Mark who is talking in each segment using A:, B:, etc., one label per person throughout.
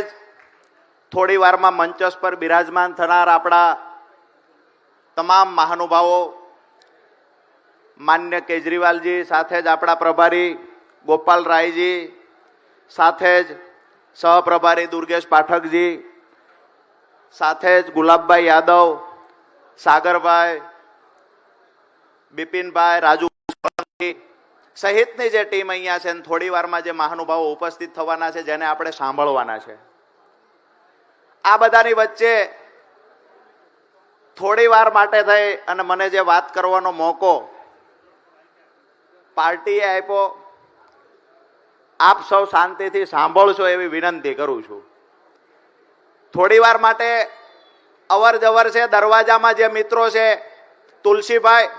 A: જ થોડી વારમાં મંચસ પર બિરાજમાન થનાર આપણા તમામ મહાનુભાવો, માન્ય કેજરીવાલજી, સાથે જ આપણા પ્રભારી ગોપાલ રાયજી, સાથે જ સહપ્રભારી દુર્ગેશ પાઠકજી, સાથે જ ગુલાબભાઈ યાદવ, સાગરભાઈ, બિપિનભાઈ, રાજુ સહિતની જે ટીમ અહીંયા છે, થોડી વારમાં જે મહાનુભાવો ઉપસ્થિત થવાના છે, જેને આપણે સાંભળવાના છે, આ બધાની વચ્ચે થોડી વાર માટે થઈ અને મને જે વાત કરવાનો મોકો પાર્ટીએ આપ્યો, આપ સૌ શાંતિથી સાંભળશો એવી વિનંતી કરું છું. થોડી વાર માટે અવર જવર છે, દરવાજામાં જે મિત્રો છે, તુલસીભાઈ,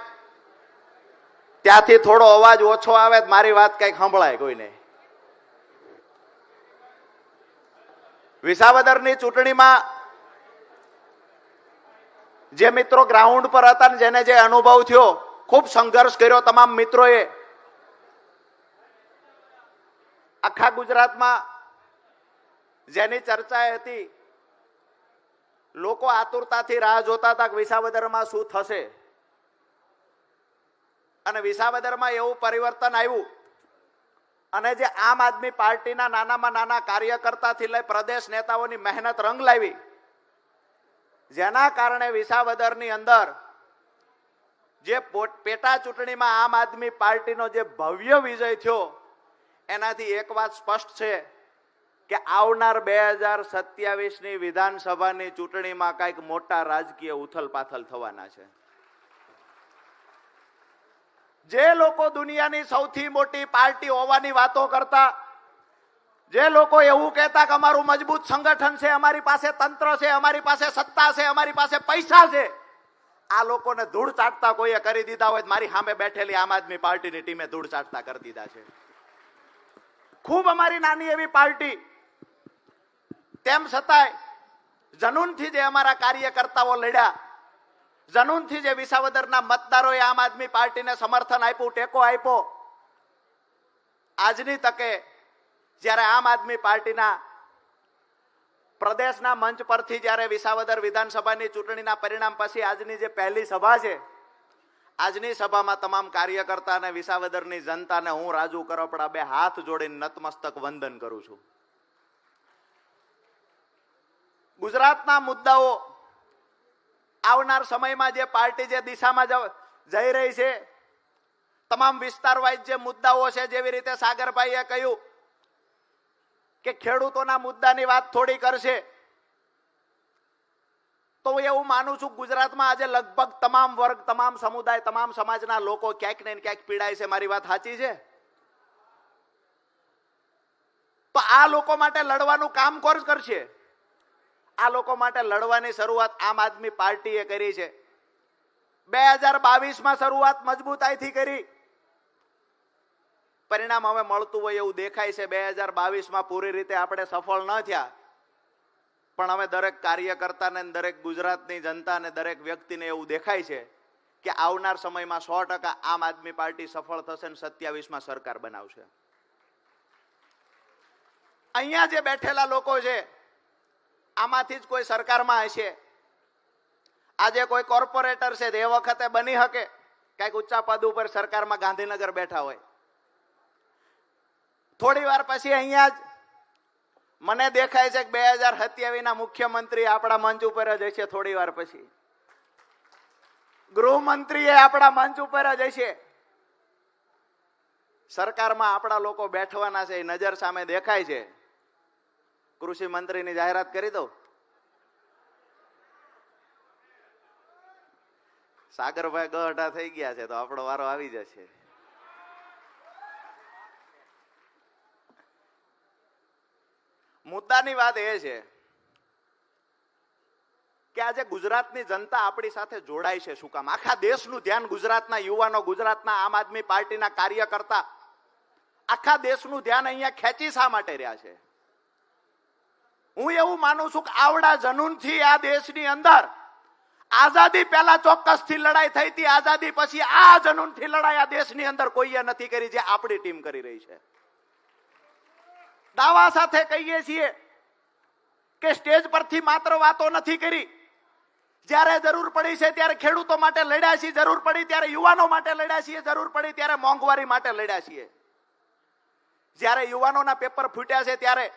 A: ત્યાંથી થોડો અવાજ ઓછો આવે, મારી વાત કઈક સંભળાય કોઈને. વિસાવદરની ચૂંટણીમાં જે મિત્રો ગ્રાઉન્ડ પર હતા ને જેને જે અનુભવ થયો, ખૂબ સંઘર્ષ કર્યો તમામ મિત્રોએ. આખા ગુજરાતમાં જેની ચર્ચા હતી, લોકો આતુરતાથી રાહ જોતા હતા કે વિસાવદરમાં શું થશે, અને વિસાવદરમાં એવું પરિવર્તન આવ્યું અને જે આમ આદમી પાર્ટીના નાનામાં નાના કાર્યકર્તાથી લઈ પ્રદેશ નેતાઓની મહેનત રંગ લાવી, જેના કારણે વિસાવદરની અંદર જે પેટા ચૂંટણીમાં આમ આદમી પાર્ટીનો જે ભવ્ય વિજય થયો, એનાથી એક વાત સ્પષ્ટ છે કે આવનાર 2027ની વિધાનસભાની ચૂંટણીમાં કઈક મોટા રાજકીય ઉથલપાથલ થવાના છે. જે લોકો દુનિયાની સૌથી મોટી પાર્ટી હોવાની વાતો કરતા, જે લોકો એવું કહેતા કે અમારું મજબૂત સંગઠન છે, અમારી પાસે તંત્ર છે, અમારી પાસે સત્તા છે, અમારી પાસે પૈસા છે, આ લોકોને ધૂળ ચાટતા કોઈએ કરી દીધા હોય, મારી સામે બેઠેલી આમ આદમી પાર્ટીની ટીમે ધૂળ ચાટતા કરી દીધા છે. ખૂબ અમારી નાની એવી પાર્ટી, તેમ છતાંય જનૂનથી જે અમારા કાર્યકર્તાઓ લડ્યા, જનૂનથી જે વિસાવદરના મતદારોએ આમ આદમી પાર્ટીને સમર્થન આપ્યું, ટેકો આપ્યો, આજની તકે જ્યારે આમ આદમી પાર્ટીના પ્રદેશના મંચ પરથી જ્યારે વિસાવદર વિધાનસભાની ચૂંટણીના પરિણામ પછી આજની જે પહેલી સભા છે, આજની સભામાં તમામ કાર્યકર્તા અને વિસાવદરની જનતાને હું રાજુ કરપડા બે હાથ જોડીને નતમસ્તક વંદન કરું છું. ગુજરાતના મુદ્દાઓ, આવનાર સમયમાં જે પાર્ટી જે દિશામાં જઈ રહી છે, તમામ વિસ્તાર વાઇઝ જે મુદ્દાઓ છે, જેવી રીતે સાગરભાઈએ કહ્યું કે ખેડૂતોના મુદ્દાની વાત થોડી કરશે, તો હું એવું માનું છું ગુજરાતમાં આજે લગભગ તમામ વર્ગ, તમામ સમુદાય, તમામ સમાજના લોકો ક્યાંક ને ક્યાંક પીડાય છે. મારી વાત સાચી છે? તો આ લોકો માટે લડવાનું કામ કોણ કરશે? આ લોકો માટે લડવાની શરૂઆત આમ આદમી પાર્ટીએ કરી છે. 2022માં શરૂઆત મજબૂતાઈથી કરી, પરિણામ હવે મળતું હોય એવું દેખાય છે. 2022માં પૂરી રીતે આપણે સફળ ન થયા, પણ હવે દરેક કાર્યકર્તાને, દરેક ગુજરાતની જનતાને, દરેક વ્યક્તિને એવું દેખાય છે કે આવનાર સમયમાં 100% આમ આદમી પાર્ટી સફળ થશે અને 27માં સરકાર બનાવશે. અહીંયા જે બેઠેલા લોકો છે, આમાંથી જ કોઈ સરકારમાં હશે. આજે કોઈ કોર્પોરેટર છે, એ વખતે બની શકે કઈક ઊંચા પદ ઉપર સરકારમાં ગાંધીનગર બેઠા હોય. થોડી વાર પછી અહીંયા જ મને દેખાય છે કે 2027ના મુખ્યમંત્રી આપણા મંચ ઉપર જ હશે. થોડી વાર પછી ગૃહમંત્રી આપણા મંચ ઉપર જ હશે. સરકારમાં આપણા લોકો બેઠવાના છે, એ નજર સામે દેખાય છે. કૃષિ મંત્રીની જાહેરાત કરી દો. સાગરભાઈ ગઢા થઈ ગયા છે, તો આપણો વારો આવી જશે. મુદ્દાની વાત એ છે કે આજે ગુજરાતની જનતા આપણી સાથે જોડાય છે. શું કામ? આખા દેશનું ધ્યાન ગુજરાતના યુવાનો, ગુજરાતના આમ આદમી પાર્ટીના કાર્યકર્તા, આખા દેશનું ધ્યાન અહીંયા ખેંચી શા માટે રહ્યા છે? હું એવું માનું છું કે આવડા જનૂનથી આ દેશની અંદર આઝાદી પહેલા ચોક્કસથી લડાઈ થઈ હતી, આઝાદી પછી આ જનૂનથી લડાઈ આ દેશની અંદર કોઈએ નથી કરી, જે આપણી ટીમ કરી રહી છે. દાવા સાથે કહીએ છીએ કે સ્ટેજ પરથી માત્ર વાતો નથી કરી, જ્યારે જરૂર પડી છે ત્યારે ખેડૂતો માટે લડ્યા છીએ, જરૂર પડી ત્યારે યુવાનો માટે લડ્યા છીએ, જરૂર પડી ત્યારે મોંઘવારી માટે લડ્યા છીએ. જ્યારે યુવાનોના પેપર ફૂટ્યા છે ત્યારે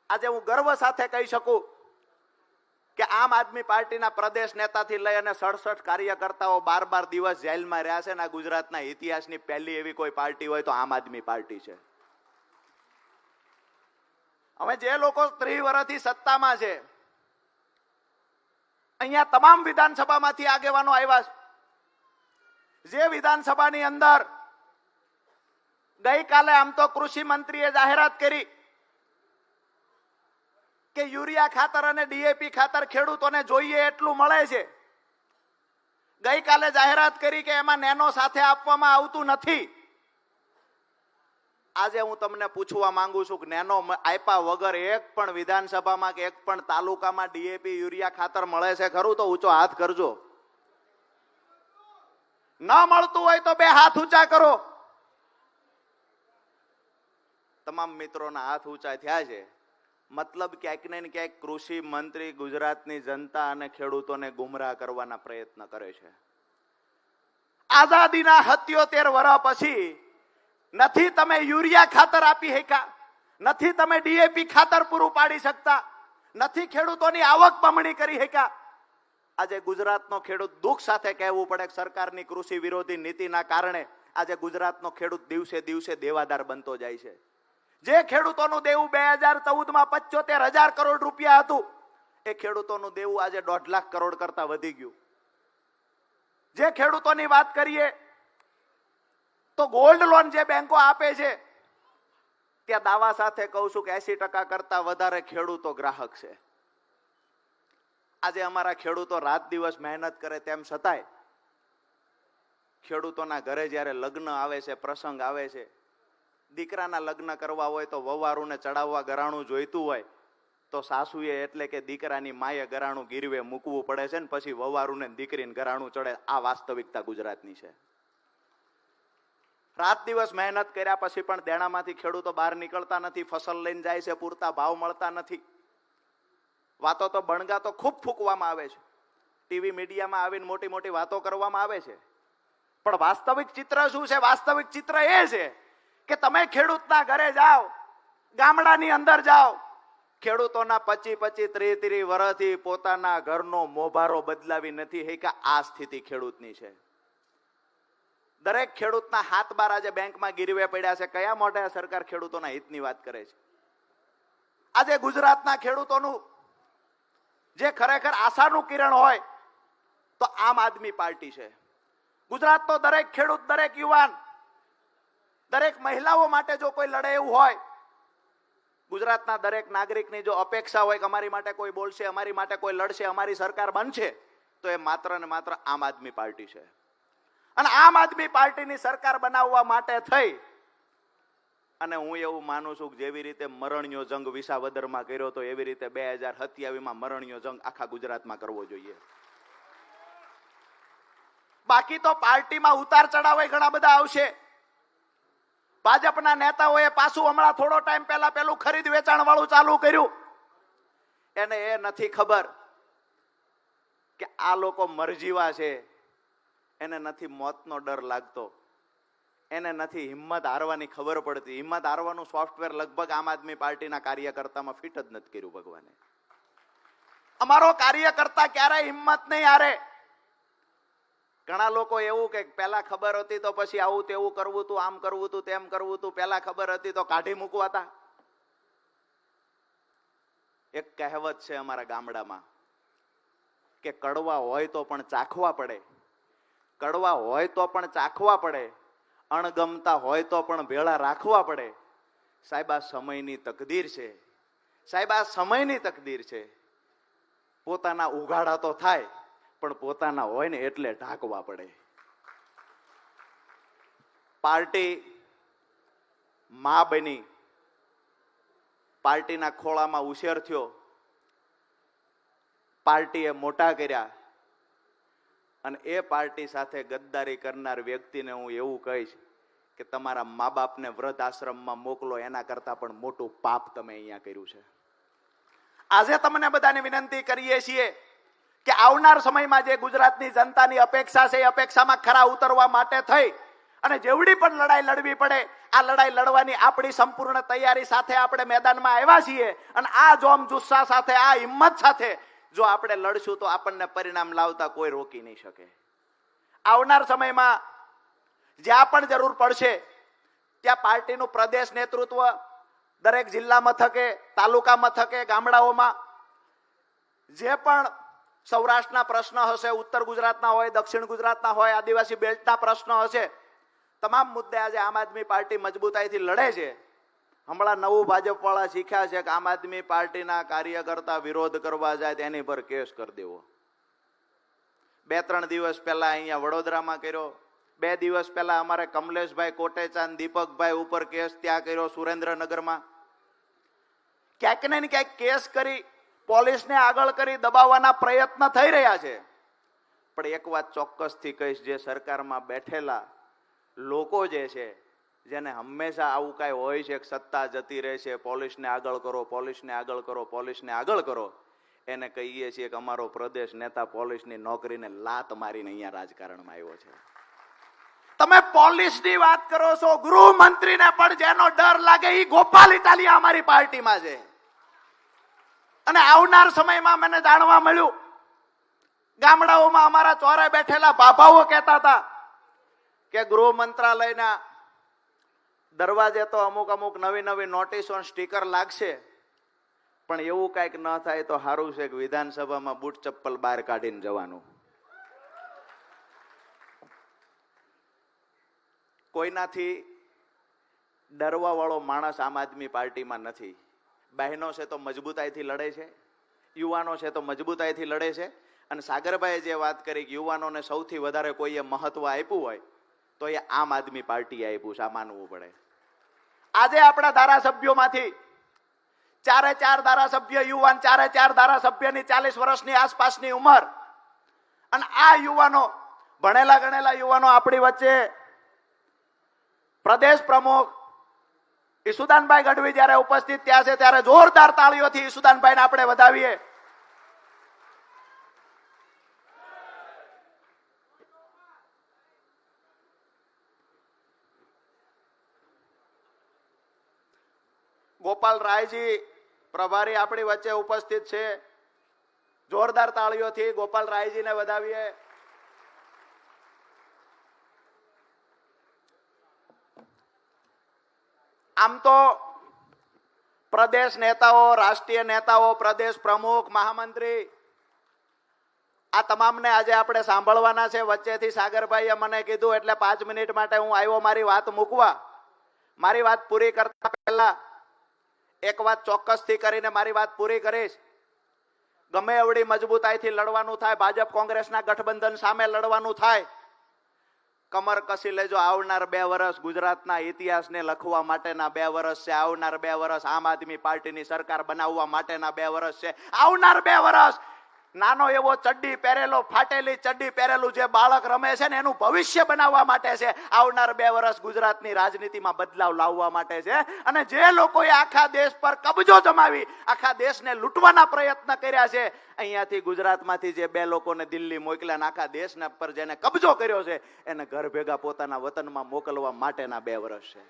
A: આજે હું ગર્વ સાથે કહી શકું કે આમ આદમી પાર્ટીના પ્રદેશ નેતાથી લઈ અને 67 કાર્યકર્તાઓ 12 દિવસ જેલમાં રહ્યા છે અને ગુજરાતના ઇતિહાસની પહેલી એવી કોઈ પાર્ટી હોય તો આમ આદમી પાર્ટી છે. હવે જે લોકો 30 વર્ષથી સત્તામાં છે, અહીંયા તમામ વિધાનસભામાંથી આગેવાનો આવ્યા છે. જે વિધાનસભાની અંદર ગઈકાલે આમ તો કૃષિ મંત્રીએ જાહેરાત કરી કે યુરિયા ખાતર અને ડીએપી ખાતર ખેડૂતોને જોઈએ એટલું મળે છે. ગઈકાલે જાહેરાત કરી કે એમાં નેનો સાથે આપવામાં આવતું નથી. આજે હું તમને પૂછવા માંગુ છું કે નેનો આપ્યા વગર એક પણ વિધાનસભામાં કે એક પણ તાલુકામાં ડીએપી યુરિયા ખાતર મળે છે ખરું? તો ઊંચો હાથ કરજો. ન મળતું હોય તો 2 હાથ ઊંચા કરો. તમામ મિત્રોના હાથ ઊંચા થયા છે. મતલબ ક્યાંક ને ક્યાંક કૃષિ મંત્રી ગુજરાતની જનતા અને ખેડૂતોને ગુમરાહ કરવાના પ્રયત્ન કરે છે. આઝાદીના 77 વર્ષ પછી નથી તમે યુરિયા ખાતર આપી શક્યા, નથી તમે ડીએપી ખાતર પૂરું પાડી શકતા, નથી ખેડૂતોની આવક બમણી કરી શક્યા. આજે ગુજરાતનો ખેડૂત દુઃખ સાથે કહેવું પડે કે સરકારની કૃષિ વિરોધી નીતિના કારણે આજે ગુજરાતનો ખેડૂત દિવસે દિવસે દેવાદાર બનતો જાય છે. જે ખેડૂતોનું દેવું 2014માં 75,000 કરોડ રૂપિયા હતું, એ ખેડૂતોનું દેવું આજે 1.5 લાખ કરોડ કરતા વધી ગયું. જે ખેડૂતોની વાત કરીએ તો ગોલ્ડ લોન જે બેંકો આપે છે ત્યાં દાવા સાથે કહું છું કે 80% કરતા વધારે ખેડૂતો ગ્રાહક છે. આજે અમારા ખેડૂતો રાત દિવસ મહેનત કરે તેમ છતાંય ખેડૂતોના ઘરે જ્યારે લગ્ન આવે છે, પ્રસંગ આવે છે, દીકરાના લગ્ન કરવા હોય તો વવારુને ચડાવવા ગરાણું જોઈતું હોય તો સાસુએ એટલે કે દીકરાની માએ ગરાણું ગીરવે મૂકવું પડે છે ને પછી વવારુને દીકરીને ગરાણું ચડે. આ વાસ્તવિકતા ગુજરાતની છે. રાત દિવસ મહેનત કર્યા પછી પણ દેણામાંથી ખેડૂતો બહાર નીકળતા નથી. ફસલ લઈને જાય છે, પૂરતા ભાવ મળતા નથી. વાતો તો બણગા તો ખૂબ ફૂંકવામાં આવે છે, ટીવી મીડિયામાં આવીને મોટી મોટી વાતો કરવામાં આવે છે, પણ વાસ્તવિક ચિત્ર શું છે? વાસ્તવિક ચિત્ર એ છે કે તમે ખેડૂતના ઘરે જાઓ, ગામડાની અંદર જાઓ, ખેડૂતોના 25-25, 30-30 વર્ષથી પોતાના ઘરનો મોભારો બદલાવી નથી શક્યા. આ સ્થિતિ ખેડૂતની છે. દરેક ખેડૂતના હાથ બાર આજે બેંકમાં ગીરવે પડ્યા છે. કયા મોઢે સરકાર ખેડૂતોના હિતની વાત કરે છે? આજે ગુજરાતના ખેડૂતોનું જે ખરેખર આશાનું કિરણ હોય તો આમ આદમી પાર્ટી છે. ગુજરાતનો દરેક ખેડૂત, દરેક યુવાન, દરેક મહિલાઓ માટે જો કોઈ લડે એવું હોય, ગુજરાતના દરેક નાગરિકની જો અપેક્ષા હોય કે અમારી માટે કોઈ બોલશે, અમારી માટે કોઈ લડશે, અમારી સરકાર બનશે, તો એ માત્ર ને માત્ર આમ આદમી પાર્ટી છે. અને આમ આદમી પાર્ટીની સરકાર બનાવવા માટે થઈ અને હું એવું માનું છું કે જેવી રીતે મરણિયો જંગ વિસાવદરમાં કર્યો તો એવી રીતે 2027માં મરણિયો જંગ આખા ગુજરાતમાં કરવો જોઈએ. બાકી તો પાર્ટીમાં ઉતાર ચઢાવ ઘણા બધા આવશે. ભાજપના નેતાઓએ પાછું હમણાં થોડો ટાઈમ પહેલા પેલું ખરીદ વેચાણ વાળું ચાલુ કર્યું. એને એ નથી ખબર કે આ લોકો મરજીવા છે, એને નથી મોતનો ડર લાગતો, એને નથી હિંમત હારવાની ખબર પડતી. હિંમત હારવાનું સોફ્ટવેર લગભગ આમ આદમી પાર્ટીના કાર્યકર્તામાં ફિટ જ નથી કર્યું ભગવાને. અમારો કાર્યકર્તા ક્યારેય હિંમત નહીં હારે. ઘણા લોકો એવું કે પેલા ખબર હતી તો પછી આવું તેવું કરવું તું, આમ કરવું તું, તેમ કરવું તું, પેલા ખબર હતી તો કાઢી મૂકવાતા. એક કહેવત છે અમારા ગામડામાં કે કડવા હોય તો પણ ચાખવા પડે, કડવા હોય તો પણ ચાખવા પડે, અણગમતા હોય તો પણ ભેળા રાખવા પડે. સાહેબ આ સમયની તકદીર છે, સાહેબ આ સમયની તકદીર છે. પોતાના ઉઘાડા તો થાય પણ પોતાના હોય ને એટલે ઢાંકવા પડે. પાર્ટી માં બની, પાર્ટીના ખોળામાં ઉછેર થયો, પાર્ટીએ મોટા કર્યા અને એ પાર્ટી સાથે ગદ્દારી કરનાર વ્યક્તિને હું એવું કહીશ કે તમારા મા બાપને વૃદ્ધ આશ્રમમાં મોકલો, એના કરતા પણ મોટું પાપ તમે અહીંયા કર્યું છે. આજે તમને બધાને વિનંતી કરીએ છીએ કે આવનાર સમયમાં જે ગુજરાતની જનતાની અપેક્ષા છે એ અપેક્ષામાં ખરા ઉતરવા માટે થઈ અને જેવડી પણ લડાઈ લડવી પડે આ લડાઈ લડવાની આપણી સંપૂર્ણ તૈયારી સાથે આપણે મેદાનમાં આવ્યા છીએ અને આ જોમ જુસ્સા સાથે આ હિંમત સાથે જો આપણે લડશું તો આપણને પરિણામ લાવતા કોઈ રોકી નહીં શકે. આવનાર સમયમાં જ્યાં પણ જરૂર પડશે ત્યાં પાર્ટીનું પ્રદેશ નેતૃત્વ દરેક જિલ્લા મથકે, તાલુકા મથકે, ગામડાઓમાં જે પણ સૌરાષ્ટ્રના પ્રશ્ન હશે, ઉત્તર ગુજરાતના હોય, દક્ષિણ ગુજરાતના હોય, આદિવાસી બેલ્ટના પ્રશ્ન હશે, તમામ મુદ્દે આજે આમ આદમી પાર્ટી મજબૂતાઈથી લડે છે. હમણાં નવું ભાજપ વાળા શીખ્યા છે કે આમ આદમી પાર્ટીના કાર્યકર્તા વિરોધ કરવા જાય તેની પર કેસ કરી દેવો. 2-3 દિવસ પહેલા અહીંયા વડોદરામાં કર્યો, 2 દિવસ પહેલા અમારે કમલેશભાઈ કોટેચાંદ, દીપકભાઈ ઉપર કેસ ત્યાં કર્યો સુરેન્દ્રનગરમાં. ક્યાંક ને ક્યાંક કેસ કરી પોલીસને આગળ કરી દબાવવાના પ્રયત્ન થઈ રહ્યા છે. પણ એક વાત ચોક્કસથી કહીશ, જે સરકારમાં બેઠેલા લોકો જે છે, જેને હંમેશા આવું કાંઈ હોય છે કે સત્તા જતી રહે છે, પોલીસને આગળ કરો, પોલીસને આગળ કરો, પોલીસને આગળ કરો, એને કહીએ છીએ કે અમારો પ્રદેશ નેતા પોલીસની નોકરીને લાત મારીને અહીંયા રાજકારણમાં આવ્યો છે. તમે પોલીસની વાત કરો છો, ગૃહમંત્રીને પણ જેનો ડર લાગે એ ગોપાલ ઇટાલિયા અમારી પાર્ટીમાં છે. અને આવનાર સમયમાં મને જાણવા મળ્યું ગામડાઓમાં અમારા ચોરે બેઠેલા બાબાઓ કહેતા હતા કે ગૃહ મંત્રાલયના દરવાજે તો અમુક નવી નોટિસો સ્ટીકર લાગશે, પણ એવું કઈક ન થાય તો સારું છે કે વિધાનસભામાં બૂટ ચપ્પલ બહાર કાઢીને જવાનું. કોઈનાથી ડરવા વાળો માણસ આમ આદમી પાર્ટીમાં નથી. બહેનો છે તો મજબૂતાઈથી લડે છે, યુવાનો છે તો મજબૂતાઈથી લડે છે. અને સાગરભાઈએ જે વાત કરી કે યુવાનોને સૌથી વધારે કોઈએ મહત્વ આપ્યું હોય તો એ આમ આદમી પાર્ટીએ આપ્યું છે, આ માનવું પડે. આજે આપણા ધારાસભ્યોમાંથી 4 ધારાસભ્ય યુવાન, 4 ધારાસભ્યની 40 વર્ષની આસપાસની ઉંમર, અને આ યુવાનો ભણેલા ગણેલા યુવાનો આપણી વચ્ચે પ્રદેશ પ્રમુખ ઈસુદાનભાઈ ગઢવી જયારે ઉપસ્થિત થયા છે ત્યારે જોરદાર તાળીઓથી ઈસુદાનભાઈને આપણે વધાવીએ. ગોપાલ રાયજી પ્રભારી આપણી વચ્ચે ઉપસ્થિત છે, જોરદાર તાળીઓથી ગોપાલ રાયજીને વધાવીએ. આમ તો પ્રદેશ નેતાઓ, રાષ્ટ્રીય નેતાઓ, પ્રદેશ પ્રમુખ, મહામંત્રી આ તમામને આજે આપણે સાંભળવાના છે. વચ્ચેથી સાગરભાઈએ મને કીધું એટલે 5 મિનિટ માટે હું આવ્યો મારી વાત મૂકવા. મારી વાત પૂરી કરતા પહેલા એક વાત ચોક્કસથી કરીને મારી વાત પૂરી કરીશ. ગમે એવડી મજબૂતાઈથી લડવાનું થાય, ભાજપ કોંગ્રેસના ગઠબંધન સામે લડવાનું થાય, કમર કસી લેજો. આવનાર 2 વર્ષ ગુજરાતના ઇતિહાસને લખવા માટેના 2 વર્ષ છે. આવનાર 2 વર્ષ આમ આદમી પાર્ટીની સરકાર બનાવવા માટેના 2 વર્ષ છે. આવનાર 2 વર્ષ નાનો એવો ચડ્ડી પહેરેલો, ફાટેલી ચડ્ડી પહેરેલું જે બાળક રમે છે ને એનું ભવિષ્ય બનાવવા માટે છે. આવનાર 2 વર્ષ ગુજરાતની રાજનીતિમાં બદલાવ લાવવા માટે છે. અને જે લોકોએ આખા દેશ પર કબજો જમાવી આખા દેશને લૂંટવાના પ્રયત્ન કર્યા છે, અહીંયાથી ગુજરાતમાંથી જે 2 લોકોને દિલ્હી મોકલ્યા અને આખા દેશના પર જેને કબજો કર્યો છે એને ઘર ભેગા પોતાના વતનમાં મોકલવા માટેના 2 વર્ષ છે.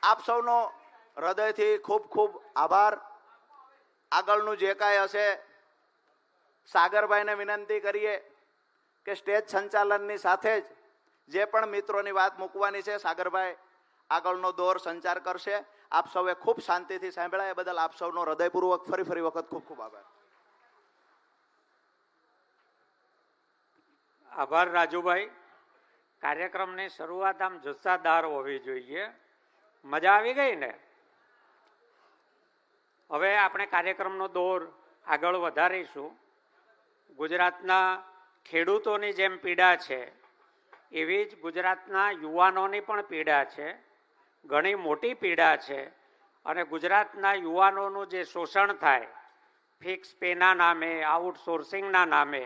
A: આપ સૌનો હૃદયથી ખૂબ ખૂબ આભાર. આગળનું જે કાંઈ હશે સાગરભાઈને વિનંતી કરીએ કે સ્ટેજ સંચાલનની સાથે જ જે પણ મિત્રોની વાત મૂકવાની છે સાગરભાઈ આગળનો દોર સંચાર કરશે. આપ સૌએ ખૂબ શાંતિથી સાંભળ્યા એ બદલ આપ સૌનો હૃદયપૂર્વક ફરી વખત ખૂબ ખૂબ આભાર.
B: આભાર રાજુભાઈ. કાર્યક્રમની શરૂઆત આમ જુસ્સાદાર હોવી જોઈએ. મજા આવી ગઈ ને? હવે આપણે કાર્યક્રમનો દોર આગળ વધારીશું. ગુજરાતના ખેડૂતોની જેમ પીડા છે એવી જ ગુજરાતના યુવાનોની પણ પીડા છે, ઘણી મોટી પીડા છે. અને ગુજરાતના યુવાનોનું જે શોષણ થાય ફિક્સ પેના નામે, આઉટસોર્સિંગના નામે,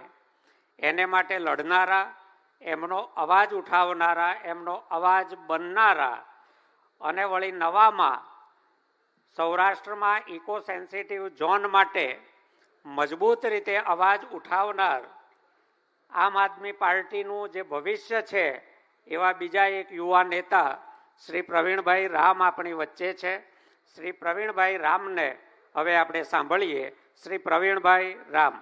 B: એને માટે લડનારા, એમનો અવાજ ઉઠાવનારા, એમનો અવાજ બનનારા અને વળી નવામાં સૌરાષ્ટ્રમાં ઇકો સેન્સિટિવ ઝોન માટે મજબૂત રીતે અવાજ ઉઠાવનાર આમ આદમી પાર્ટીનું જે ભવિષ્ય છે એવા બીજા એક યુવા નેતા શ્રી પ્રવીણભાઈ રામ આપણી વચ્ચે છે. શ્રી પ્રવીણભાઈ રામને હવે આપણે સાંભળીએ. શ્રી પ્રવીણભાઈ રામ.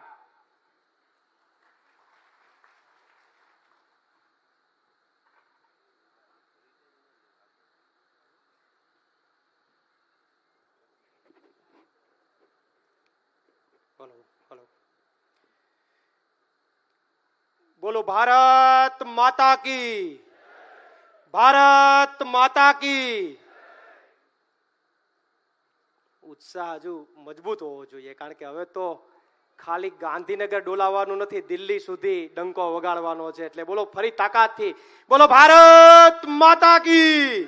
C: બોલો ભારત માતા કી, ભારત માતા કી. ઉત્સાહ હજુ મજબૂત હોવો જોઈએ, કારણ કે હવે તો ખાલી ગાંધીનગર ડોલાવવાનું નથી, દિલ્હી સુધી ડંકો વગાડવાનો છે. એટલે બોલો ફરી તાકાતથી, બોલો ભારત માતા કી,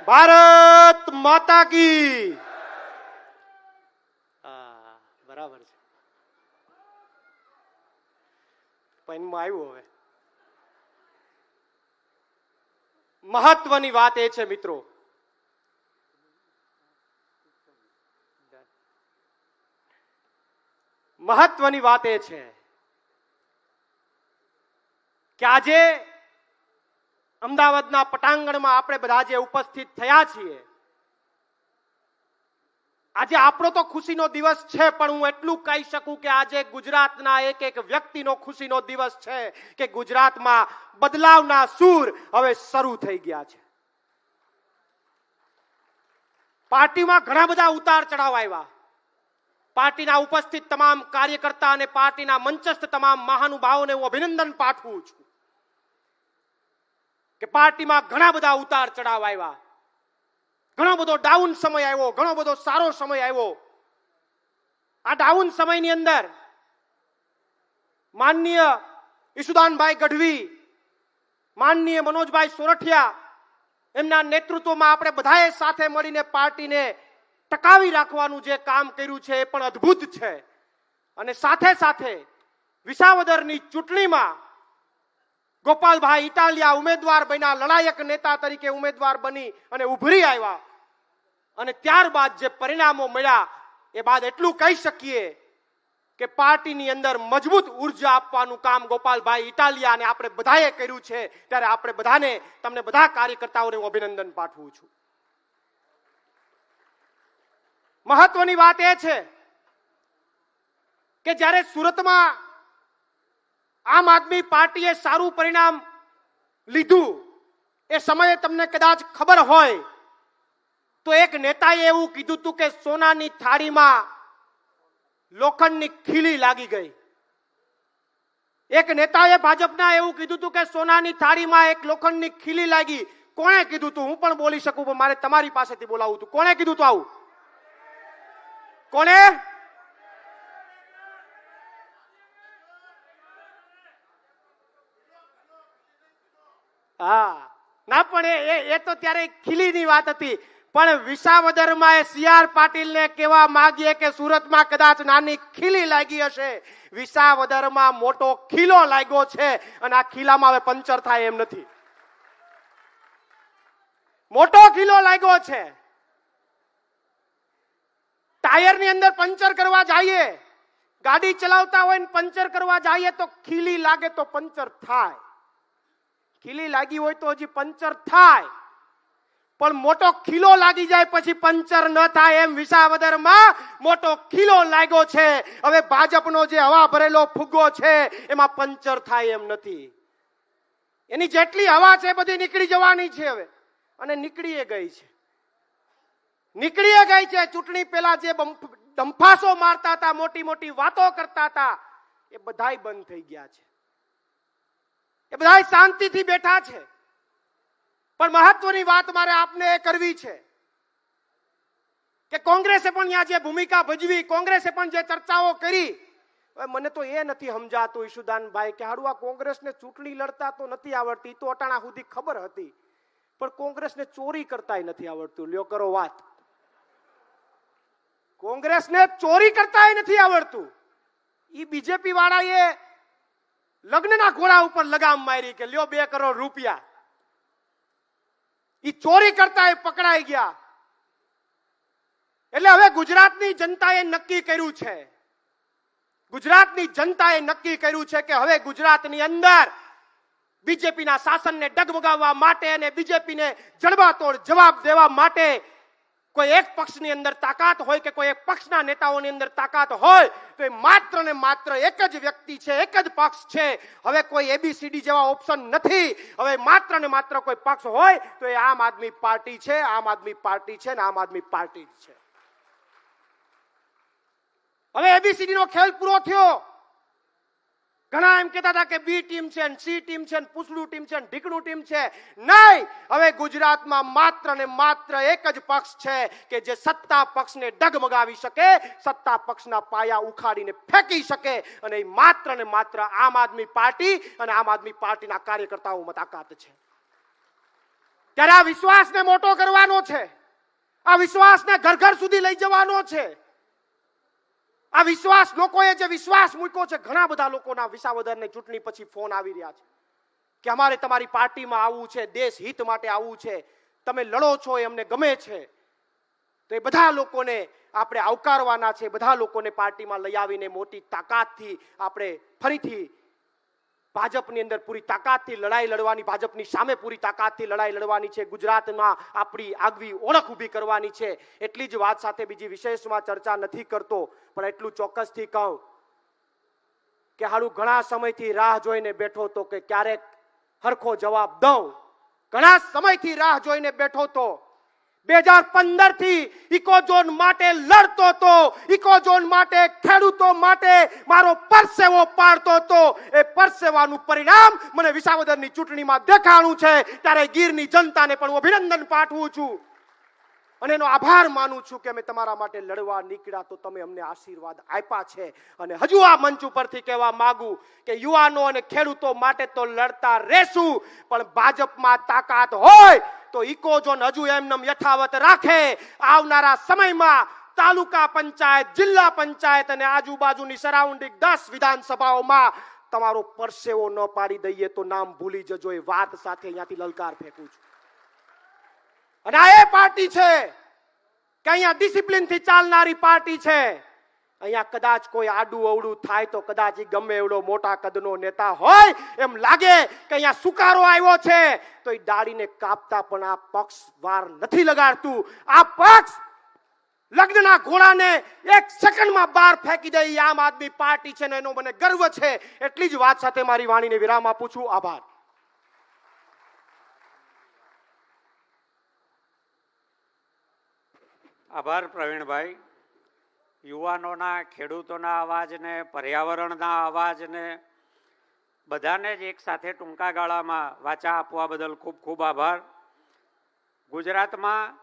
C: ભારત માતા કી. બરાબર છે. પૈનમાં આવ્યું. હવે મહત્વની વાત એ છે મિત્રો, મહત્વની વાત એ છે કે આજે અમદાવાદના પટાંગણમાં આપણે બધા જે ઉપસ્થિત થયા છીએ, આજે આપણો તો ખુશીનો દિવસ છે, પણ હું એટલું કહી શકું કે આજે ગુજરાતના એક એક વ્યક્તિનો ખુશીનો દિવસ છે કે ગુજરાતમાં બદલાવના સૂર હવે શરૂ થઈ ગયા છે. પાર્ટીમાં ઘણા બધા ઉતાર ચઢાવ આવ્યા. પાર્ટીના ઉપસ્થિત તમામ કાર્યકર્તા અને પાર્ટીના મંચસ્થ તમામ મહાનુભાવોને હું અભિનંદન પાઠવું છું કે પાર્ટીમાં ઘણા બધા ઉતાર ચઢાવ આવ્યા. ઘણો બધો ડાઉન સમય આવ્યો, ઘણો બધો સારો સમય આવ્યો. આ ડાઉન સમયની અંદર માનનીય ઈશુદાનભાઈ ગઢવી, માનનીય મનોજભાઈ સોરઠિયા, એમના નેતૃત્વમાં આપણે બધાએ સાથે મળીને પાર્ટીને ટકાવી રાખવાનું જે કામ કર્યું છે એ પણ અદ્ભુત છે. અને સાથે સાથે વિસાવદરની ચૂંટણીમાં ગોપાલભાઈ ઇટાલિયા ઉમેદવાર બન્યા, લડાયક નેતા તરીકે ઉમેદવાર બની અને ઉભરી આવ્યા. અને ત્યારબાદ જે પરિણામો મળ્યા એ બાદ એટલું કહી શકીએ કે પાર્ટીની અંદર મજબૂત ઉર્જા આપવાનું કામ ગોપાલભાઈ ઇટાલિયા અને આપણે બધાએ કર્યું છે. ત્યારે આપણે બધાને, તમને બધા કાર્યકર્તાઓને હું અભિનંદન પાઠવું છું. મહત્વની વાત એ છે કે જ્યારે સુરતમાં આમ આદમી પાર્ટીએ સારું પરિણામ લીધું, એ સમયે તમને કદાચ ખબર હોય તો એક નેતાએ એવું કીધું હતું કે સોનાની થાળીમાં લોખંડની ખીલી લાગી ગઈ. એક નેતાએ ભાજપના એવું કીધું હતું કે સોનાની થાળીમાં એક લોખંડની ખીલી લાગી. કોણે કીધું હતું? હું પણ બોલી શકું, પણ મારે તમારી પાસેથી બોલાવવું હતું. કોણે કીધું હતું આવું? કોણે? હા, ના, પણ એ તો ત્યારે ખીલીની વાત હતી. પણ વિસાવદરમાં સી.આર. પાટીલને કહેવા માંગીએ કે સુરતમાં કદાચ નાની ખીલી લાગી હશે, વિસાવદરમાં મોટો ખીલો લાગ્યો છે અને આ ખીલામાં હવે પંચર થાય એમ નથી. મોટો ખીલો લાગ્યો છે. ટાયરની અંદર પંચર કરવા જઈએ, ગાડી ચલાવતા હોય ને પંચર કરવા જઈએ તો ખીલી લાગે તો પંચર થાય. ખીલી લાગી હોય તો હજી પંચર થાય, પણ મોટો ખીલો લાગી જાય પછી પંચર ન થાય. એમ વિસાવદરમાં મોટો ખીલો લાગ્યો છે. હવે ભાજપનો જે હવા ભરેલો ફુગ્ગો છે એમાં પંચર થાય એમ નથી. એની જેટલી હવા છે બધી નીકળી જવાની છે હવે, અને નીકળી ગઈ છે. નીકળી ગઈ છે. ચૂંટણી પહેલા જે ડંફાસો મારતા હતા, મોટી મોટી વાતો કરતા હતા, એ બધાય બંધ થઈ ગયા છે. એ બધાય શાંતિથી બેઠા છે. પણ મહત્વની વાત મારે આપને એ કરવી છે કે કોંગ્રેસે પણ ત્યાં જે ભૂમિકા ભજવી, કોંગ્રેસે પણ જે ચર્ચાઓ કરી, મને તો એ નથી સમજાતું ઈશુદાનભાઈ કે હારું આ કોંગ્રેસને ચૂંટણી લડતા તો નથી આવડતી, તો અટાણા સુધી ખબર હતી, પણ કોંગ્રેસને ચોરી કરતાય નથી આવડતું. લ્યો કરો વાત. કોંગ્રેસને ચોરી કરતાય નથી આવડતું. ઈ બીજેપી વાળાએ લગ્નના ઘોડા ઉપર લગામ મારી કે લ્યો 2 કરોડ રૂપિયા. ઈ ચોરી કરતા પકડાઈ ગયા. એટલે હવે ગુજરાતની જનતાએ નક્કી કર્યું છે, ગુજરાતની જનતાએ નક્કી કર્યું છે કે હવે ગુજરાતની અંદર બીજેપીના શાસનને ડગમગાવવા માટે અને બીજેપીને જડબાતોડ જવાબ દેવા માટે કોઈ એક પક્ષની અંદર તાકાત હોય કે કોઈ એક પક્ષના નેતાઓની અંદર તાકાત હોય તો એ માત્ર ને માત્ર એક જ વ્યક્તિ છે, એક જ પક્ષ છે. હવે કોઈ એબીસીડી જેવા ઓપ્શન નથી. હવે માત્ર ને માત્ર કોઈ પક્ષ હોય તો એ આમ આદમી પાર્ટી છે, આમ આદમી પાર્ટી છે ને આમ આદમી પાર્ટી જ છે. હવે એબીસીડી નો ખેલ પૂરો થયો. ઘણા એમ કહેતા હતા કે બી ટીમ છે, સી ટીમ છે, પૂછડું ટીમ છે, ઢીકણું ટીમ છે. નહીં, હવે ગુજરાતમાં માત્ર ને માત્ર એક જ પક્ષ છે કે જે સત્તા પક્ષને ડગમગાવી શકે, સત્તા પક્ષના પાયા ઉખાડીને ફેંકી શકે, અને એ માત્ર ને માત્ર આમ આદમી પાર્ટી અને આમ આદમી પાર્ટીના કાર્યકર્તાઓમાં તાકાત છે. ત્યારે આ વિશ્વાસને મોટો કરવાનો છે, આ વિશ્વાસને ઘર ઘર સુધી લઈ જવાનો છે. આ વિશ્વાસ, લોકોએ જે વિશ્વાસ મૂક્યો છે, ઘણા બધા લોકોના વિસાવદરની ચૂંટણી પછી ફોન આવી રહ્યા છે કે અમારે તમારી પાર્ટીમાં આવવું છે, દેશ હિત માટે આવવું છે, તમે લડો છો એ અમને ગમે છે. તો એ બધા લોકોને આપણે આવકારવાના છે, બધા લોકોને પાર્ટીમાં લઈ આવીને મોટી તાકાતથી આપણે ફરીથી ભાજપની અંદર પૂરી તાકાતથી લડાઈ લડવાની, ભાજપની સામે પૂરી તાકાતથી લડાઈ લડવાની છે. ગુજરાતમાં આપણી આગવી ઓળખ ઊભી કરવાની છે. એટલી જ વાત સાથે બીજી વિશેષમાં ચર્ચા નથી કરતો, પણ એટલું ચોક્કસથી કહું કે હાલું ઘણા સમયથી રાહ જોઈને બેઠો તો કે ક્યારેક હરખો જવાબ દઉં. ઘણા સમયથી રાહ જોઈને બેઠો તો 2015 થી ઇકોઝોન માટે લડતો તો, ઇકોઝોન માટે, ખેડૂતો માટે મારો પરસેવો પાડતો તો. એ પરસેવાનું પરિણામ મને વિસાવદરની ચૂંટણીમાં દેખાણું છે. ત્યારે ગીરની જનતાને પણ અભિનંદન પાઠવું છું અને એનો આભાર માનું છું કે અમે તમારા માટે લડવા નીકળ્યા તો તમે અમને આશીર્વાદ આપ્યા છે. અને હજુ આ મંચ ઉપરથી કહેવા માંગુ કે યુવાનો અને ખેડૂતો માટે તો લડતા રહેશું, પણ ભાજપમાં તાકાત હોય તો ઇકોઝોન હજુ એમનેમ યથાવત રાખે. આવનારા સમયમાં તાલુકા પંચાયત, જિલ્લા પંચાયત અને આજુબાજુની સરાઉન્ડિંગ 10 વિધાનસભાઓમાં તમારો પરસેવો ન પાડી દઈએ તો નામ ભૂલી જજો. એ વાત સાથે અહીંયાથી લલકાર ફેંકું છું. અને આ એ પાર્ટી છે કે અહીંયા ડિસિપ્લિન થી ચાલનારી પાર્ટી છે. અહીંયા કદાચ કોઈ આડું અવડું થાય તો કદાચ ગમે એવડો મોટા કદનો નેતા હોય એમ લાગે કે અહીંયા સુકારો આવ્યો છે તો એ દાઢીને કાપતા પણ આ પક્ષ વાર નથી લગાડતું. આ પક્ષ લગ્નના ઘોડાને એક સેકન્ડમાં બહાર ફેંકી દે એ આમ આદમી પાર્ટી છે ને એનો મને ગર્વ છે. એટલી જ વાત સાથે મારી વાણીને વિરામ આપું છું. આભાર.
B: આભાર પ્રવીણભાઈ. યુવાનોના, ખેડૂતોના અવાજને, પર્યાવરણના અવાજને બધાને જ એક સાથે ટૂંકા ગાળામાં વાચા આપવા બદલ ખૂબ ખૂબ આભાર. ગુજરાતમાં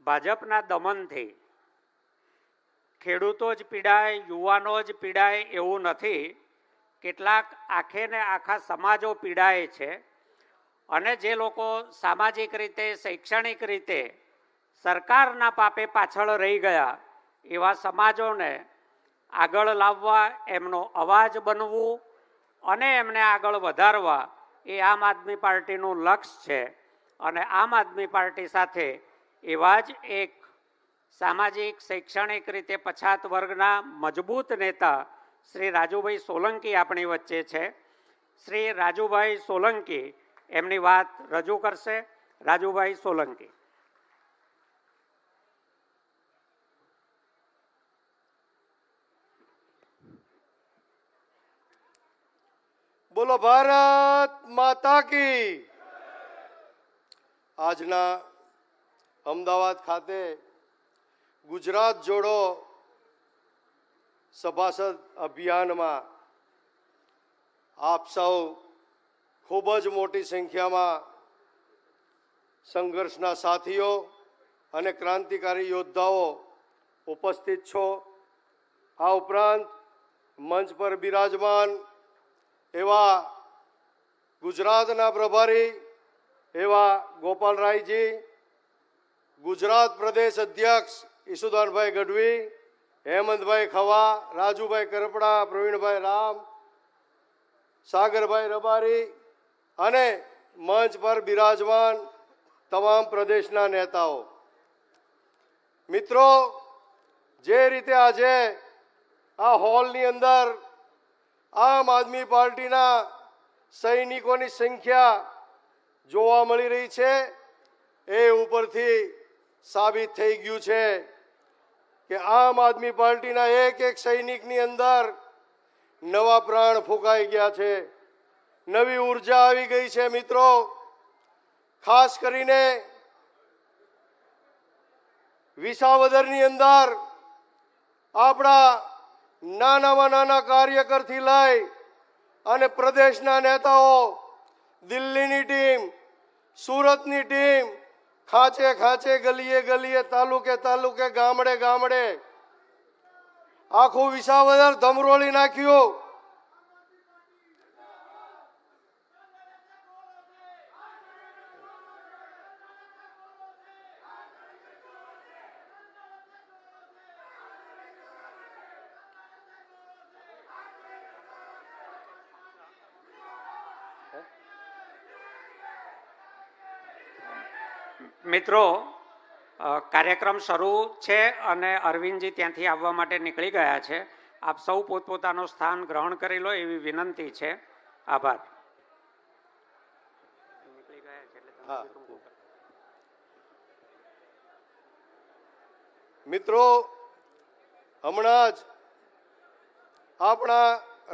B: ભાજપના દમનથી ખેડૂતો જ પીડાય, યુવાનો જ પીડાય એવું નથી. કેટલાક આખે ને આખા સમાજો પીડાય છે. અને જે લોકો સામાજિક રીતે, શૈક્ષણિક રીતે સરકારના પાપે પાછળ રહી ગયા એવા સમાજોને આગળ લાવવા, એમનો અવાજ બનવું અને એમને આગળ વધારવા એ આમ આદમી પાર્ટીનું લક્ષ્ય છે. અને આમ આદમી પાર્ટી સાથે એવા જ એક સામાજિક, શૈક્ષણિક રીતે પછાત વર્ગના મજબૂત નેતા શ્રી રાજુભાઈ સોલંકી આપણી વચ્ચે છે. શ્રી રાજુભાઈ સોલંકી એમની વાત રજૂ કરશે. રાજુભાઈ સોલંકી.
D: બોલો ભારત માતા કી. આજના અમદાવાદ ખાતે ગુજરાત જોડો સભાસદ અભિયાનમાં આપ સૌ ખૂબ જ મોટી સંખ્યામાં સંઘર્ષના સાથીઓ અને ક્રાંતિકારી યોદ્ધાઓ ઉપસ્થિત છો. આ ઉપરાંત મંચ પર બિરાજમાન એવા ગુજરાતના પ્રભારી એવા ગોપાલરાયજી, ગુજરાત પ્રદેશ અધ્યક્ષ ઈસુદાનભાઈ ગઢવી, હેમંતભાઈ ખવા, રાજુભાઈ કરપડા, પ્રવીણભાઈ રામ, સાગરભાઈ રબારી અને મંચ પર બિરાજમાન તમામ પ્રદેશના નેતાઓ. મિત્રો, જે રીતે આજે આ હોલની અંદર આમ આદમી પાર્ટીના સૈનિકોની સંખ્યા જોવા મળી રહી છે, એ ઉપરથી સાબિત થઈ ગયું છે કે આમ આદમી પાર્ટીના એક એક સૈનિકની અંદર નવા પ્રાણ ફૂંકાઈ ગયા છે, નવી ઉર્જા આવી ગઈ છે. મિત્રો, ખાસ કરીને વિસાવદરની અંદર આપણા નાનામાં નાના કાર્યકરથી લઈ અને પ્રદેશના નેતાઓ, દિલ્હીની ટીમ, સુરતની ટીમ, ખાંચે ખાંચે, ગલીએ ગલીએ, તાલુકે તાલુકે, ગામડે ગામડે આખું વિસાવદર ધમરોળી નાખ્યું.
B: મિત્રો, કાર્યક્રમ શરૂ છે અને અરવિંદજી ત્યાંથી આવવા માટે નીકળી ગયા છે. આપ સૌ પોતપોતાનું સ્થાન ગ્રહણ કરી લો એવી વિનંતી છે. આભાર.
D: મિત્રો, હમણાં જ આપણા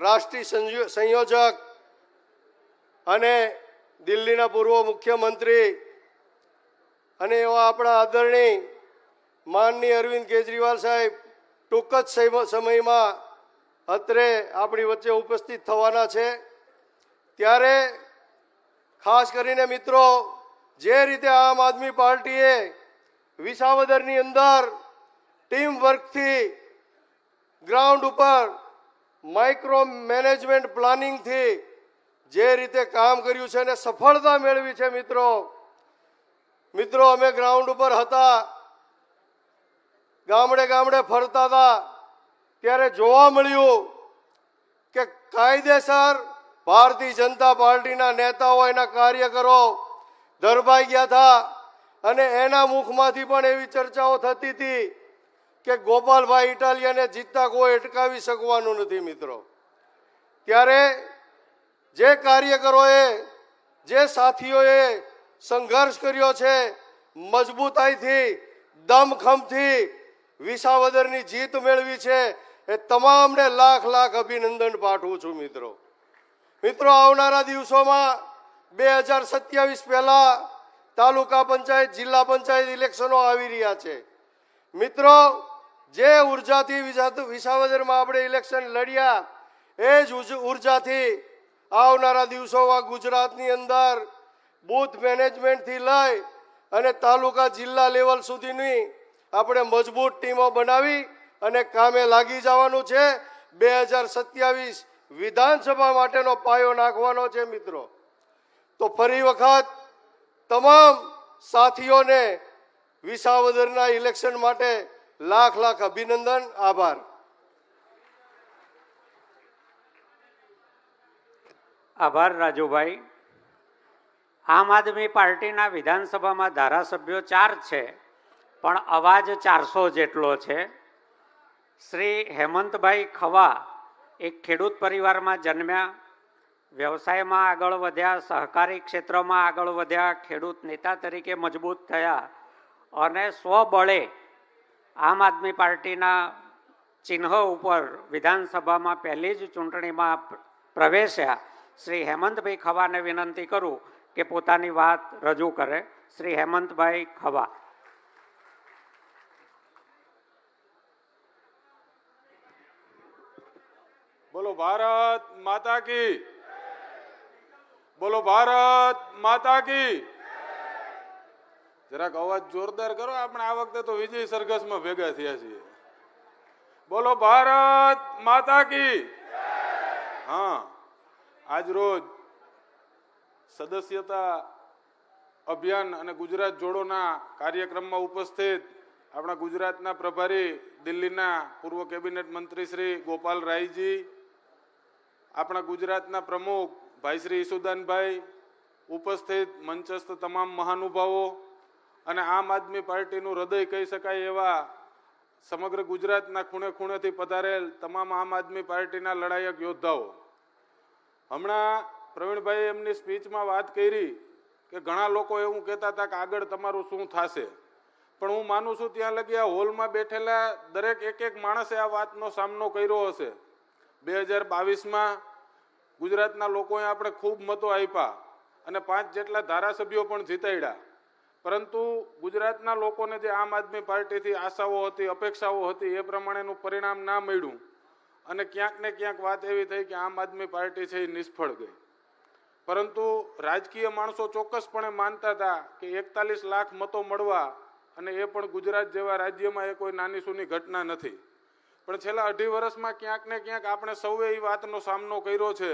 D: રાષ્ટ્રીય સંયોજક અને દિલ્હીના પૂર્વ મુખ્યમંત્રી અને એવા આપણા આદરણીય માનનીય અરવિંદ કેજરીવાલ સાહેબ ટૂંક જ સમયમાં અત્રે આપણી વચ્ચે ઉપસ્થિત થવાના છે. ત્યારે ખાસ કરીને મિત્રો, જે રીતે આમ આદમી પાર્ટીએ વિસાવદરની અંદર ટીમ વર્કથી, ગ્રાઉન્ડ ઉપર માઇક્રો મેનેજમેન્ટ પ્લાનિંગથી જે રીતે કામ કર્યું છે અને સફળતા મેળવી છે. મિત્રો, અમે ગ્રાઉન્ડ ઉપર હતા, ગામડે ગામડે ફરતા હતા, ત્યારે જોવા મળ્યું કે કાયદેસર ભારતીય જનતા પાર્ટીના નેતાઓ, એના કાર્યકરો દરબાઈ ગયા હતા અને એના મુખમાંથી પણ એવી ચર્ચાઓ થતી હતી કે ગોપાલભાઈ ઇટાલિયાને જીતતા કોઈ અટકાવી શકવાનું નથી. મિત્રો, ત્યારે જે કાર્યકરોએ, જે સાથીઓએ સંઘર્ષ કર્યો છે, મજબૂતાઈથી, દમખમથી વિસાવદરની જીત મેળવી છે, એ તમામને લાખ લાખ અભિનંદન પાઠવું છું. મિત્રો, આવનારા દિવસોમાં 2027 પહેલા તાલુકા પંચાયત, જિલ્લા પંચાયત ઇલેક્શનો આવી રહ્યા છે. મિત્રો, જે ઉર્જાથી વિસાવદરમાં આપણે ઇલેક્શન લડ્યા, એ જ ઉર્જાથી આવનારા દિવસોમાં ગુજરાતની અંદર બૂથ મેનેજમેન્ટથી લઈ અને તાલુકા, જિલ્લા લેવલ સુધીની આપણે મજબૂત ટીમો બનાવી અને કામે લાગી જવાનું છે. 2027 વિધાનસભા માટેનો પાયો નાખવાનો છે. મિત્રો, તો ફરી વખત તમામ સાથીઓને વિસાવદરના ઇલેક્શન માટે લાખ લાખ અભિનંદન. આભાર.
B: આભાર રાજુભાઈ. આમ આદમી પાર્ટીના વિધાનસભામાં ધારાસભ્યો 4 છે, પણ અવાજ 400 જેટલો છે. શ્રી હેમંતભાઈ ખવા એક ખેડૂત પરિવારમાં જન્મ્યા, વ્યવસાયમાં આગળ વધ્યા, સહકારી ક્ષેત્રમાં આગળ વધ્યા, ખેડૂત નેતા તરીકે મજબૂત થયા અને સ્વબળે આમ આદમી પાર્ટીના ચિહ્ન ઉપર વિધાનસભામાં પહેલી જ ચૂંટણીમાં પ્રવેશ્યા. શ્રી હેમંતભાઈ ખવાને વિનંતી કરું કે પોતાની વાત રજૂ કરે. શ્રી હેમંતભાઈ ખવા.
E: બોલો ભારત માતા કી, બોલો ભારત માતા કી. જરાક અવાજ જોરદાર કરો. આપણે આ વખતે તો વિજય સરઘસમાં ભેગા થયા છીએ. બોલો ભારત માતા કી. હા, આજ રોજ સદસ્યતા અભિયાન અને ગુજરાત જોડોના કાર્યક્રમમાં ઉપસ્થિત આપણા ગુજરાતના પ્રભારી, દિલ્હીના પૂર્વ કેબિનેટ મંત્રી શ્રી ગોપાલ રાયજી, આપણા ગુજરાતના પ્રમુખ ભાઈ શ્રી ઈસુદાનભાઈ, ઉપસ્થિત મંચસ્થ તમામ મહાનુભાવો અને આમ આદમી પાર્ટીનું હૃદય કહી શકાય એવા સમગ્ર ગુજરાતના ખૂણે ખૂણેથી પધારેલ તમામ આમ આદમી પાર્ટીના લડાયક યોદ્ધાઓ, હમણાં પ્રવીણભાઈ એમની સ્પીચમાં વાત કરી કે ઘણા લોકો એવું કહેતા હતા કે આગળ તમારું શું થશે, પણ હું માનું છું ત્યાં લગી આ હોલમાં બેઠેલા દરેક એક માણસે આ વાતનો સામનો કર્યો હશે. 2022માં ગુજરાતના લોકોએ આપણે ખૂબ મતો આપ્યા અને 5 જેટલા ધારાસભ્યો પણ જીતાડ્યા, પરંતુ ગુજરાતના લોકોને જે આમ આદમી પાર્ટીથી આશાઓ હતી, અપેક્ષાઓ હતી, એ પ્રમાણેનું પરિણામ ના મળ્યું અને ક્યાંક ને ક્યાંક વાત એવી થઈ કે આમ આદમી પાર્ટી છે એ નિષ્ફળ ગઈ. પરંતુ રાજકીય માણસો ચોક્કસપણે માનતા હતા કે 41 લાખ મતો મળવા અને એ પણ ગુજરાત જેવા રાજ્યમાં એ કોઈ નાની સૂની ઘટના નથી. પણ છેલ્લા 2.5 વર્ષમાં ક્યાંક ને ક્યાંક આપણે સૌએ એ વાતનો સામનો કર્યો છે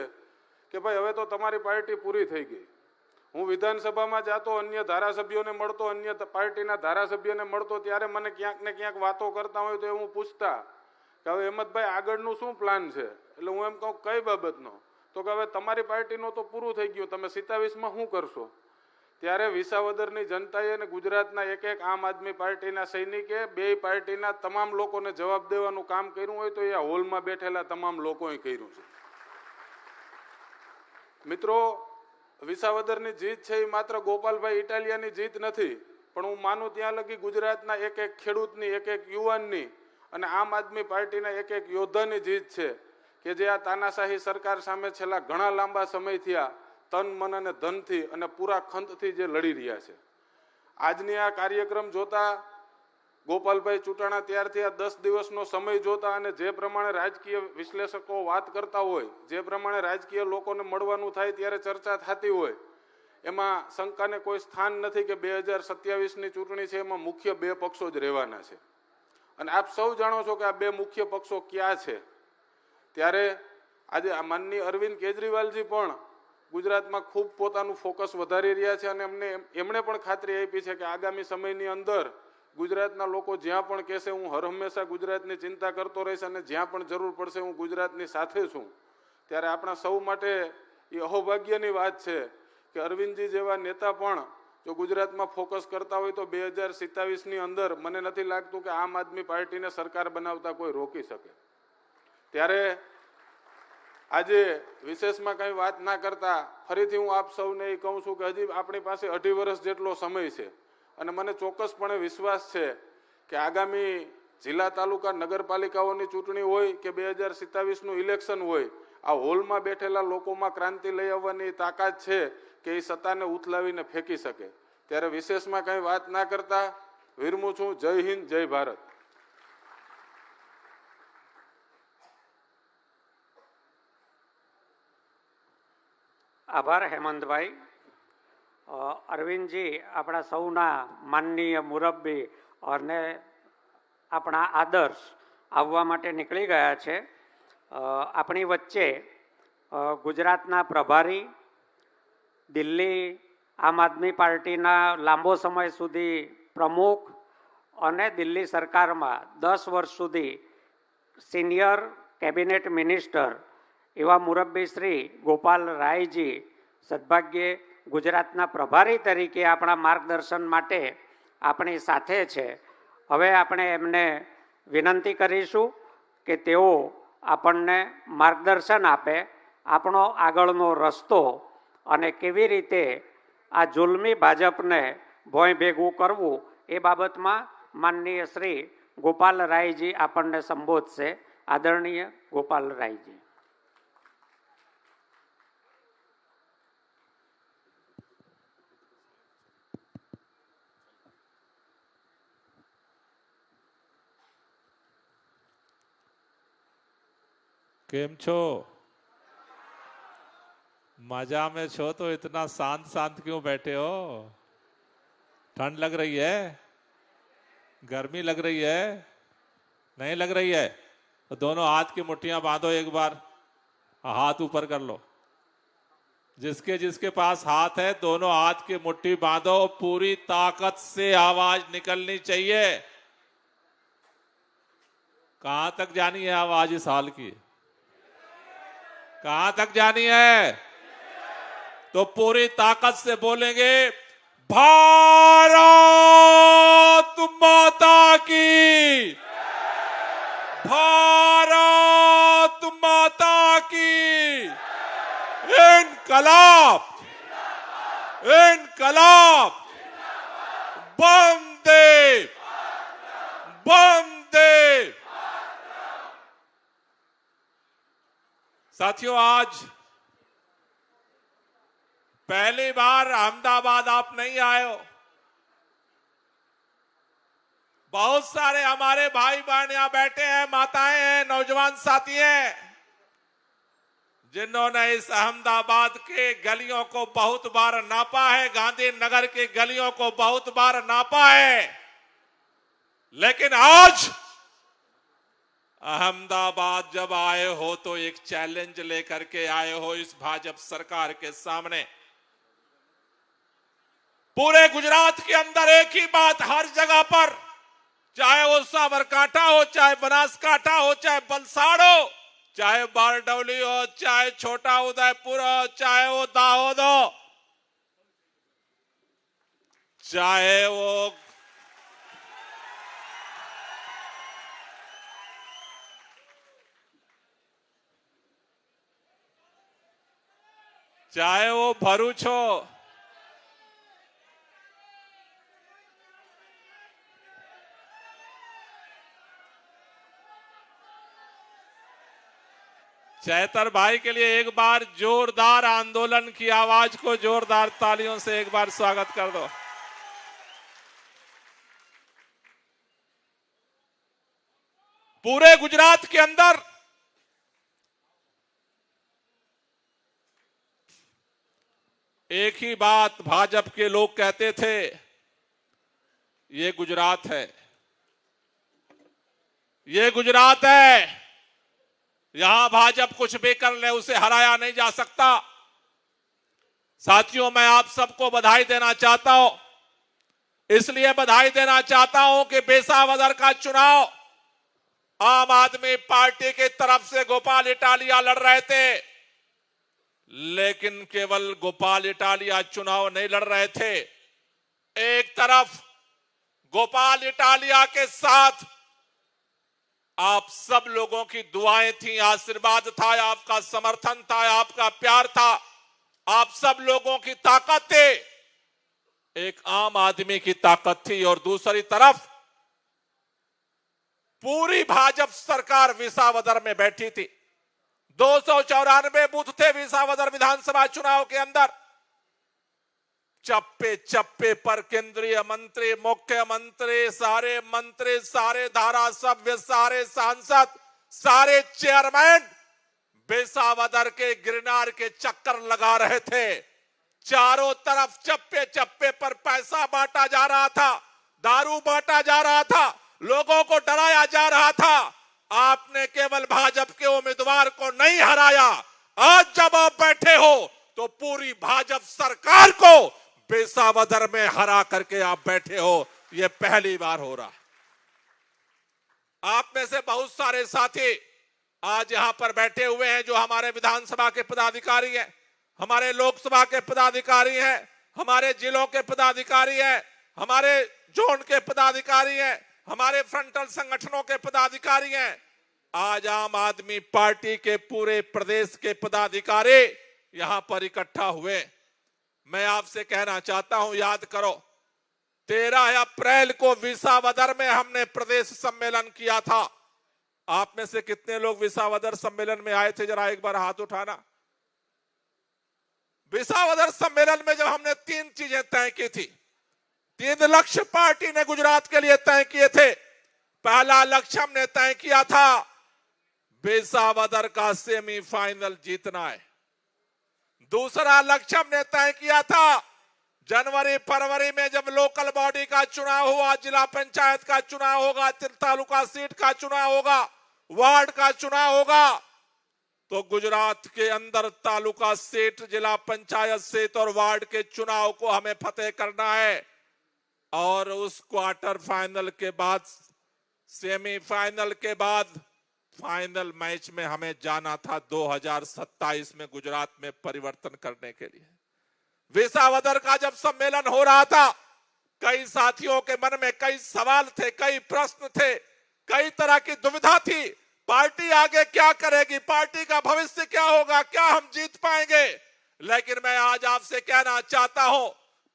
E: કે ભાઈ હવે તો તમારી પાર્ટી પૂરી થઈ ગઈ. હું વિધાનસભામાં જાતો, અન્ય ધારાસભ્યોને મળતો, અન્ય પાર્ટીના ધારાસભ્યોને મળતો, ત્યારે મને ક્યાંક ને ક્યાંક વાતો કરતા હોય તો હું પૂછતા કે હવે હેમંતભાઈ આગળનું શું પ્લાન છે? એટલે હું એમ કહું કઈ બાબતનો? તો કે હવે તમારી પાર્ટીનું તો પૂરું થઈ ગયું, તમે 27માં શું કરશો? ત્યારે વિસાવદરની જનતાએ અને ગુજરાતના એક આમ આદમી પાર્ટીના સૈનિકે 2 પાર્ટીના તમામ લોકોને જવાબ દેવાનું કામ કર્યું હોય તો એ હોલમાં બેઠેલા તમામ લોકોએ કર્યું છે. મિત્રો, વિસાવદરની જીત છે એ માત્ર ગોપાલભાઈ ઇટાલિયાની જીત નથી, પણ હું માનું ત્યાં લગી ગુજરાતના એક ખેડૂતની, એક યુવાનની અને આમ આદમી પાર્ટીના એક યોદ્ધાની જીત છે કે જે આ તાનાશાહી સરકાર સામે છેલ્લા ઘણા લાંબા સમયથી આ તન, મન અને ધનથી અને પૂરા ખંતથી જે લડી રહ્યા છે. આજની આ કાર્યક્રમ જોતા, ગોપાલભાઈ ચૂંટાણા ત્યારથી આ 10 દિવસનો સમય જોતા અને જે પ્રમાણે રાજકીય વિશ્લેષકો વાત કરતા હોય, જે પ્રમાણે રાજકીય લોકોને મળવાનું થાય ત્યારે ચર્ચા થતી હોય, એમાં શંકાને કોઈ સ્થાન નથી કે 2027ની ચૂંટણી છે એમાં મુખ્ય 2 પક્ષો જ રહેવાના છે. અને આપ સૌ જાણો છો કે આ 2 મુખ્ય પક્ષો ક્યાં છે. ત્યારે આજે માનનીય અરવિંદ કેજરીવાલજી પણ ગુજરાતમાં ખૂબ પોતાનું ફોકસ વધારી રહ્યા છે અને એમણે પણ ખાતરી આપી છે કે આગામી સમયની અંદર ગુજરાતના લોકો જ્યાં પણ કહેશે હું હર હંમેશા ગુજરાતની ચિંતા કરતો રહીશ અને જ્યાં પણ જરૂર પડશે હું ગુજરાતની સાથે છું. ત્યારે આપણા સૌ માટે એ અહોભાગ્યની વાત છે કે અરવિંદજી જેવા નેતા પણ જો ગુજરાતમાં ફોકસ કરતા હોય તો 2027ની અંદર મને નથી લાગતું કે આમ આદમી પાર્ટીને સરકાર બનાવતા કોઈ રોકી શકે. ત્યારે આજે વિશેષમાં કંઈ વાત ના કરતા ફરીથી હું આપ સૌને એ કહું છું કે હજી આપણી પાસે 2.5 વર્ષ જેટલો સમય છે અને મને ચોક્કસપણે વિશ્વાસ છે કે આગામી જિલ્લા, તાલુકા, નગરપાલિકાઓની ચૂંટણી હોય કે 2027નું ઇલેક્શન હોય, આ હોલમાં બેઠેલા લોકોમાં ક્રાંતિ લઈ આવવાની તાકાત છે કે એ સત્તાને ઉથલાવીને ફેંકી શકે. ત્યારે વિશેષમાં કંઈ વાત ના કરતા વિરમું છું. જય હિન્દ, જય ભારત.
B: આભાર હેમંતભાઈ. અરવિંદજી આપણા સૌના માનનીય મુરબ્બી અને આપણા આદર્શ આવવા માટે નીકળી ગયા છે. આપણી વચ્ચે ગુજરાતના પ્રભારી, દિલ્હી આમ આદમી પાર્ટીના લાંબો સમય સુધી પ્રમુખ અને દિલ્હી સરકારમાં 10 વર્ષ સુધી સિનિયર કેબિનેટ મિનિસ્ટર એવા મુરબ્બી શ્રી ગોપાલ રાયજી સદભાગ્યે ગુજરાતના પ્રભારી તરીકે આપણા માર્ગદર્શન માટે આપણી સાથે છે. હવે આપણે એમને વિનંતી કરીશું કે તેઓ આપણને માર્ગદર્શન આપે, આપણો આગળનો રસ્તો અને કેવી રીતે આ જુલ્મી ભાજપને ભોંય ભેગું કરવું એ બાબતમાં માનનીય શ્રી ગોપાલ રાયજી આપણને સંબોધશે. આદરણીય ગોપાલ રાયજી.
F: केम छो? मजा में छो तो इतना शांत शांत क्यों बैठे हो? ठंड लग रही है? गर्मी लग रही है? नहीं लग रही है? तो दोनों हाथ की मुट्ठियां बांधो, एक बार हाथ ऊपर कर लो. जिसके जिसके पास हाथ है दोनों हाथ की मुट्ठी बांधो, पूरी ताकत से आवाज निकलनी चाहिए. कहां तक जानी है आवाज इस हाल की? कहां तक जानी है? तो पूरी ताकत से बोलेंगे, भारत माता की, भारत माता की इनकलाब, इनकलाब, वंदे वंदे। साथियों, आज पहली बार अहमदाबाद आप नहीं आए हो। बहुत सारे हमारे भाई बहन यहां बैठे हैं, माताएं हैं, नौजवान साथी हैं, जिन्होंने इस अहमदाबाद के गलियों को बहुत बार नापा है, गांधीनगर की गलियों को बहुत बार नापा है, लेकिन आज अहमदाबाद जब आए हो तो एक चैलेंज लेकर के आए हो इस भाजपा सरकार के सामने। पूरे गुजरात के अंदर एक ही बात हर जगह पर, चाहे वो साबरकांठा हो, चाहे बनासकांठा हो, चाहे वलसाड़ हो, चाहे बारडोली हो, चाहे छोटा उदयपुर हो, चाहे वो दाहोद हो, चाहे वो भरूच हो, चैतर भाई के लिए एक बार जोरदार आंदोलन की आवाज को जोरदार तालियों से एक बार स्वागत कर दो। पूरे गुजरात के अंदर एक ही बात भाजपा के लोग कहते थे, ये गुजरात है, ये गुजरात है, यहां भाजपा कुछ भी कर ले उसे हराया नहीं जा सकता। साथियों, मैं आप सबको बधाई देना चाहता हूं, इसलिए बधाई देना चाहता हूं कि बेसावदर का चुनाव आम आदमी पार्टी की तरफ से गोपाल इटालिया लड़ रहे थे, लेकिन केवल गोपाल इटालिया चुनाव नहीं लड़ रहे थे। एक तरफ गोपाल इटालिया के साथ आप सब लोगों की दुआएं थी, आशीर्वाद था, आपका समर्थन था, आपका प्यार था, आप सब लोगों की ताकत थी, एक आम आदमी की ताकत थी। और दूसरी तरफ पूरी भाजपा सरकार विसावदर में बैठी थी। 294 बूथ थे विसावदर विधानसभा चुनाव के अंदर। चप्पे चप्पे पर केंद्रीय मंत्री, मुख्यमंत्री, सारे धारासभ्य, सारे सांसद, सारे चेयरमैन बेसावदर के गिरनार के चक्कर लगा रहे थे। चारों तरफ चप्पे चप्पे पर पैसा बांटा जा रहा था, दारू बांटा जा रहा था, लोगों को डराया जा रहा था। आपने केवल भाजपा के उम्मीदवार को नहीं हराया, आज जब आप बैठे हो तो पूरी भाजपा सरकार को बेसावदर में हरा करके आप बैठे हो। यह पहली बार हो रहा है। आप में से बहुत सारे साथी आज यहां पर बैठे हुए हैं जो हमारे विधानसभा के पदाधिकारी हैं, हमारे लोकसभा के पदाधिकारी हैं, हमारे जिलों के पदाधिकारी हैं, हमारे जोन के पदाधिकारी हैं, हमारे फ्रंटल संगठनों के पदाधिकारी हैं। आज आम आदमी पार्टी के पूरे प्रदेश के पदाधिकारी यहां पर इकट्ठा हुए। मैं आपसे कहना चाहता हूं, याद करो 13 अप्रैल को विसावदर में हमने प्रदेश सम्मेलन किया था। आप में से कितने लोग विसावदर सम्मेलन में आए थे, जरा एक बार हाथ उठाना। विसावदर सम्मेलन में जब हमने 3 चीजें तय की थी, 3 लक्ष्य पार्टी ने गुजरात के लिए तय किए थे। पहला लक्ष्य हमने तय किया था बेसावदर का सेमीफाइनल जीतना है। दूसरा लक्ष्य हमने तय किया था जनवरी फरवरी में जब लोकल बॉडी का चुनाव हुआ, जिला पंचायत का चुनाव होगा, तालुका सीट का चुनाव होगा, वार्ड का चुनाव होगा, तो गुजरात के अंदर तालुका सीट, जिला पंचायत सीट और वार्ड के चुनाव को हमें फतेह करना है। और उस क्वार्टर फाइनल के बाद, सेमीफाइनल के बाद फाइनल मैच में हमें जाना था 2027 में गुजरात में परिवर्तन करने के लिए। विसावदर का जब सम्मेलन हो रहा था, कई साथियों के मन में कई सवाल थे, कई प्रश्न थे। कई तरह की दुविधा थी, पार्टी आगे क्या करेगी, पार्टी का भविष्य क्या होगा, क्या हम जीत पाएंगे। लेकिन मैं आज आपसे कहना चाहता हूं,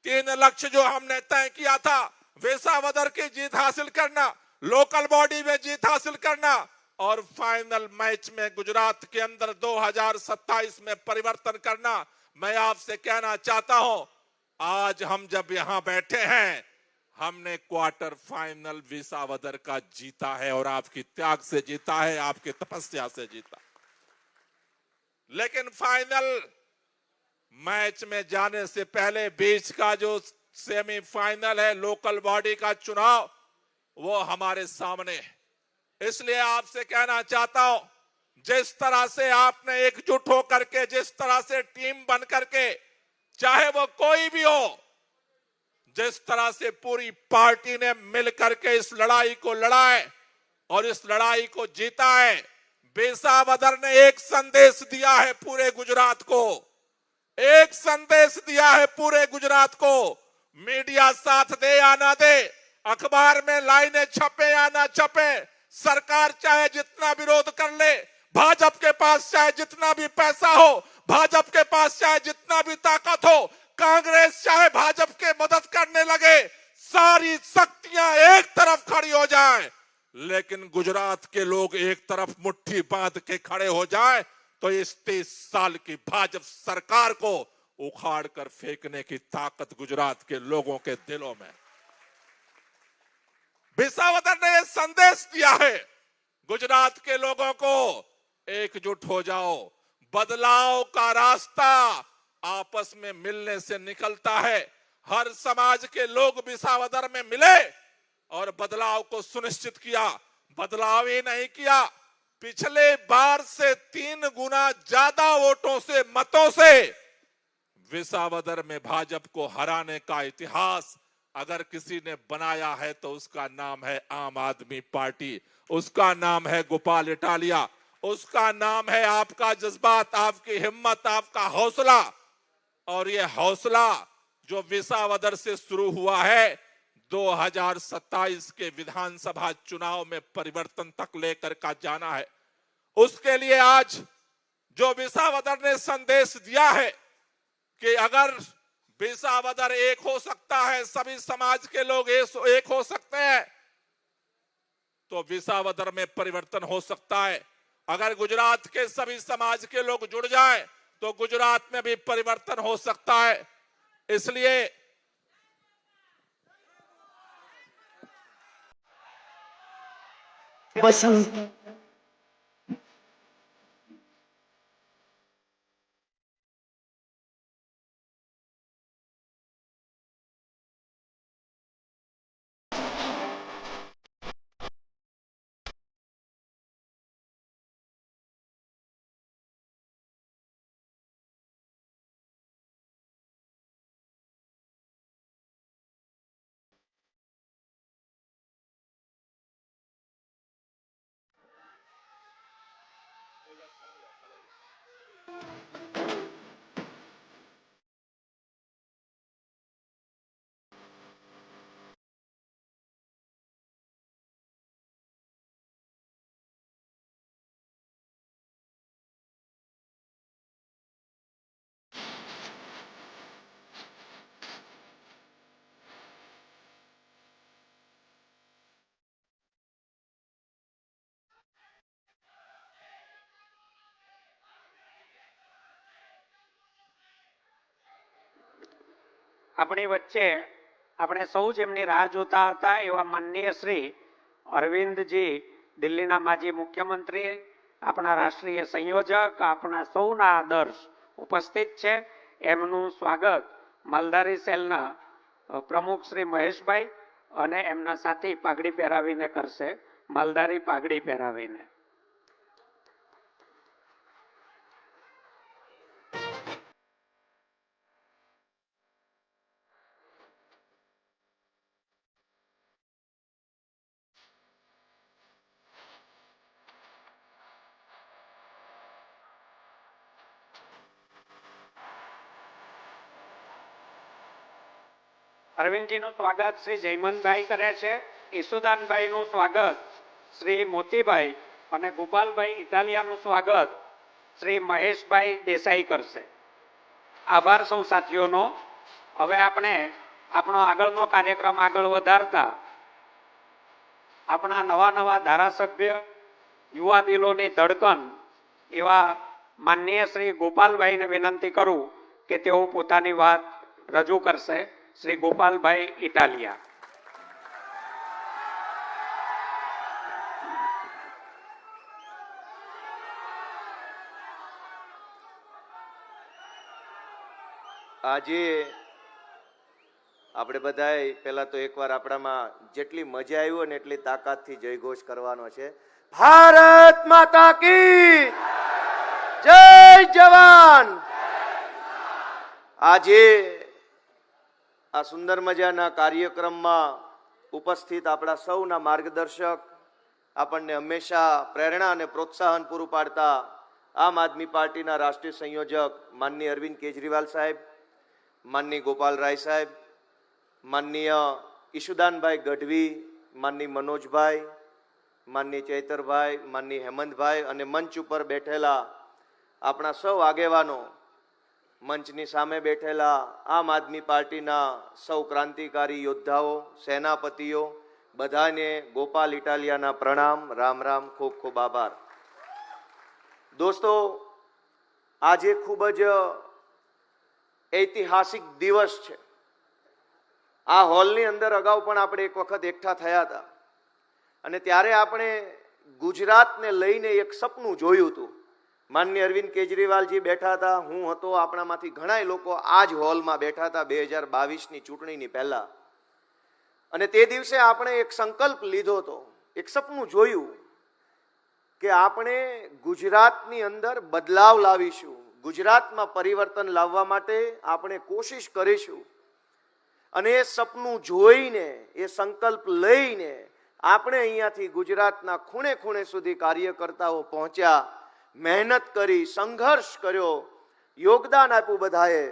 F: 3 लक्ष्य जो हमने तय किया था, वेसावदर की जीत हासिल करना, लोकल बॉडी में जीत हासिल करना और फाइनल मैच में गुजरात के अंदर 2027 में परिवर्तन करना। मैं आपसे कहना चाहता हूं, आज हम जब यहां बैठे हैं, हमने क्वार्टर फाइनल विसावदर का जीता है और आपकी त्याग से जीता है, आपकी तपस्या से जीता। लेकिन फाइनल मैच में जाने से पहले बीच का जो सेमीफाइनल है, लोकल बॉडी का चुनाव, वो हमारे सामने है। इसलिए आपसे कहना चाहता हूं, जिस तरह से आपने एकजुट होकर के, जिस तरह से टीम बन करके, चाहे वो कोई भी हो, जिस तरह से पूरी पार्टी ने मिलकर के इस लड़ाई को लड़ा है और इस लड़ाई को जीता है, विसावदर ने एक संदेश दिया है पूरे गुजरात को, एक संदेश दिया है पूरे गुजरात को। मीडिया साथ दे या ना दे, अखबार में लाइनें छपे या ना छपे, सरकार चाहे जितना विरोध कर ले, भाजपा के पास चाहे जितना भी पैसा हो, भाजपा के पास चाहे जितना भी ताकत हो, कांग्रेस चाहे भाजपा के मदद करने लगे, सारी शक्तियां एक तरफ खड़ी हो जाएं, लेकिन गुजरात के लोग एक तरफ मुट्ठी बांध के खड़े हो जाएं, तो इस 30 साल की भाजपा सरकार को उखाड़ कर फेंकने की ताकत गुजरात के लोगों के दिलों में। विसावदर ने यह संदेश दिया है गुजरात के लोगों को, एकजुट हो जाओ, बदलाव का रास्ता आपस में मिलने से निकलता है। हर समाज के लोग विसावदर में मिले और बदलाव को सुनिश्चित किया। बदलाव ही नहीं किया, पिछले बार से 3 गुना ज्यादा वोटों से, मतों से विसावदर में भाजपा को हराने का इतिहास अगर किसी ने बनाया है तो उसका नाम है आम आदमी पार्टी, उसका नाम है गोपाल इटालिया, उसका नाम है आपका जज्बात, आपकी हिम्मत, आपका हौसला। और ये हौसला जो विसावदर से शुरू हुआ है, 2027 के विधानसभा चुनाव में परिवर्तन तक लेकर का जाना है। उसके लिए आज जो विसावदर ने संदेश दिया है कि अगर विसावदर एक हो सकता है, सभी समाज के लोग एक हो सकते हैं, तो विसावदर में परिवर्तन हो सकता है। अगर गुजरात के सभी समाज के लोग जुड़ जाएं, तो गुजरात में भी परिवर्तन हो सकता है। इसलिए
G: बसंत
B: આપણી વચ્ચે આપણે સૌ જેમની રાહ જોતા હતા એવા માનનીય શ્રી અરવિંદજી, દિલ્હીના માજી મુખ્યમંત્રી, આપણા રાષ્ટ્રીય સંયોજક, આપણા સૌના આદર્શ ઉપસ્થિત છે, એમનું સ્વાગત માલધારી સેલના પ્રમુખ શ્રી મહેશભાઈ અને એમના સાથી પાઘડી પહેરાવીને કરશે, માલધારી પાઘડી પહેરાવીને। અરવિંદજીનું સ્વાગત શ્રી જયમનભાઈ કરે છે। ઈસુદાનભાઈનું સ્વાગત શ્રી મોતીભાઈ અને ગોપાલભાઈ ઇટાલિયાનું સ્વાગત શ્રી મહેશભાઈ દેસાઈ કરશે. આભાર સૌ સાથીઓનો. હવે આપણે આપણો આગળનો કાર્યક્રમ આગળ વધારતા આપણા નવા ધારાસભ્ય, યુવા દિલોની ધડકન એવા માનનીય શ્રી ગોપાલભાઈને વિનંતી કરું કે તેઓ પોતાની વાત રજૂ કરશે. શ્રી ગોપાલભાઈ ઇટાલિયા.
A: આજે આપણે બધાએ પહેલા તો એકવાર આપણામાં જેટલી મજા આવી ને એટલી તાકાતથી જયઘોષ કરવાનો છે. ભારત માતા કી જય જવાન. આજે આ સુંદર મજાના કાર્યક્રમમાં ઉપસ્થિત આપણા સૌના માર્ગદર્શક, આપણને હંમેશા પ્રેરણા અને પ્રોત્સાહન પૂરું પાડતા આમ આદમી પાર્ટીના રાષ્ટ્રીય સંયોજક માનનીય અરવિંદ કેજરીવાલ સાહેબ, માનનીય ગોપાલ રાય સાહેબ, માનનીય ઈશુદાનભાઈ ગઢવી, માનનીય મનોજભાઈ, માનનીય ચૈતરભાઈ, માનનીય હેમંતભાઈ અને મંચ ઉપર બેઠેલા આપણા સૌ આગેવાનો, મંચની સામે બેઠેલા આમ આદમી પાર્ટીના સૌ ક્રાંતિકારી યોદ્ધાઓ, સેનાપતિઓ, બધાને ગોપાલ ઇટાલિયાના પ્રણામ, રામ રામ, ખૂબ ખૂબ આભાર. દોસ્તો, આજે ખૂબ જ ઐતિહાસિક દિવસ છે. આ હોલની અંદર અગાઉ પણ આપણે એક વખત એકઠા થયા હતા અને ત્યારે આપણે ગુજરાતને લઈને એક સપનું જોયું હતું. માનનીય અરવિંદ કેજરીવાલજી બેઠા હતા, હું હતો, આપણામાંથી ઘણા લોકો આ જ હોલમાં બેઠા હતા 2022ની ચૂંટણીની પહેલા. અને તે દિવસે આપણે એક સંકલ્પ લીધો હતો, એક સપનું જોયું કે આપણે ગુજરાતની અંદર બદલાવ લાવીશું, ગુજરાતમાં પરિવર્તન લાવવા માટે આપણે કોશિશ કરીશું. અને એ સપનું જોઈને, એ સંકલ્પ લઈને આપણે અહીંયાથી ગુજરાતના ખૂણે ખૂણે સુધી કાર્યકર્તાઓ પહોંચ્યા, મહેનત કરી, સંઘર્ષ કર્યો, યોગદાન આપ્યું બધાએ.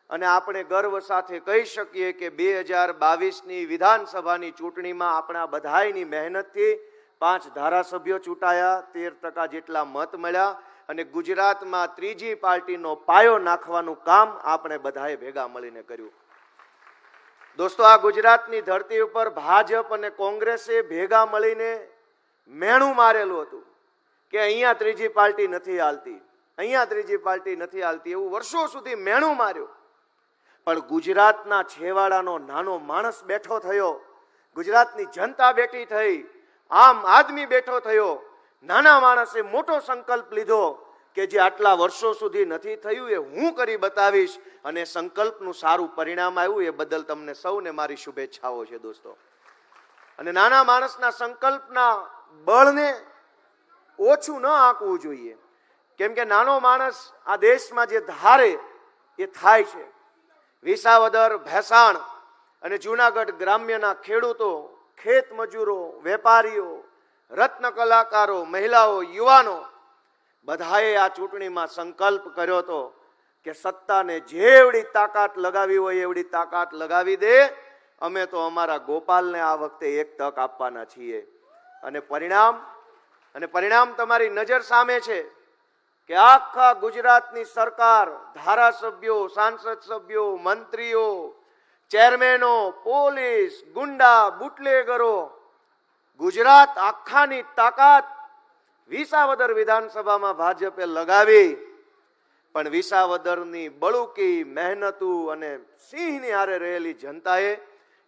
A: અને આપણે ગર્વ સાથે કહી શકીએ કે 2022ની વિધાનસભાની ચૂંટણીમાં આપણા બધાની મહેનતથી 5 ધારાસભ્યો ચૂંટાયા, 13% જેટલા મત મળ્યા અને ગુજરાતમાં ત્રીજી પાર્ટીનો પાયો નાખવાનું કામ આપણે બધાએ ભેગા મળીને કર્યું. દોસ્તો, આ ગુજરાતની ધરતી ઉપર ભાજપ અને કોંગ્રેસે ભેગા મળીને મેણું મારેલું હતું કે અહીંયા ત્રીજી પાર્ટી નથી હાલતી, અહીંયા ત્રીજી પાર્ટી નથી હાલતી, એવું વર્ષો સુધી મેણું માર્યું. પણ ગુજરાતના છેવાડાનો નાનો માણસ બેઠો થયો, ગુજરાતની જનતા બેઠી થઈ, આમ આદમી બેઠો થયો. નાના માણસે મોટો સંકલ્પ લીધો કે જે આટલા વર્ષો સુધી નથી થયું એ હું કરી બતાવીશ, અને સંકલ્પનું સારું પરિણામ આવ્યું. એ બદલ તમને સૌને મારી શુભેચ્છાઓ છે દોસ્તો. અને નાના માણસના સંકલ્પના બળને ઓછું ન આંકવું જોઈએ, કેમ કે નાનો માણસ આ દેશમાં જે ધારે એ થાય છે. વિસાવદર, ભેસાણ અને જૂનાગઢ ગ્રામ્યના ખેડૂતો, ખેત મજૂરો, વેપારીઓ, રત્ન કલાકારો, મહિલાઓ, યુવાનો બધાએ આ ચૂંટણીમાં સંકલ્પ કર્યો હતો કે સત્તાને જેવડી તાકાત લગાવી હોય એવડી તાકાત લગાવી દે, અમે તો અમારા ગોપાલને આ વખતે એક તક આપવાના છીએ. અને પરિણામ તમારી નજર સામે છે કે આખા ગુજરાતની સરકાર, ધારાસભ્યો, સાંસદ સભ્યો, મંત્રીઓ, ચેરમેનો, પોલીસ, ગુંડા, બુટલેગરો, ગુજરાત આખાની તાકાત વિસાવદર વિધાનસભામાં ભાજપે લગાવી. પણ વિસાવદરની બળુકી મહેનતું અને સિંહની હારે રહેલી જનતાએ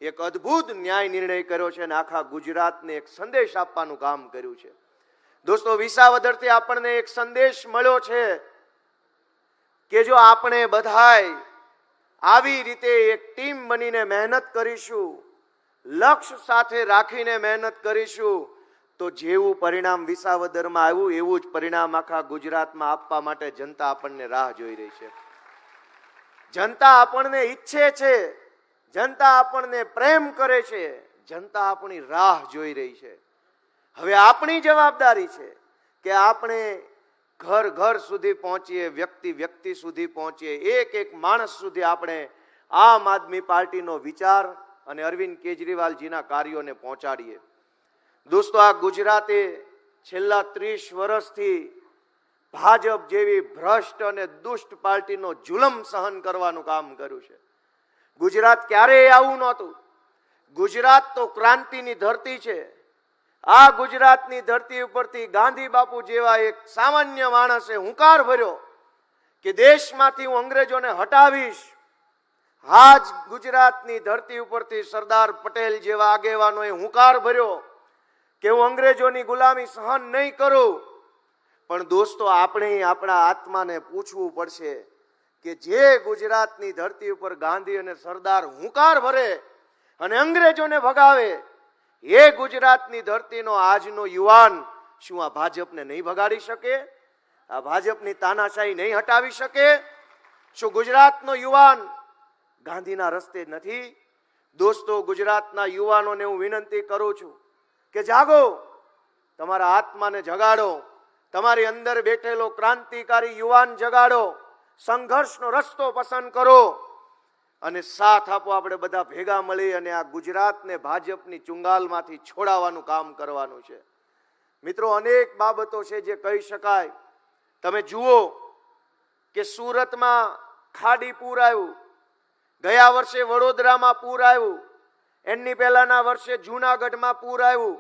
A: એક અદ્ભુત ન્યાય નિર્ણય કર્યો છે અને આખા ગુજરાતને એક સંદેશ આપવાનું કામ કર્યું છે. દોસ્તો, વિસાવદરથી આપણને એક સંદેશ મળ્યો છે કે જો આપણે બધાય આવી રીતે એક ટીમ બનીને મહેનત કરીશું, લક્ષ્ય સાથે રાખીને મહેનત કરીશું, તો જેવું પરિણામ વિસાવદરમાં આવ્યું એવું જ પરિણામ આખા ગુજરાતમાં આપવા માટે જનતા આપણને રાહ જોઈ રહી છે. જનતા આપણને ઈચ્છે છે, જનતા આપણને પ્રેમ કરે છે, જનતા આપણી રાહ જોઈ રહી છે. હવે આપણી જવાબદારી છે કે આપણે ઘર ઘર સુધી પહોંચીએ, વ્યક્તિ વ્યક્તિ સુધી પહોંચીએ, એક એક માણસ સુધી આપણે આમ આદમી પાર્ટીનો વિચાર અને અરવિંદ કેજરીવાલજીના કાર્યોને પહોંચાડીએ. દોસ્તો, આ ગુજરાતે છેલ્લા 30 વર્ષથી ભાજપ જેવી ભ્રષ્ટ અને દુષ્ટ પાર્ટીનો જુલમ સહન કરવાનું કામ કર્યું છે. ગુજરાત ક્યારેય આવું નહોતું. ગુજરાત તો ક્રાંતિની ધરતી છે. આ ગુજરાતની ધરતી ઉપરથી ગાંધી બાપુ જેવા એક સામાન્ય માણસે હુંકાર ભર્યો કે દેશમાંથી હું અંગ્રેજોને હટાવીશ. આ જ ગુજરાતની ધરતી ઉપરથી સરદાર પટેલ જેવા આગેવાનોએ હુંકાર ભર્યો કે હું અંગ્રેજોની ગુલામી સહન નહીં કરું. પણ દોસ્તો, આપણે આપણા આત્માને પૂછવું પડશે કે જે ગુજરાતની ધરતી ઉપર ગાંધી અને સરદાર હુંકાર ભરે અને અંગ્રેજોને ભગાવે, એ ગુજરાતની ધરતીનો આજનો યુવાન શું આ ભાજપને નહીં ભગાડી શકે? આ ભાજપની તાનાશાહી નહીં હટાવી શકે? શું ગુજરાતનો યુવાન ગાંધીના રસ્તે નથી? દોસ્તો, ગુજરાતના યુવાનોને હું વિનંતી કરું છું કે જાગો, તમારા આત્માને જગાડો, તમારી અંદર બેઠેલો ક્રાંતિકારી યુવાન જગાડો, સંઘર્ષનો રસ્તો પસંદ કરો અને સાથ આપો. આપણે બધા ભેગા મળી અને આ ગુજરાતને ભાજપની ચુંગાલમાંથી છોડાવવાનું કામ કરવાનું છે. મિત્રો, અનેક બાબતો છે જે કહી શકાય. તમે જુઓ કે સુરતમાં ખાડી પૂર આવ્યું, ગયા વર્ષે વડોદરામાં પૂર આવ્યું, એની પહેલાના વર્ષે જૂનાગઢમાં પૂર આવ્યું,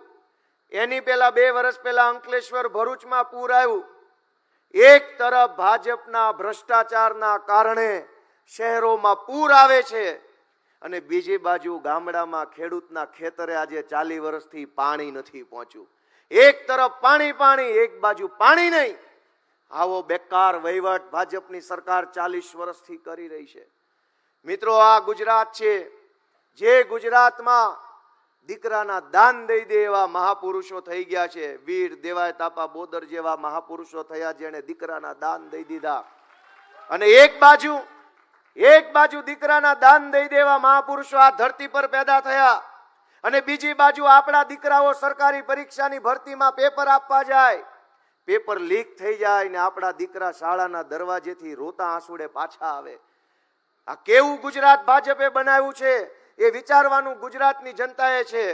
A: એની પહેલા 2 વર્ષ પહેલા અંકલેશ્વર ભરૂચમાં પૂર આવ્યું. એક તરફ ભાજપના ભ્રષ્ટાચારના કારણે શહેરોમાં પૂર આવે છે અને બીજી બાજુ ગામડામાં ખેડૂતના ખેતરે આજે 40 વર્ષથી પાણી નથી પહોંચ્યું. એક તરફ પાણી પાણી, એક બાજુ પાણી નહીં. આવો બેકાર વહીવટ ભાજપની સરકાર 40 વર્ષથી કરી રહી છે. મિત્રો, આ ગુજરાત છે જે ગુજરાતમાં દીકરાના દાન દઈ દે એવા મહાપુરુષો થઈ ગયા છે. વીર દેવાય તાપા બોદર જેવા મહાપુરુષો થયા જેણે દીકરાના દાન દઈ દીધા. અને એક બાજુ દીકરાના દાન દઈ દેવા મહાપુરુષો આ ધરતી પર પેદા થયા અને બીજી બાજુ આપણા દીકરાઓ સરકારી પરીક્ષાની ભરતીમાં પેપર આપવા જાય, પેપર લીક થઈ જાય ને આપણા દીકરા શાળાના દરવાજેથી રોતા આંસુડે પાછા આવે. આ કેવું ગુજરાત ભાજપે બનાવ્યું છે એ વિચારવાનું ગુજરાતની જનતાએ છે.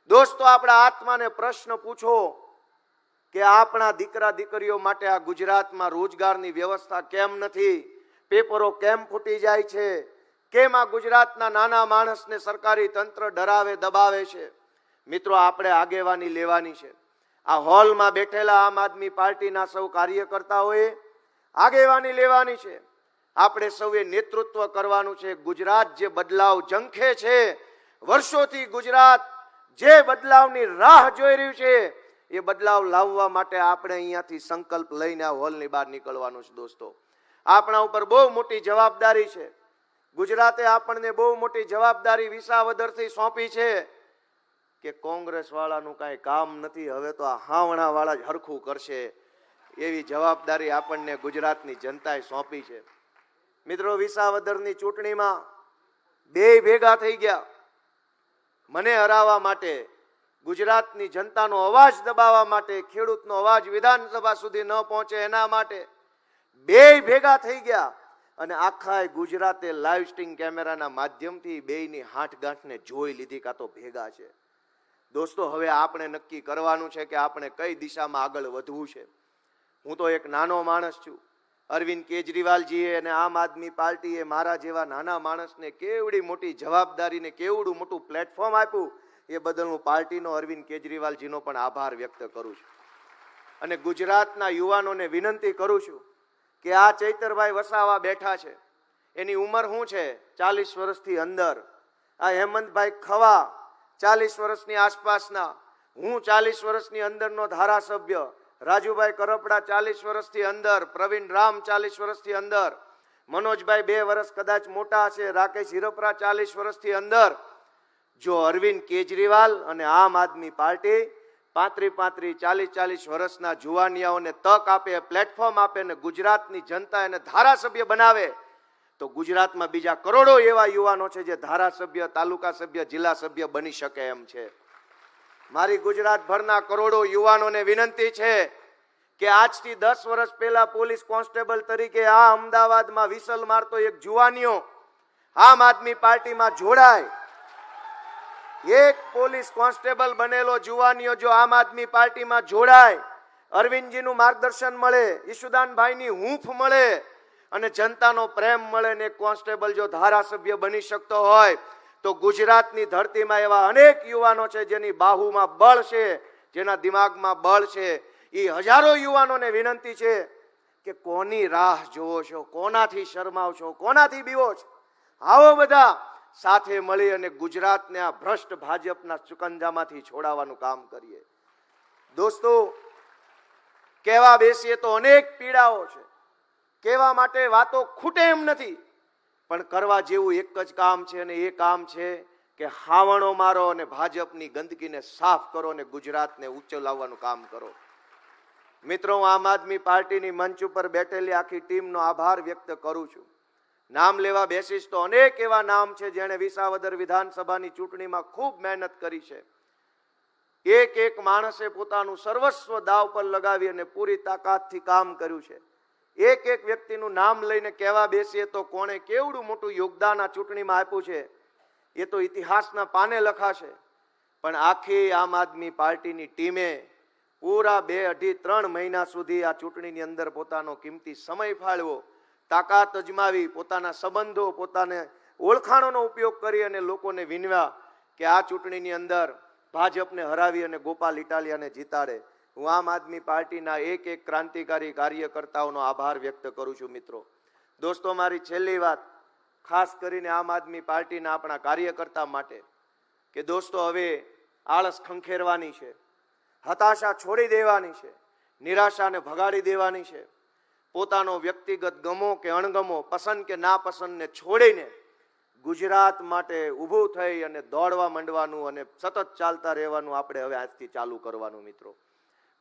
A: દોસ્તો, આપણા આત્માને પ્રશ્ન પૂછો કે આપણા દીકરા દીકરીઓ માટે આ ગુજરાતમાં રોજગારની વ્યવસ્થા કેમ નથી? પેપરો કેમ ફૂટી જાય છે? કેમ આ ગુજરાતના નાના માણસને સરકારી તંત્ર ડરાવે દબાવે છે? મિત્રો, આપણે આગેવાની લેવાની છે. આ હોલમાં બેઠેલા આમ આદમી પાર્ટીના સૌ કાર્યકર્તાઓએ આગેવાની લેવાની છે. આપણે સૌએ નેતૃત્વ કરવાનું છે. ગુજરાત જે બદલાવ ઝંખે છે, વર્ષોથી ગુજરાત જે બદલાવની રાહ જોઈ રહ્યું છે, એ બદલાવ લાવવા માટે આપણે અહીંયાથી સંકલ્પ લઈને આ હોલની બહાર નીકળવાનું છે. દોસ્તો, આપણા ઉપર બહુ મોટી જવાબદારી છે. ગુજરાતે આપણને બહુ મોટી જવાબદારી વિસાવદરથી સોંપી છે કે કોંગ્રેસ વાળાનું કાંઈ કામ નથી, હવે તો આ હાવણા વાળા જ હરખું કરશે, એવી જવાબદારી આપણને ગુજરાતની જનતાએ સોંપી છે. મિત્રો, વિસાવદરની ચૂંટણીમાં 2 ભેગા થઈ ગયા. મને હરાવવા માટે, ગુજરાતની જનતાનો અવાજ દબાવવા માટે, ખેડૂતનો અવાજ વિધાનસભા સુધી ન પહોંચે એના માટે 2 ભેગા થઈ ગયા અને આખા ગુજરાતે લાઈવ સ્ટ્રીમ કેમેરાના માધ્યમથી બેયની હાંઠગાંઠને જોઈ લીધી કાં તો ભેગા છે. દોસ્તો, હવે આપણે નક્કી કરવાનું છે કે આપણે કઈ દિશામાં આગળ વધવું છે. હું તો એક નાનો માણસ છું. અરવિંદ કેજરીવાલજીએ અને આમ આદમી પાર્ટીએ મારા જેવા નાના માણસને કેવડી મોટી જવાબદારીને કેવડું મોટું પ્લેટફોર્મ આપ્યું, એ બદલ હું પાર્ટીનો અરવિંદ કેજરીવાલજીનો પણ આભાર વ્યક્ત કરું છું. અને ગુજરાતના યુવાનોને વિનંતી કરું છું કે આ ચૈતરભાઈ વસાવા બેઠા છે, એની ઉંમર શું છે? 40 વર્ષથી અંદર. આ હેમંતભાઈ ખવા 40 વર્ષની આસપાસના, હું 40 વર્ષની અંદરનો ધારાસભ્ય, રાજુભાઈ કરપડા 40 વર્ષથી અંદર, પ્રવીણ રામ 40 વર્ષથી અંદર, મનોજભાઈ 2 વર્ષ કદાચ મોટા હશે, રાકેશ હિરપરા 40 વર્ષથી અંદર. જો અરવિંદ કેજરીવાલ અને આમ આદમી પાર્ટી 35-40 વર્ષના જુવાનિયાઓને તક આપે, પ્લેટફોર્મ આપે ને ગુજરાતની જનતા એને ધારાસભ્ય બનાવે, તો ગુજરાતમાં બીજા કરોડો એવા યુવાનો છે જે ધારાસભ્ય, તાલુકા સભ્ય, જિલ્લા સભ્ય બની શકે એમ છે. મારી ગુજરાતભરના કરોડો યુવાનોને વિનંતી છે કે આજથી 10 વર્ષ પહેલા પોલીસ કોન્સ્ટેબલ તરીકે આ અમદાવાદમાં વિસલ મારતો એક જુવાનિયો આમ આદમી પાર્ટીમાં જોડાય એક પોલીસ કોન્સ્ટેબલ બનેલો જુવાનીઓ જો આમ આદમી પાર્ટીમાં જોડાય, અરવિંદજીનું માર્ગદર્શન મળે, ઈશુદાનભાઈની હૂંફ મળે અને જનતાનો પ્રેમ મળે ને એક કોન્સ્ટેબલ જો ધારાસભ્ય બની શકતો હોય તો ગુજરાતની ધરતીમાં એવા અનેક યુવાનો છે જેની બાહુમાં બળ છે, જેના દિમાગમાં બળ છે. એ હજારો યુવાનોને વિનંતી છે કે કોની રાહ જોવો છો, કોનાથી શરમાવ છો, કોનાથી બીવો છો? આવો બધા સાથે મળી અને ગુજરાતને આ ભ્રષ્ટ ભાજપના ચુકંજામાંથી છોડાવવાનું કામ કરીએ. દોસ્તો, કહેવા બેસીએ તો અનેક પીડાઓ છે, કહેવા માટે વાતો ખૂટે એમ નથી, પણ કરવા જેવું એક જ કામ છે અને એ કામ છે કે હાવણો મારો અને ભાજપની ગંદકીને સાફ કરો અને ગુજરાતને ઊંચો લાવવાનું કામ કરો. મિત્રો, હું આમ આદમી પાર્ટીની મંચ ઉપર બેઠેલી આખી ટીમનો આભાર વ્યક્ત કરું છું. નામ લેવા બેસીશ તો અનેક એવા નામ છે જેણે વિસાવદર વિધાનસભાની ચૂંટણીમાં ખૂબ મહેનત કરી છે. એક એક માણસે પોતાનું સર્વસ્વ દાવ પર લગાવી અને પૂરી તાકાતથી કામ કર્યું છે. એક એક વ્યક્તિનું નામ લઈને કહેવા બેસીએ તો કોણે કેવડું મોટું યોગદાન આ ચૂંટણીમાં આપ્યું છે એ તો ઇતિહાસના પાને લખાશે. પણ આખી આમ આદમી પાર્ટીની ટીમે પૂરા 2-2.5-3 મહિના સુધી આ ચૂંટણીની અંદર પોતાનો કિંમતી સમય ફાળવ્યો, તાકાત અજમાવી, પોતાના સંબંધો, પોતાને ઓળખાણોનો ઉપયોગ કરી અને લોકોને વિનવ્યા કે આ ચૂંટણીની અંદર ભાજપને હરાવી અને ગોપાલ ઇટાલિયાને જીતાડે. હું આમ આદમી પાર્ટીના એક એક ક્રાંતિકારી કાર્યકર્તાઓનો આભાર વ્યક્ત કરું છું. મિત્રો, દોસ્તો, મારી છેલ્લી વાત ખાસ કરીને આમ આદમી પાર્ટીના આપણા કાર્યકર્તા માટે કે દોસ્તો, હવે આળસ ખંખેરવાની છે, હતાશા છોડી દેવાની છે, નિરાશાને ભગાડી દેવાની છે. પોતાનો વ્યક્તિગત ગમો કે અણગમો, પસંદ કે નાપસંદને છોડીને ગુજરાત માટે ઊભું થઈ અને દોડવા માંડવાનું અને સતત ચાલતા રહેવાનું આપણે હવે આજથી ચાલુ કરવાનું. મિત્રો,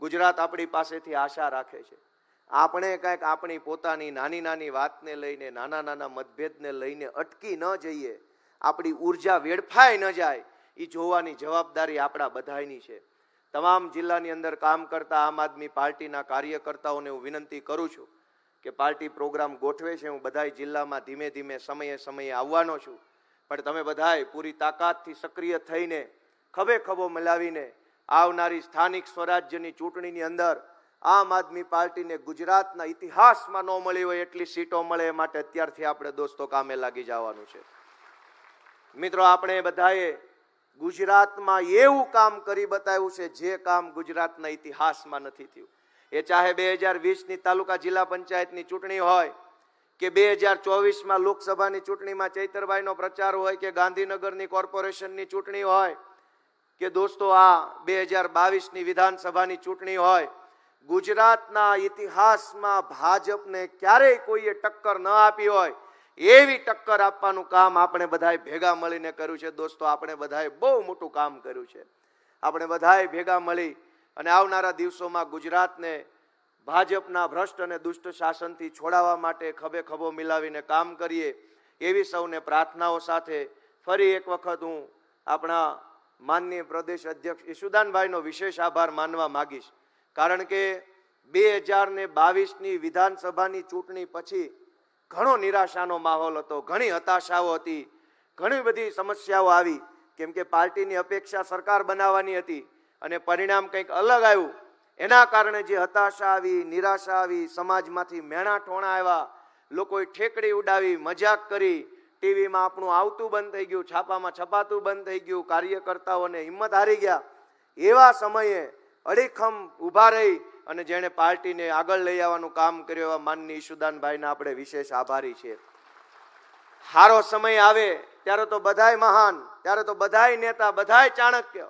A: ગુજરાત આપણી પાસેથી આશા રાખે છે. આપણે કંઈક આપણી પોતાની નાની નાની વાતને લઈને, નાના નાના મતભેદને લઈને અટકી ન જઈએ, આપણી ઉર્જા વેડફાઈ ન જાય, એ જોવાની જવાબદારી આપણા બધાની છે. તમામ જિલ્લાની અંદર કામ કરતા આમ આદમી પાર્ટીના કાર્યકર્તાઓને હું વિનંતી કરું છું કે પાર્ટી પ્રોગ્રામ ગોઠવે છે, હું બધાય જિલ્લામાં ધીમે ધીમે સમયે સમયે આવવાનો છું, પણ તમે બધાય પૂરી તાકાતથી સક્રિય થઈને ખભે ખભો મિલાવીને આવનારી સ્થાનિક સ્વરાજ્યની ચૂંટણીની અંદર આમ આદમી પાર્ટીને ગુજરાતના ઇતિહાસમાં ન મળી હોય એટલી સીટો મળે એ માટે અત્યારથી આપણે દોસ્તો કામે લાગી જવાનું છે. મિત્રો, આપણે બધાએ ગુજરાતમાં એવું કામ કરી બતાવ્યું છે જે કામ ગુજરાતના ઇતિહાસમાં નથી થયું. એ ચાહે 2020ની તાલુકા જિલ્લા પંચાયતની ચૂંટણી હોય કે 2024માં લોકસભાની ચૂંટણીમાં ચૈતરભાઈનો પ્રચાર હોય કે ગાંધીનગરની કોર્પોરેશનની ચૂંટણી હોય કે દોસ્તો આ 2022ની વિધાનસભાની ચૂંટણી હોય, ગુજરાતના ઇતિહાસમાં ભાજપને ક્યારેય કોઈએ ટક્કર ન આપી હોય એવી ટક્કર આપવાનું કામ આપણે બધાએ ભેગા મળીને કર્યું છે. દોસ્તો, આપણે બધાએ બહુ મોટું કામ કર્યું છે. આપણે બધાએ ભેગા મળી અને આવનારા દિવસોમાં ગુજરાતને ભાજપના ભ્રષ્ટ અને દુષ્ટ શાસનથી છોડાવવા માટે ખભે ખભો મિલાવીને કામ કરીએ એવી સૌને પ્રાર્થનાઓ સાથે ફરી એક વખત હું આપણા માનનીય પ્રદેશ અધ્યક્ષ ઈશુદાનભાઈનો વિશેષ આભાર માનવા માંગીશ. કારણ કે 2022ની વિધાનસભાની ચૂંટણી પછી ઘણો નિરાશાનો માહોલ હતો, ઘણી હતાશાઓ હતી, ઘણી બધી સમસ્યાઓ આવી, કેમ કે પાર્ટીની અપેક્ષા સરકાર બનાવવાની હતી અને પરિણામ કંઈક અલગ આવ્યું. એના કારણે જે હતાશા આવી, નિરાશા આવી, સમાજમાંથી મેણા ટોણા આવ્યા, લોકોએ ઠેકડી ઉડાવી, મજાક કરી, ટીવીમાં આપણું આવતું બંધ થઈ ગયું, છાપામાં છપાતું બંધ થઈ ગયું, કાર્યકર્તાઓને હિંમત હારી ગયા. એવા સમયે અડીખમ ઊભા રહી અને જેણે પાર્ટીને આગળ લઈ આવવાનું કામ કર્યું એવા માનનીય ઈશુદાનભાઈના આપણે વિશેષ આભારી છીએ. સારો સમય આવે ત્યારે તો બધાય મહાન, ત્યારે તો બધાય નેતા, બધાય ચાણક્ય,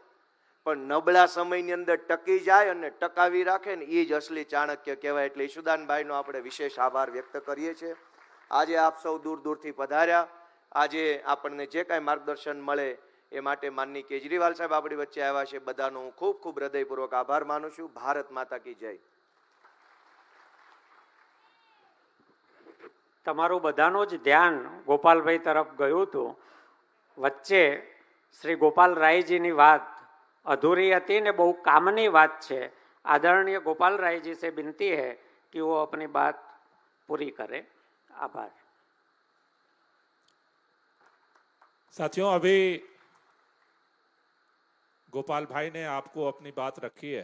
A: પણ નબળા સમયની અંદર ટકી જાય અને ટકાવી રાખે ને એ જ અસલી ચાણક્ય કહેવાય. એટલે ઈશુદાનભાઈનો આપણે વિશેષ આભાર વ્યક્ત કરીએ છીએ. આજે આપ સૌ દૂર દૂરથી પધાર્યા, આજે આપણને જે કાંઈ માર્ગદર્શન મળે એ માટે માનનીય કેજરીવાલ સાહેબ આપણી વચ્ચે આવ્યા છે, બધાનો હું ખૂબ ખૂબ હૃદયપૂર્વક આભાર માનું છું. ભારત માતા કી જય.
B: તમારું બધાનું જ ધ્યાન ગોપાલભાઈ તરફ ગયું હતું. વચ્ચે શ્રી ગોપાલ રાયજીની વાત અધૂરી હતી ને બહુ કામની વાત છે. आदरणीय गोपाल राय जी से विनती है कि वो अपनी बात पूरी करें. आभार.
F: साथियों, अभी गोपाल भाई ने आपको अपनी बात रखी है।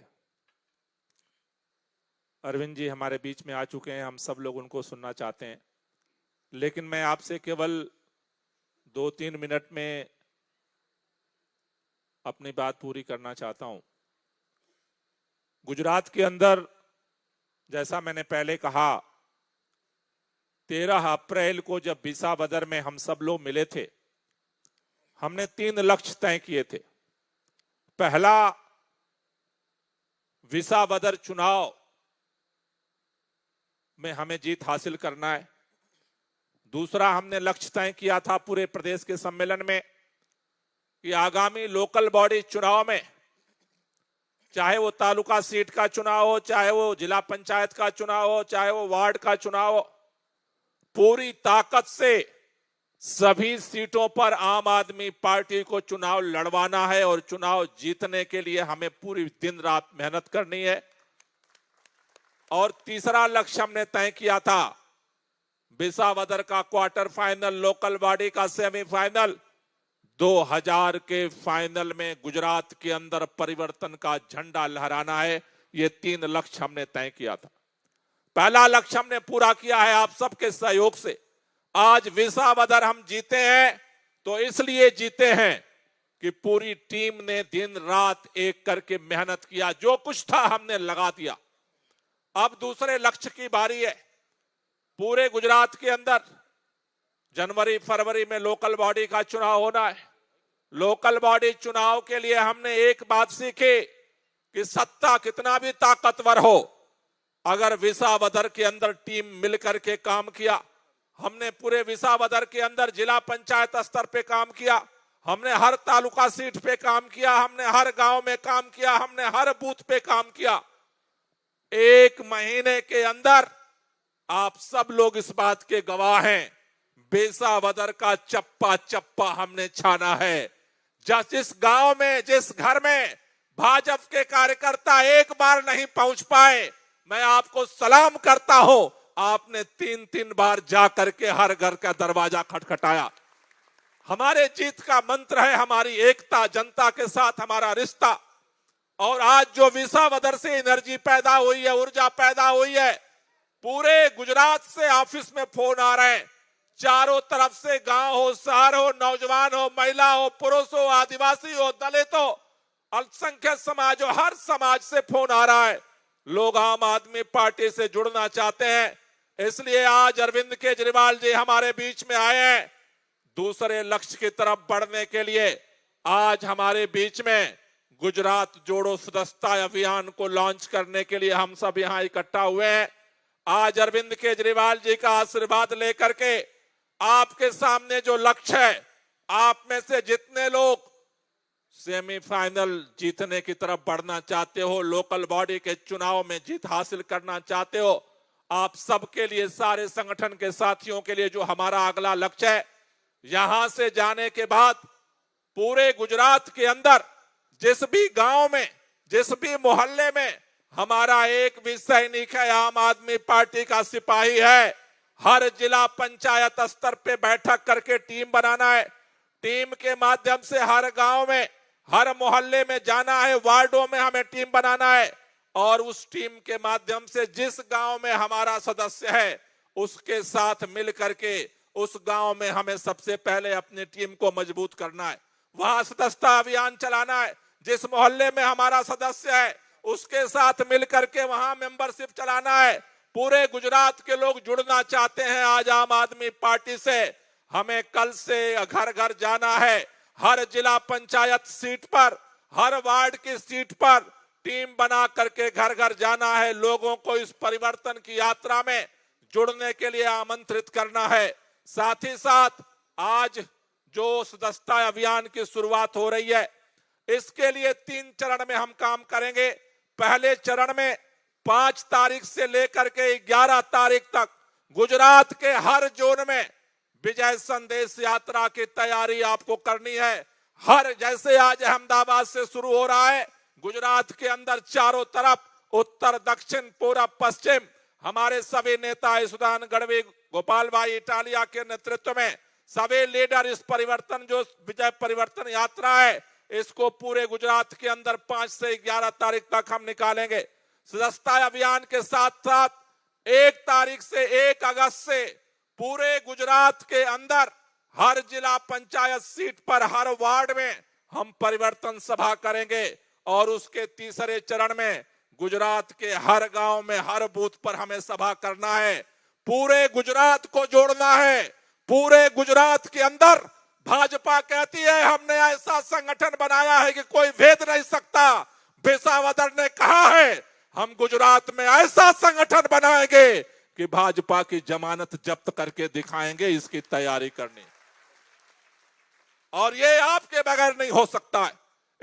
F: अरविंद जी हमारे बीच में आ चुके हैं, हम सब लोग उनको सुनना चाहते हैं, लेकिन मैं आपसे केवल 2-3 मिनट में अपनी बात पूरी करना चाहता हूं। गुजरात के अंदर, जैसा मैंने पहले कहा, 13 अप्रैल को जब विसावदर में हम सब लोग मिले थे, हमने 3 लक्ष्य तय किए थे। पहला, विसावदर चुनाव में हमें जीत हासिल करना है। दूसरा, हमने लक्ष्य तय किया था पूरे प्रदेश के सम्मेलन में कि आगामी लोकल बॉडी चुनाव में, चाहे वो तालुका सीट का चुनाव हो, चाहे वो जिला पंचायत का चुनाव हो, चाहे वो वार्ड का चुनाव हो, पूरी ताकत से सभी सीटों पर आम आदमी पार्टी को चुनाव लड़वाना है और चुनाव जीतने के लिए हमें पूरी दिन रात मेहनत करनी है। और तीसरा लक्ष्य हमने तय किया था, विसावदर का क्वार्टर फाइनल, लोकल बॉडी का सेमीफाइनल, 2000 के फाइनल में गुजरात के अंदर परिवर्तन का झंडा लहराना है। ये 3 लक्ष्य हमने तय किया था। पहला लक्ष्य हमने पूरा किया है आप सबके सहयोग से। आज विसावदर हम जीते हैं तो इसलिए जीते हैं कि पूरी टीम ने दिन रात एक करके मेहनत किया, जो कुछ था हमने लगा दिया। अब दूसरे लक्ष्य की बारी है। पूरे गुजरात के अंदर जनवरी फरवरी में लोकल बॉडी का चुनाव होना है। लोकल बॉडी चुनाव के लिए हमने एक बात सीखी कि सत्ता कितना भी ताकतवर हो, अगर विसावदर के अंदर टीम मिलकर के काम किया, हमने पूरे विसावदर के अंदर जिला पंचायत स्तर पे काम किया, हमने हर तालुका सीट पे काम किया, हमने हर गांव में काम किया, हमने हर बूथ पे काम किया। 1 महीने के अंदर आप सब लोग इस बात के गवाह हैं, विसावदर का चप्पा चप्पा हमने छाना है। जिस गांव में, जिस घर में भाजपा के कार्यकर्ता एक बार नहीं पहुंच पाए, मैं आपको सलाम करता हूं, आपने 3-3 बार जा करके हर घर का दरवाजा खटखटाया। हमारे जीत का मंत्र है हमारी एकता, जनता के साथ हमारा रिश्ता। और आज जो विसावदर से एनर्जी पैदा हुई है, ऊर्जा पैदा हुई है, पूरे गुजरात से ऑफिस में फोन आ रहे हैं, चारों तरफ से, गांव हो, शहर हो, नौजवान हो, महिला हो, पुरुष हो, आदिवासी हो, दलित हो, अल्पसंख्यक समाज हो, हर समाज से फोन आ रहा है। लोग आम आदमी पार्टी से जुड़ना चाहते हैं, इसलिए आज अरविंद केजरीवाल जी हमारे बीच में आए हैं। दूसरे लक्ष्य की तरफ बढ़ने के लिए आज हमारे बीच में गुजरात जोड़ो सदस्यता अभियान को लॉन्च करने के लिए हम सब यहां इकट्ठा हुए हैं। आज अरविंद केजरीवाल जी का आशीर्वाद लेकर के आपके सामने जो लक्ष्य है, आप में से जितने लोग सेमीफाइनल जीतने की तरफ बढ़ना चाहते हो, लोकल बॉडी के चुनाव में जीत हासिल करना चाहते हो, आप सबके लिए, सारे संगठन के साथियों के लिए जो हमारा अगला लक्ष्य है, यहां से जाने के बाद पूरे गुजरात के अंदर जिस भी गांव में, जिस भी मोहल्ले में हमारा एक भी सैनिक है, आम आदमी पार्टी का सिपाही है, हर जिला पंचायत स्तर पे बैठक करके टीम बनाना है। टीम के माध्यम से हर गांव में, हर मोहल्ले में जाना है, वार्डों में हमें टीम बनाना है और उस टीम के माध्यम से जिस गांव में हमारा सदस्य है उसके साथ मिल करके उस गांव में हमें सबसे पहले अपनी टीम को मजबूत करना है। वहां सदस्यता अभियान चलाना है। जिस मोहल्ले में हमारा सदस्य है उसके साथ मिल करके वहां मेंबरशिप चलाना है। पूरे गुजरात के लोग जुड़ना चाहते हैं आज आम आदमी पार्टी से। हमें कल से घर घर जाना है, हर जिला पंचायत सीट पर, हर वार्ड की सीट पर टीम बना करके घर घर जाना है। लोगों को इस परिवर्तन की यात्रा में जुड़ने के लिए आमंत्रित करना है। साथ ही साथ आज जो सदस्यता अभियान की शुरुआत हो रही है, इसके लिए 3 चरण में हम काम करेंगे। पहले चरण में 5 तारीख से लेकर के 11 तारीख तक गुजरात के हर जोन में विजय संदेश यात्रा की तैयारी आपको करनी है। हर, जैसे आज अहमदाबाद से शुरू हो रहा है, गुजरात के अंदर चारों तरफ, उत्तर, दक्षिण, पूर्व, पश्चिम, हमारे सभी नेता ईसुदान गढ़वी, गोपाल भाई इटालिया के नेतृत्व में सभी लीडर इस परिवर्तन, जो विजय परिवर्तन यात्रा है, इसको पूरे गुजरात के अंदर 5 से 11 तारीख तक हम निकालेंगे। सदस्यता अभियान के साथ साथ 1 तारीख से 1 अगस्त से पूरे गुजरात के अंदर हर जिला पंचायत सीट पर हर वार्ड में हम परिवर्तन सभा करेंगे और उसके तीसरे चरण में गुजरात के हर गांव में हर बूथ पर हमें सभा करना है। पूरे गुजरात को जोड़ना है। पूरे गुजरात के अंदर भाजपा कहती है हमने ऐसा संगठन बनाया है कि कोई भेद नहीं सकता। विसावदर ने कहा है हम गुजरात में ऐसा संगठन बनाएंगे कि भाजपा की जमानत जब्त करके दिखाएंगे। इसकी तैयारी करनी और ये आपके बगैर नहीं हो सकता है।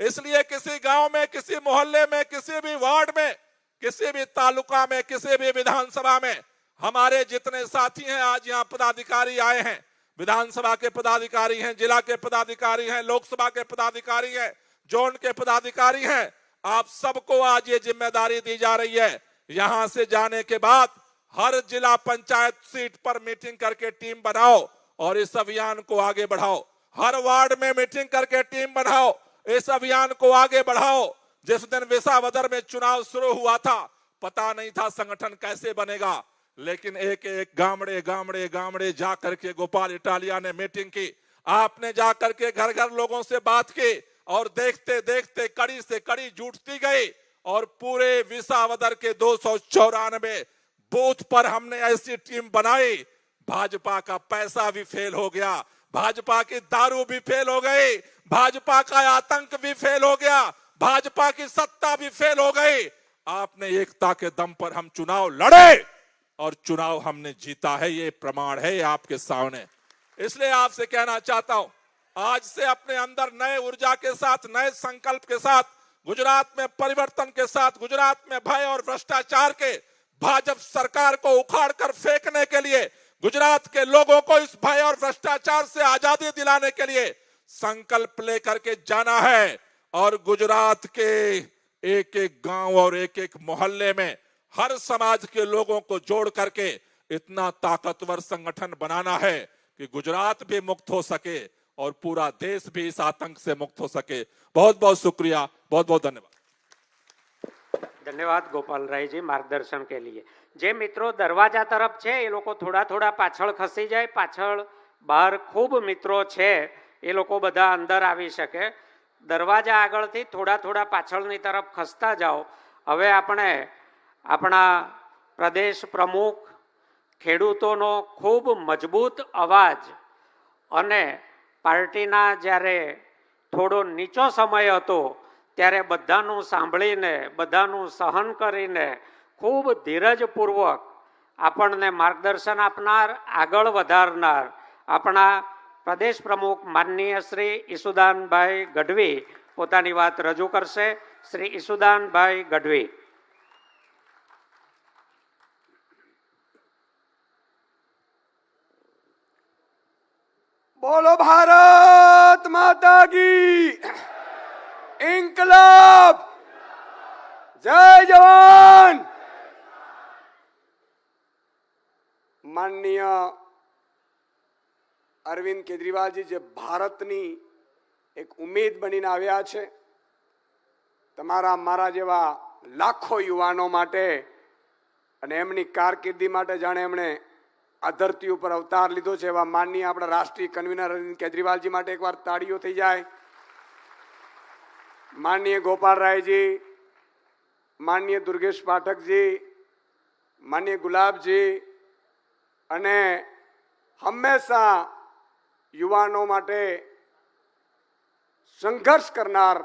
F: इसलिए किसी गांव में, किसी मोहल्ले में, किसी भी वार्ड में, किसी भी तालुका में, किसी भी विधानसभा में हमारे जितने साथी हैं, आज यहाँ पदाधिकारी आए हैं, विधानसभा के पदाधिकारी हैं, जिला के पदाधिकारी हैं, लोकसभा के पदाधिकारी हैं, जोन के पदाधिकारी हैं, आप सबको आज ये जिम्मेदारी दी जा रही है। यहां से जाने के बाद हर जिला पंचायत सीट पर मीटिंग करके टीम बनाओ और इस अभियान को आगे बढ़ाओ। हर वार्ड में मीटिंग करके टीम बनाओ, इस अभियान को आगे बढ़ाओ। जिस दिन विसावदर में चुनाव शुरू हुआ था, पता नहीं था संगठन कैसे बनेगा, लेकिन एक एक गामड़े गामड़े गामड़े जा करके गोपाल इटालिया ने मीटिंग की। आपने जा करके घर घर लोगों से बात की और देखते देखते कड़ी से कड़ी जुटती गई और पूरे विसावदर के 294 बूथ पर हमने ऐसी टीम बनाई। भाजपा का पैसा भी फेल हो गया, भाजपा की दारू भी फेल हो गई, भाजपा का आतंक भी फेल हो गया, भाजपा की सत्ता भी फेल हो गई। आपने एकता के दम पर हम चुनाव लड़े और चुनाव हमने जीता है, ये प्रमाण है आपके सामने। इसलिए आपसे कहना चाहता हूं, आज से अपने अंदर नए ऊर्जा के साथ, नए संकल्प के साथ, गुजरात में परिवर्तन के साथ, गुजरात में भय और भ्रष्टाचार के भाजपा सरकार को उखाड़ कर फेंकने के लिए, गुजरात के लोगों को इस भय और भ्रष्टाचार से आजादी दिलाने के लिए संकल्प लेकर के जाना है और गुजरात के एक एक गांव और एक एक मोहल्ले में हर समाज के लोगों को जोड़ करके इतना ताकतवर संगठन बनाना है कि गुजरात भी मुक्त हो सके और पूरा देश भी इस आतंक से मुक्त हो सके। बहुत बहुत शुक्रिया, बहुत बहुत धन्यवाद।
B: ધન્યવાદ ગોપાલરાયજી માર્ગદર્શન કે લીએ। જે મિત્રો દરવાજા તરફ છે એ લોકો થોડા થોડા પાછળ ખસી જાય, પાછળ બહાર ખૂબ મિત્રો છે એ લોકો બધા અંદર આવી શકે। દરવાજા આગળથી થોડા થોડા પાછળની તરફ ખસતા જાઓ। હવે આપણે આપણા પ્રદેશ પ્રમુખ ખેડૂતોનો ખૂબ મજબૂત અવાજ અને પાર્ટીના જ્યારે થોડો નીચો સમય હતો ત્યારે બધાનું સાંભળીને, બધાનું સહન કરીને ખૂબ ધીરજપૂર્વક આપણને માર્ગદર્શન આપનાર, આગળ વધારનાર આપણા પ્રદેશ પ્રમુખ માનનીય શ્રી ઈસુદાનભાઈ ગઢવી પોતાની વાત રજૂ કરશે। શ્રી ઈસુદાનભાઈ ગઢવી।
D: बोलो भारत माता की, इंकलाब, जय जवान। माननीय अरविंद केजरीवाल जी जे भारतनी एक उम्मीद बनीने આવ્યા છે, તમારા મારા જેવા લાખો યુવાનો માટે અને એમની કારકિર્દી માટે જાણે એમણે આ ધરતી ઉપર અવતાર લીધો છે એવા માનનીય આપણા રાષ્ટ્રીય કન્વીનર અરવિંદ કેજરીવાલજી માટે એકવાર તાળીઓ થઈ જાય। माननीय गोपाल राय जी, माननीय दुर्गेश पाठक जी, माननीय गुलाब जी अने हमेशा युवाओं माटे संघर्ष करनार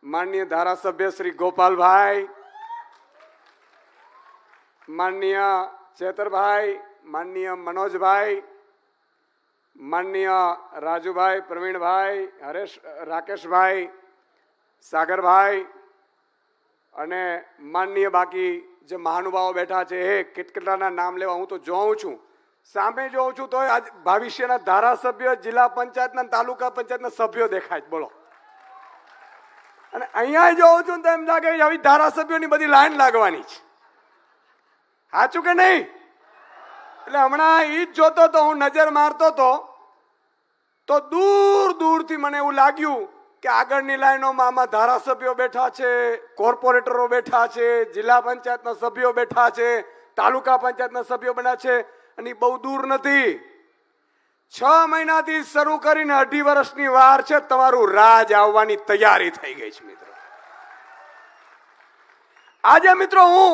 D: माननीय धारासभ्य श्री गोपाल भाई, माननीय चेतर भाई, माननीय मनोज भाई, माननीय राजू भाई, प्रवीण भाई, हरेश, राकेश भाई, सागर भाई अने माननीय बाकी जे महानुभावो बैठा छे हे केटकेटलाना नाम लेवा हूँ तो जोऊं छूं, सामे जोऊं छूं तो आज भविष्यना धारासभ्य, जिला पंचायतना, तालुका पंचायतना सभ्यो देखाय। बोलो, अने अहींया जोऊं छूं तो एम लागे आवी धारासभ्योनी बधी लाइन लागवानी छे। साचुं के नहीं? એટલે હમણાં ઈ જ જોતો તો હું, નજર મારતો તો दूर दूर थी मने એવું લાગ્યું
G: કે આગળની લાઈનોમાં આમાં ધારાસભ્યો બેઠા છે, કોર્પોરેટરો બેઠા છે, જિલ્લા પંચાયતના સભ્યો બેઠા છે, તાલુકા પંચાયતના સભ્યો બન્યા છે, અને ઈ બહુ દૂર નથી. 6 મહિનાથી શરૂ કરીને 2.5 વર્ષની વાર છે. તમારું રાજ આવવાની તૈયારી થઈ ગઈ છે મિત્રો. આજે મિત્રો હું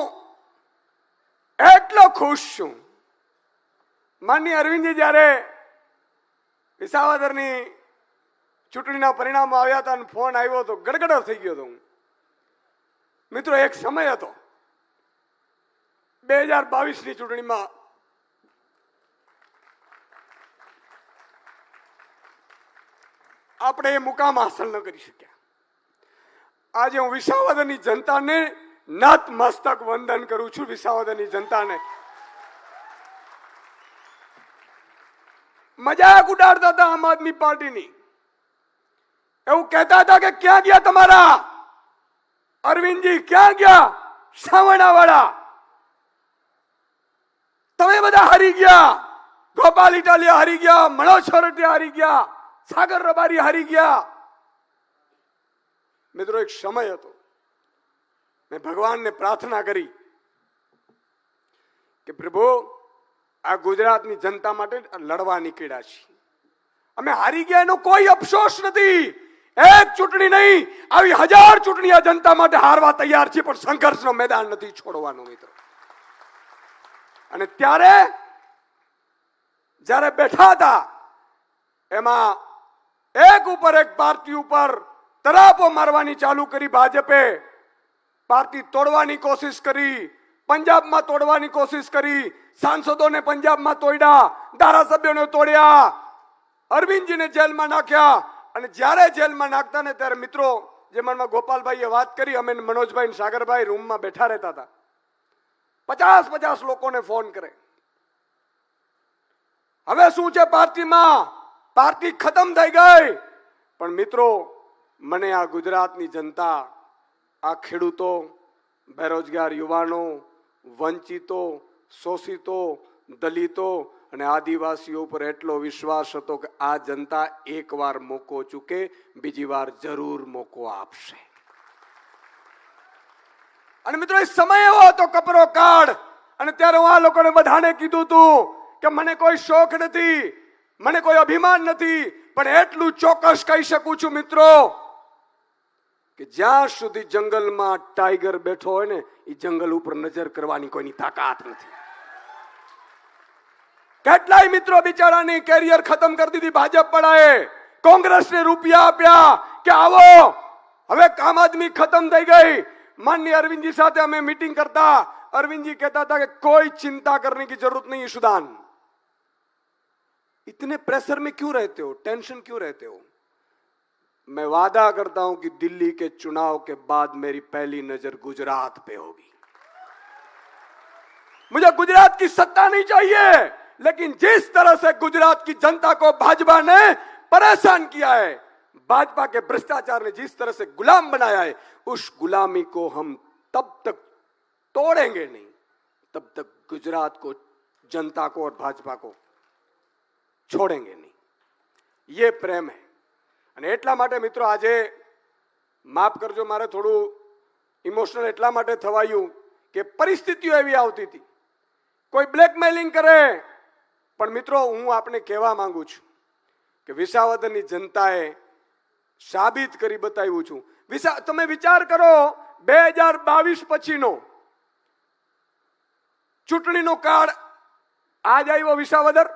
G: એટલો ખુશ છું. માનનીય અરવિંદજી જ્યારે વિસાવદરની ચૂંટણીના પરિણામો આવ્યા હતા અને ફોન આવ્યો હતો, ગડગડો થઈ ગયો હતો હું. મિત્રો એક સમય હતો 2022ની ચૂંટણીમાં આપણે એ મુકામ હાંસલ ન કરી શક્યા. આજે હું વિસાવદરની જનતાને નતમસ્તક વંદન કરું છું. વિસાવદરની જનતાને મજાક ઉડાડતા હતા આમ આદમી પાર્ટીની. એવું કહેતા હતા કે ક્યાં ગયા તમારા અરવિંદજી, ક્યાં ગયા સાવણાવાળા, તમે બધા હારી ગયા. ગોપાલ ઇટાલિયા હારી ગયા, મનોજ છોરટિયા હારી ગયા, સાગર રબારી હારી ગયા. મિત્રો એક સમય હતો, મેં ભગવાનને પ્રાર્થના કરી કે પ્રભુ આ ગુજરાતની જનતા માટે લડવા નીકળ્યા છીએ. અમે હારી ગયા એનો કોઈ અફસોસ નથી. એક ચૂંટણી નહીં, આવી 1000 ચૂંટણી આ જનતા માટે હારવા તૈયાર છે, પણ સંઘર્ષનો મેદાન નથી છોડવાનું મિત્રો. અને ત્યારે જ્યારે બેઠા હતા એમાં એક ઉપર એક પાર્ટી ઉપર તરાપો મારવાની ચાલુ કરી. ભાજપે પાર્ટી તોડવાની કોશિશ કરી, પંજાબમાં તોડવાની કોશિશ કરી, સાંસદોને પંજાબમાં તોડ્યા, ધારાસભ્યોને તોડ્યા, અરવિંદજીને જેલમાં નાખ્યા. અને જ્યારે જેલમાં નાખતા ને ત્યારે મિત્રો, જે મનમાં ગોપાલભાઈએ વાત કરી, અમે મનોજભાઈ ને સાગરભાઈ રૂમમાં બેઠા રહેતા હતા. 50 લોકોને ફોન કરે. હવે શું છે પાર્ટીમાં? પાર્ટી ખતમ થઈ ગઈ. પણ મિત્રો, મને આ ગુજરાતની જનતા, આ ખેડૂતો, બેરોજગાર યુવાનો, વંચિતો, શોષિતો, દલિતો અને આદિવાસીઓ ઉપર એટલો વિશ્વાસ હતો કે આ જનતા એકવાર મોકો ચૂકે, બીજી વાર જરૂર મોકો આપશે. અને મિત્રો, એ સમય એવો હતો કપરો કાળ. અને ત્યારે હું આ લોકોને બધાને કીધું હતું કે મને કોઈ શોખ નથી, મને કોઈ અભિમાન નથી, પણ એટલું ચોક્કસ કહી શકું છું મિત્રો કે જ્યાં સુધી જંગલમાં ટાઈગર બેઠો હોય ને, એ જંગલ ઉપર નજર કરવાની કોઈની તાકાત નથી. કેટલાય મિત્રો બિચારાની કેરિયર ખતમ કરી દીધી ભાજપ વાળાએ. કોંગ્રેસને રૂપિયા આપ્યા કે આવો, હવે આમ આદમી ખતમ થઈ ગઈ. માનનીય અરવિંદજી સાથે અમે મીટિંગ કરતા, अरविंद जी कहता था कि कोई चिंता करने की जरूरत नहीं है सुदान, इतने प्रेशर में क्यों रहते हो, टेंशन क्यों रहते हो। मैं वादा करता हूं कि दिल्ली के चुनाव के बाद मेरी पहली नजर गुजरात पे होगी। मुझे गुजरात की सत्ता नहीं चाहिए, लेकिन जिस तरह से गुजरात की जनता को भाजपा ने परेशान किया है, भाजपा के भ्रष्टाचार ने जिस तरह से गुलाम बनाया है, उस गुलामी को हम तब तक तोड़ेंगे नहीं, तब तक गुजरात को, जनता को और भाजपा को छोड़ेंगे नहीं। ये प्रेम है। અને એટલા માટે મિત્રો આજે માફ કરજો, મારે થોડું ઇમોશનલ એટલા માટે થવાયું કે પરિસ્થિતિઓ એવી આવતી હતી, કોઈ બ્લેકમેલિંગ કરે, પણ મિત્રો હું આપને કહેવા માંગુ છું કે વિસાવદરની જનતાએ સાબિત કરી બતાવ્યું છું। તમે વિચાર કરો 2022 પછીનો ચૂંટણીનો કાળ આજ આવ્યો વિસાવદર,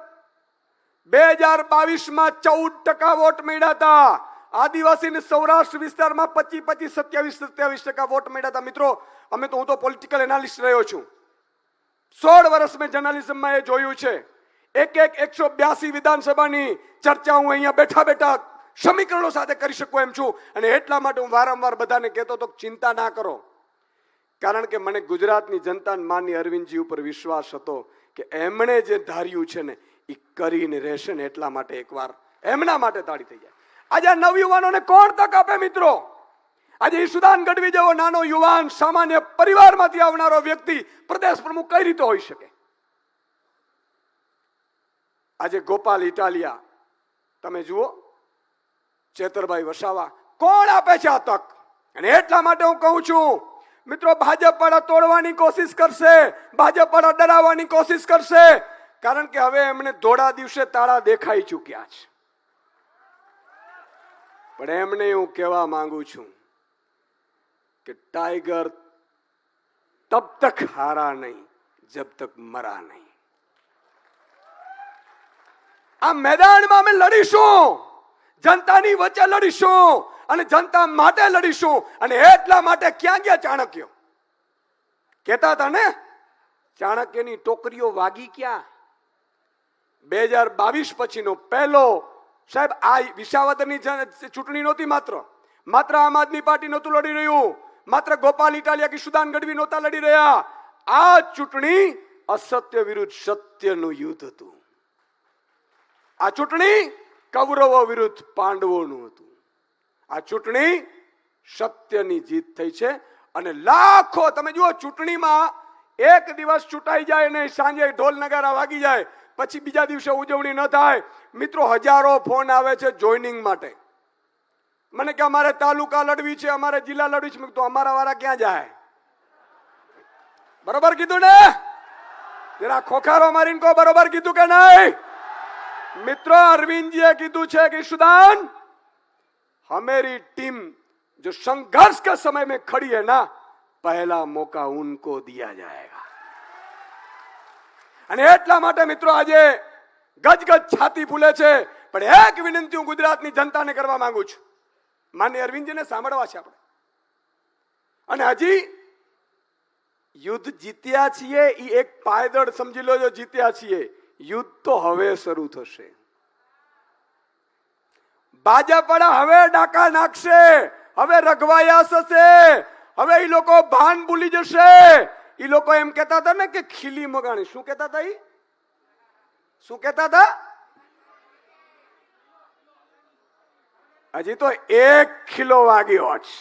G: 2022 માં 14% વોટ મળ્યા હતા, આદિવાસી ને સૌરાષ્ટ્ર વિસ્તારમાં 25-27% વોટ મળ્યા હતા। મિત્રો હું તો પોલિટિકલ એનાલિસ્ટ રહ્યો છું, 16 વર્ષ મેં જર્નલિઝમમાં એ જોયું છે। 182 વિધાનસભાની ચર્ચા હું અહીંયા બેઠા બેઠા સમીકરણો સાથે કરી શકું એમ છું, અને એટલા માટે હું વારંવાર બધાને કહેતો હતો ચિંતા ના કરો, કારણ કે મને ગુજરાતની જનતા માનની અરવિંદજી ઉપર વિશ્વાસ હતો કે એમણે જે ધાર્યું છે ને એ કરીને રહેશે ને, એટલા માટે એકવાર એમના માટે તાળી થઈ જાય। આજે આ નવયુવાનોને કોણ તક આપે મિત્રો? આજે ઈશુદાન ગઢવી જેવો નાનો યુવાન, સામાન્ય પરિવારમાંથી આવનારો વ્યક્તિ પ્રદેશ પ્રમુખ કઈ રીતે હોઈ શકે? આજે ગોપાલ ઇટાલિયા તમે જુઓ, ચેતરભાઈ વસાવા, કોણ આપે છે આ તક? અને એટલા માટે હું કહું છું મિત્રો, ભાજપ વાળા તોડવાની કોશિશ કરશે, ભાજપ વાળા ડરાવવાની કોશિશ કરશે, કારણ કે હવે એમને ધોળા દિવસે તાળા દેખાઈ ચૂક્યા છે. પણ એમને હું કહેવા માંગુ છું કે टाइगर तब तक हारा नहीं जब तक मरा नहीं. આ મેદાનમાં અમે લડીશું, જનતાની વચ્ચે લડીશું અને જનતા માટે લડીશું. અને એટલા માટે ક્યાં ગયા ચાણક્ય? કહેતા હતા ને, ચાણક્યની ટોકરીઓ વાગી ક્યાં? 2022 પછીનો પહેલો સાહેબ આ વિસાવદરની ચૂંટણી નહોતી. માત્ર આમ આદમી પાર્ટી નહોતું લડી રહ્યું, માત્ર ગોપાલ ઇટાલિયા કે સુદાન ગઢવી નહોતા લડી રહ્યા. આ ચૂંટણી અસત્ય વિરુદ્ધ સત્યનું યુદ્ધ હતું. આ ચૂંટણી કૌરવો વિરુદ્ધ પાંડવોનું હતું. આ ચૂંટણી સત્યની જીત થઈ છે. અને લાખો, તમે જુઓ, ચૂંટણીમાં એક દિવસ ચૂંટાઈ જાય ને સાંજે ઢોલ નગારા વાગી જાય, પછી બીજા દિવસે ઉજવણી ન થાય. મિત્રો, હજારો ફોન આવે છે જોઈનિંગ માટે. મને કે અમારે તાલુકા લડવી છે, અમારે જિલ્લા લડવી છે. તો અમારા વાળા ક્યાં જાય? બરોબર કીધું ને? જરા ખોખારો મારીને કહો, બરોબર કીધું કે નહીં? મિત્રો, અરविंदजीએ કીધું છે કે सुदान, हमारी टीम जो संघर्ष के समय में खड़ी है ना, पहला मौका उनको दिया जाएगा. અને એટલા માટે મિત્રો આજે ગજગજ છાતી ફૂલે છે. પણ એક વિનંતી હું ગુજરાતની જનતાને કરવા માંગુ છું. માન્ય અરવિંદજીને સાંભળવા છે આપણે. અને હજી યુદ્ધ જીત્યા છીએ એ એક પાયદળ સમજી લો. જો જીત્યા છીએ, યુદ્ધ તો હવે શરૂ થશે. ભાજપ વાળા હવે ડાકા નાખશે, હવે રઘવાયા થશે, હવે એ લોકો ભાન ભૂલી જશે. એ લોકો એમ કહેતા હતા ને કે ખીલી મગાણી. શું કહેતા હતા? શું કહેતા હતા? હજી તો 1 કિલો વાગ્યો છે.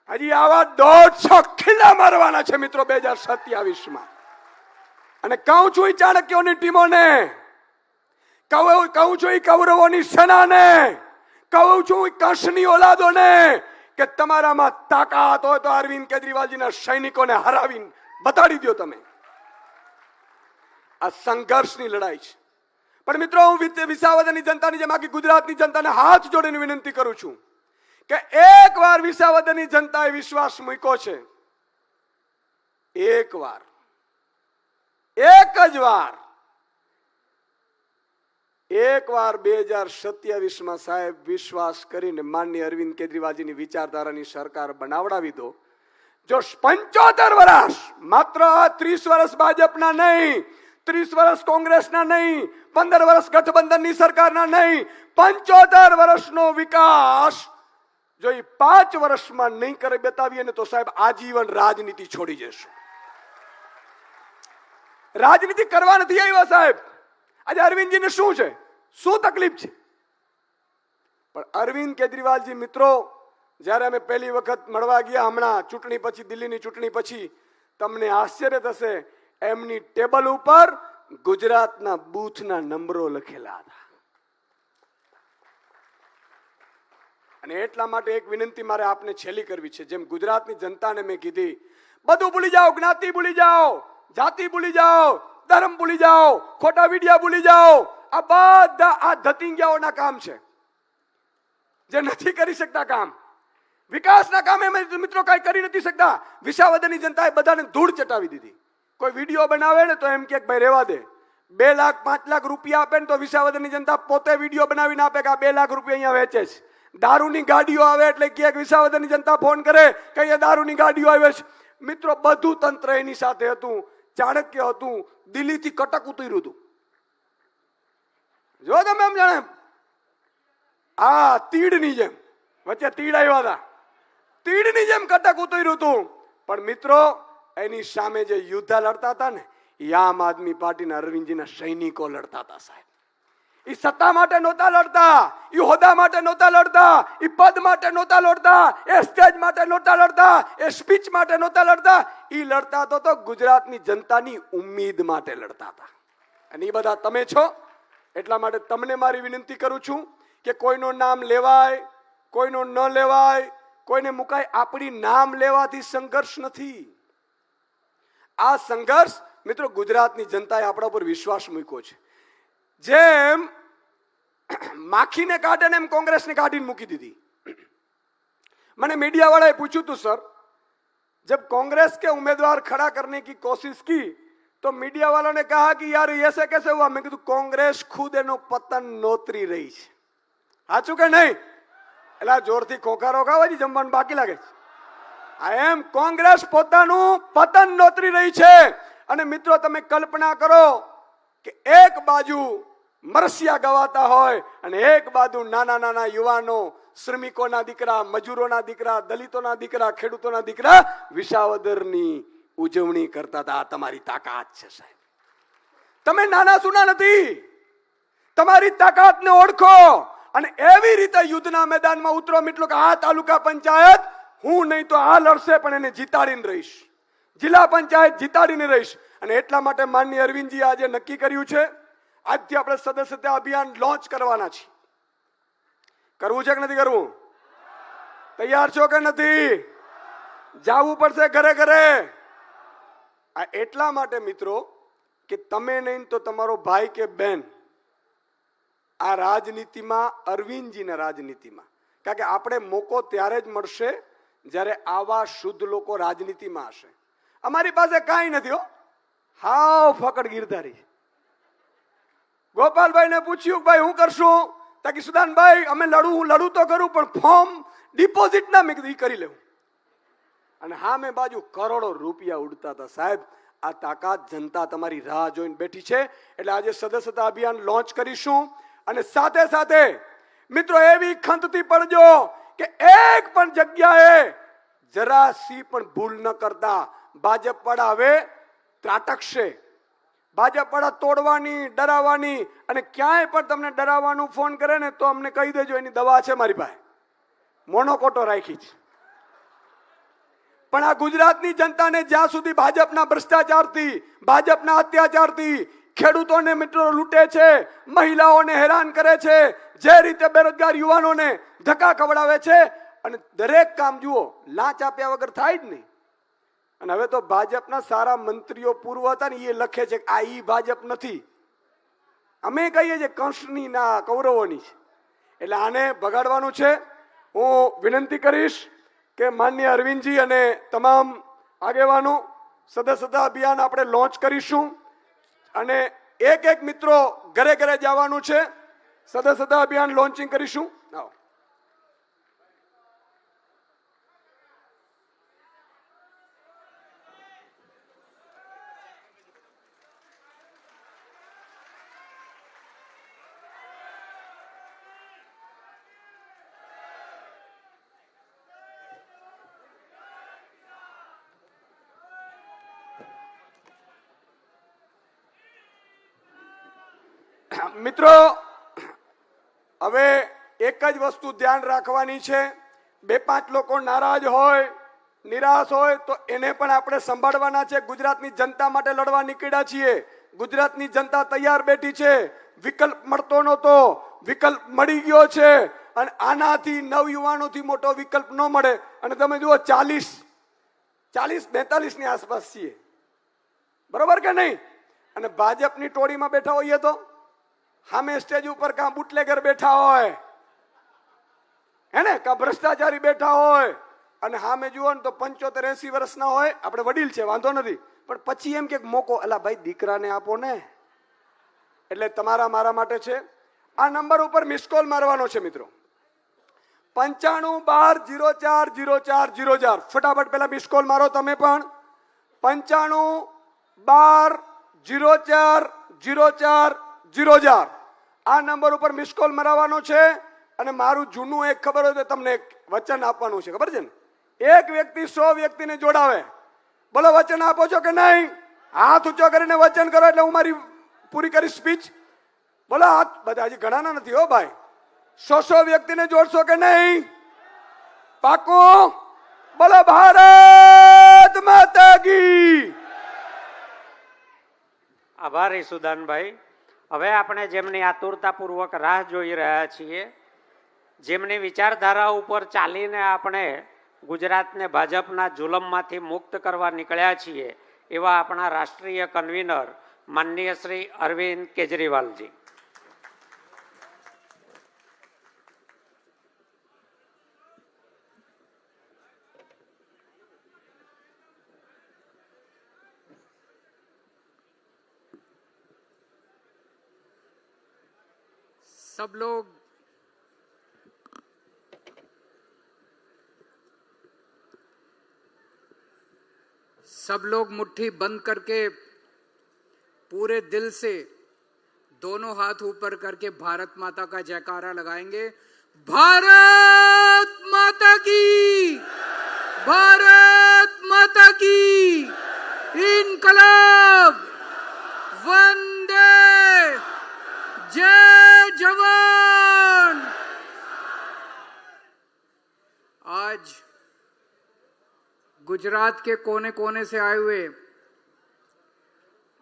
G: હજી આવા 150 ખીલા મારવાના છે મિત્રો 2027 અને કહું છું ચાણક્યોની ટીમોને, કહું છું કૌરવોની સેનાને, કહું છું કંસની ઓલાદોને કે તમારામાં તાકાત હોય તો અરવિંદ કેજરીવાલજીના સૈનિકોને હરાવીને બતાડી દો. તમે આ સંઘર્ષની લડાઈ છે. પણ મિત્રો, હું વિસાવદરની જનતાની જેમ આખી ગુજરાતની જનતાને હાથ જોડીને વિનંતી કરું છું કે એકવાર વિસાવદરની જનતાએ વિશ્વાસ મૂક્યો છે, એકવાર, એક જ વાર, એકવાર 2027 સાહેબ વિશ્વાસ કરીને માનનીય અરવિંદ કેજરીવાલજીની વિચારધારાની સરકાર બનાવડાવી દો. જો 75 વર્ષ, માત્ર 30 વર્ષ ભાજપના નહીં, 30 વર્ષ કોંગ્રેસના નહીં, 15 વર્ષ ગઠબંધનની સરકારના નહીં, 75 વર્ષનો વિકાસ જો એ 5 વર્ષમાં નહીં કરી બતાવીએ ને તો સાહેબ આજીવન રાજનીતિ છોડી જશું. રાજનીતિ કરવા નથી આવ્યા સાહેબ. આજે અરવિંદજીને શું છે, શું તકલીફ છે? પણ અરવિંદ કેજરીવાલજી મિત્રો, જ્યારે અમે પહેલી વખત મળવા ગયા હમણાં ચૂંટણી પછી, દિલ્હીની ચૂંટણી પછી, તમને આશ્ચર્ય થશે, એમની ટેબલ ઉપર ગુજરાતના બૂથના નંબરો લખેલા હતા. અને એટલા માટે એક વિનંતી મારે આપને છેલ્લી કરવી છે. જેમ ગુજરાતની જનતાને મેં કીધી, બધું ભૂલી જાઓ, જ્ઞાતિ ભૂલી જાઓ, જાતિ ભૂલી જાઓ, ધર્મ ભૂલી જાઓ, ખોટા વિડિયા ભૂલી જાઓ. આ બધા આ ધતિંગિયાઓના કામ છે, જે નથી કરી શકતા કામ. વિકાસના કામ એમ મિત્રો કઈ કરી નથી શકતા. વિસાવદરની જનતાએ બધાને ધૂળ ચટાવી દીધી. કોઈ વિડીયો બનાવે ને તો એમ કે ભાઈ રહેવા દે. 2 લાખ 5 લાખ રૂપિયા આપે ને તો વિસાવદરની જનતા પોતે વિડીયો બનાવીને આપે કે આ 2 લાખ રૂપિયા અહીંયા વેચે છે. દારૂની ગાડીઓ આવે એટલે કે વિસાવદરની જનતા ફોન કરે કે અહીંયા દારૂની ગાડીઓ આવે છે. મિત્રો, બધું તંત્ર એની સાથે હતું. ચાણક્ય હતું, દિલ્હીથી કટક ઉતર્યું હતું. જો તમે એમ જાણે આ તીડની જેમ, વચ્ચે તીડ આવ્યા હતા, તીડની જેમ કટક ઉતર્યું હતું. પણ મિત્રો, એની સામે જે યુદ્ધ લડતા હતા ને, એ આમ આદમી પાર્ટીના અરવિંદજીના સૈનિકો લડતા હતા સાહેબ. એ સત્તા માટે નહોતા લડતા, એ હોદ્દા માટે નહોતા લડતા, એ પદ માટે નહોતા લડતા, એ સ્ટેજ માટે નહોતા લડતા, એ સ્પીચ માટે નહોતા લડતા. એ લડતા તો ગુજરાતની જનતાની ઉમ્મીદ માટે લડતા હતા. અને એ બધા તમે છો. એટલા માટે તમને મારી વિનંતી કરું છું કે કોઈનું નામ લેવાય, કોઈનો ન લેવાય, કોઈને મુકાય, આપણી નામ લેવાથી સંઘર્ષ નથી. આ સંઘર્ષ મિત્રો ગુજરાતની જનતાએ આપણા ઉપર વિશ્વાસ મૂક્યો છે. જેમ માખીને કાઢે ને એમ કોંગ્રેસને કાઢીને મૂકી દીધી. मैंने मीडिया वाले पूछू तो सर, जब कांग्रेस के उम्मीदवार खड़ा करने की कोशिश की तो मीडिया वालों ने कहा कि यार ऐसे कैसे हुआ. मैं कીધું कांग्रेस खुद એનો પતન નોતરી રહી છે. સાચું કે નહીં? એટલે જોરથી ખોખારો ખાવા જમવાનું બાકી લાગે છે. આ એમ કોંગ્રેસ પોતાનું પતન નોતરી રહી છે. અને મિત્રો તમે કલ્પના કરો કે એક બાજુ મરસિયા ગવાતા હોય અને એક બાજુ નાના નાના યુવાનો, શ્રમિકોના દીકરા, મજૂરોના દીકરા, દલિતોના દીકરા, ખેડૂતોના દીકરા વિસાવદરની ઉજવણી કરતા હતા. આ તમારી તાકાત છે સાહેબ. તમે નાના સુના નથી, તમારી તાકાતને ઓળખો અને એવી રીતે યુદ્ધના મેદાનમાં ઉતરો. મિત્રો કે આ તાલુકા પંચાયત હું નહીં તો આ લડશે પણ એને જીતાડીને રહીશ, જિલ્લા પંચાયત જીતાડીને રહીશ. અને એટલા માટે માનનીય અરવિંદજી આજે નક્કી કર્યું છે, આજથી આપણે સદસ્યતા અભિયાન લોન્ચ કરવાના છીએ. કરવું છે કે નથી કરવું? તૈયાર છો કે નથી? જાવું પડશે ઘરે ઘરે. આ એટલા માટે મિત્રો કે તમે નહીં તો તમારો ભાઈ કે બેન આ રાજનીતિમાં, અરવિંદજીના રાજનીતિમાં, કારણ કે આપણે મોકો ત્યારે જ મળશે જ્યારે આવા શુદ્ધ લોકો રાજનીતિમાં હશે. અમારી પાસે કાંઈ નથી હો, હાવ ફકડ ગીરધારી. ગોપાલભાઈ ને પૂછ્યું ભાઈ હું કરશું, તાકી સુદાનભાઈ અમે લડું તો કરું પણ ફોર્મ ડિપોઝિટ ના, મેં કીધું ઈ કરી લેવું. અને હા મેં બાજુ કરોડો રૂપિયા ઉડતા હતા સાહેબ. આ તાકાત જનતા તમારી રાહ જોઈને બેઠી છે. એટલે આજે સદસ્યતા અભિયાન લોન્ચ કરીશું. અને સાથે સાથે મિત્રો એવી ખંતથી પડજો કે એક પણ જગ્યાએ જરાસી પણ ભૂલ ન કરતા. ભાજપ વાળા હવે ત્રાટકશે, ભાજપ વાળા તોડવાની, ડરાવવાની, અને ક્યાંય પણ તમને ડરાવવાનું ફોન કરે ને તો અમને કહી દેજો, એની દવા છે મારી પાસે, મોનોકોટો રાખી છે. પણ આ ગુજરાતની જનતાને જ્યાં સુધી ભાજપના ભ્રષ્ટાચારથી, ભાજપના અત્યાચારથી ખેડૂતોને મિત્રો લૂંટે છે, મહિલાઓને હેરાન કરે છે, જે રીતે બેરોજગાર યુવાનોને ધક્કા ખવડાવે છે, અને દરેક કામ જુઓ લાંચ આપ્યા વગર થાય જ નહીં. અને હવે તો ભાજપના સારા મંત્રીઓ પૂર્વ હતા ને એ લખે છે કે આ ઈ ભાજપ નથી, અમે કહીએ છીએ કંસની ના કૌરવોની છે. એટલે આને ભગાડવાનું છે. હું વિનંતી કરીશ કે માનનીય અરવિંદજી અને તમામ આગેવાનો સદસ્યતા અભિયાન આપણે લોન્ચ કરીશું. અને એક મિત્રો ઘરે ઘરે જવાનું છે. સદસ્યતા અભિયાન લોન્ચિંગ કરીશું. આવો. મિત્રો હવે એક જ વસ્તુ ધ્યાન રાખવાની છે. 2-5 લોકો નારાજ હોય, નિરાશ હોય તો એને પણ આપણે સંભાળવાના છે. ગુજરાતની જનતા માટે લડવા નીકળ્યા છીએ. ગુજરાતની જનતા તૈયાર બેઠી છે. વિકલ્પ મળતો નહોતો, વિકલ્પ મળી ગયો છે. અને આનાથી નવયુવાનોથી મોટો વિકલ્પ ન મળે. અને તમે જુઓ 40-42 ની આસપાસ છીએ, બરોબર કે નહીં? અને ભાજપની ટોળીમાં બેઠા હોઈએ તો સામે સ્ટેજ ઉપર કાં બુટલેગર બેઠા હોય, હે ને, કાં ભ્રષ્ટાચારી બેઠા હોય, અને સામે જુઓ ને તો 75-80 વર્ષના હોય. આપણે વડીલ છે, વાંધો નથી, પણ પછી એમ કે મોકો અલા ભાઈ દીકરાને આપો ને. એટલે તમારા મારા માટે છે. આ નંબર ઉપર મિસ કોલ મારવાનો છે મિત્રો, 9512040404. ફટાફટ પેલા મિસ કોલ મારો તમે પણ. 9512040404. આ નંબર ઉપર મિસ કોલ મરાવવાનો છે. અને મારું જૂનું એક ખબર હોય તો તમને એક વચન આપવાનું છે, ખબર છે ને? એક વ્યક્તિ 100 વ્યક્તિને જોડાવે. બોલો વચન આપો છો કે નહીં? હાથ ઊંચો કરીને વચન કરો એટલે હું મારી પૂરી કરી સ્પીચ. બોલો હાથ બધા, હજી ઘણા નથી હો ભાઈ. 100 વ્યક્તિને જોડશો કે નહીં? પાકું? બોલો ભારત માતા કી.
B: આભારી સુદાનભાઈ. હવે આપણે જેમની આતુરતાપૂર્વક રાહ જોઈ રહ્યા છીએ જેમની વિચારધારા ઉપર ચાલીને આપણે ગુજરાતને ભાજપના જુલમમાંથી મુક્ત કરવા નીકળ્યા છીએ એવા આપણા રાષ્ટ્રીય કન્વીનર માનનીય શ્રી અરવિંદ કેજરીવાલજી.
H: सब लोग मुट्ठी बंद करके पूरे दिल से दोनों हाथ ऊपर करके भारत माता का जयकारा लगाएंगे. भारत माता की, भारत माता की, इनकलाब, वंदे, जय जवान. आज गुजरात के कोने कोने से आए हुए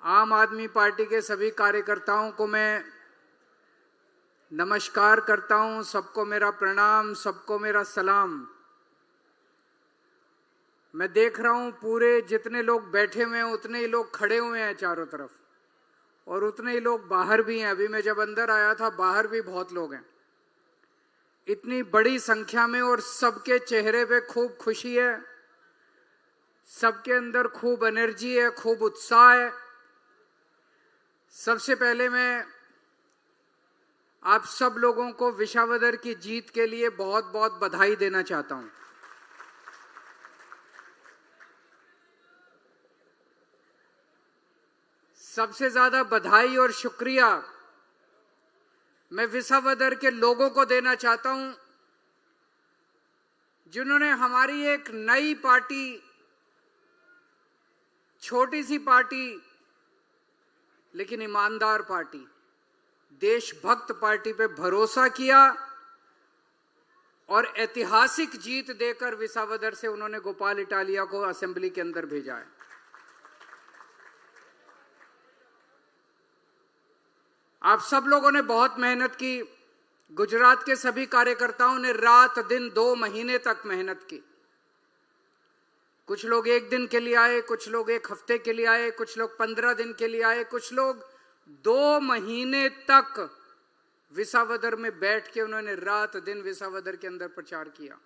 H: आम आदमी पार्टी के सभी कार्यकर्ताओं को मैं नमस्कार करता हूं. सबको मेरा प्रणाम, सबको मेरा सलाम. मैं देख रहा हूं पूरे जितने लोग बैठे हुए हैं उतने ही लोग खड़े हुए हैं चारों तरफ, और उतने ही लोग बाहर भी हैं. अभी मैं जब अंदर आया था बाहर भी बहुत लोग हैं. इतनी बड़ी संख्या में और सबके चेहरे पे खूब खुशी है, सबके अंदर खूब एनर्जी है, खूब उत्साह है. सबसे पहले मैं आप सब लोगों को विसावदर की जीत के लिए बहुत बहुत बधाई देना चाहता हूं. सबसे ज्यादा बधाई और शुक्रिया मैं विसावदर के लोगों को देना चाहता हूं, जिन्होंने हमारी एक नई पार्टी, छोटी सी पार्टी लेकिन ईमानदार पार्टी, देशभक्त पार्टी पे भरोसा किया और ऐतिहासिक जीत देकर विसावदर से उन्होंने गोपाल इटालिया को असेंबली के अंदर भेजा है. आप सब लोगों ने बहुत मेहनत की. गुजरात के सभी कार्यकर्ताओं ने रात दिन 2 महीने तक मेहनत की. कुछ लोग 1 दिन के लिए आए, कुछ लोग 1 हफ्ते के लिए आए, कुछ लोग 15 दिन के लिए आए, कुछ लोग 2 महीने तक विसावदर में बैठ के उन्होंने रात दिन विसावदर के अंदर प्रचार किया.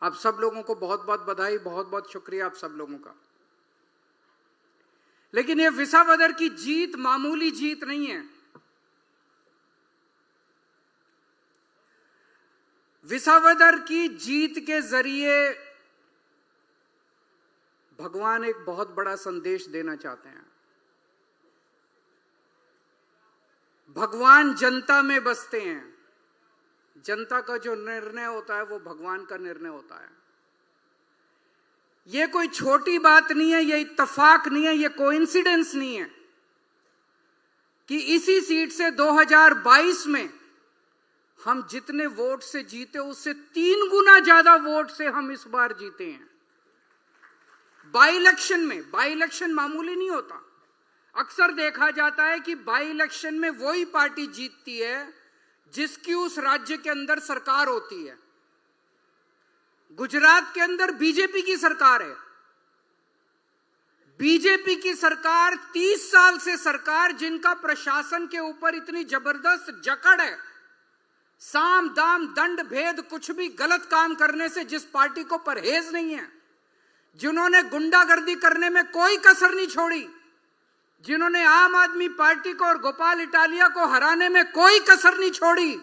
H: आप सब लोगों को बहुत बहुत बधाई, बहुत बहुत शुक्रिया आप सब लोगों का. लेकिन ये विसावदर की जीत मामूली जीत नहीं है. विसावदर की जीत के जरिए भगवान एक बहुत बड़ा संदेश देना चाहते हैं. भगवान जनता में बसते हैं. जनता का जो निर्णय होता है वो भगवान का निर्णय होता है. ये कोई छोटी बात नहीं है, ये इत्तेफाक नहीं है, ये कोइंसिडेंस नहीं है कि इसी सीट से 2022 में हम जितने वोट से जीते उससे 3 गुना ज्यादा वोट से हम इस बार जीते हैं. बाई इलेक्शन में, बाई इलेक्शन मामूली नहीं होता. अक्सर देखा जाता है कि बाई इलेक्शन में वही पार्टी जीतती है जिसकी उस राज्य के अंदर सरकार होती है. गुजरात के अंदर बीजेपी की सरकार है. बीजेपी की सरकार 30 साल से सरकार, जिनका प्रशासन के ऊपर इतनी जबरदस्त जकड़ है, साम दाम दंड भेद कुछ भी गलत काम करने से जिस पार्टी को परहेज नहीं है, जिन्होंने गुंडागर्दी करने में कोई कसर नहीं छोड़ी, जिन्होंने आम आदमी पार्टी को और गोपाल इटालिया को हराने में कोई कसर नहीं छोड़ी,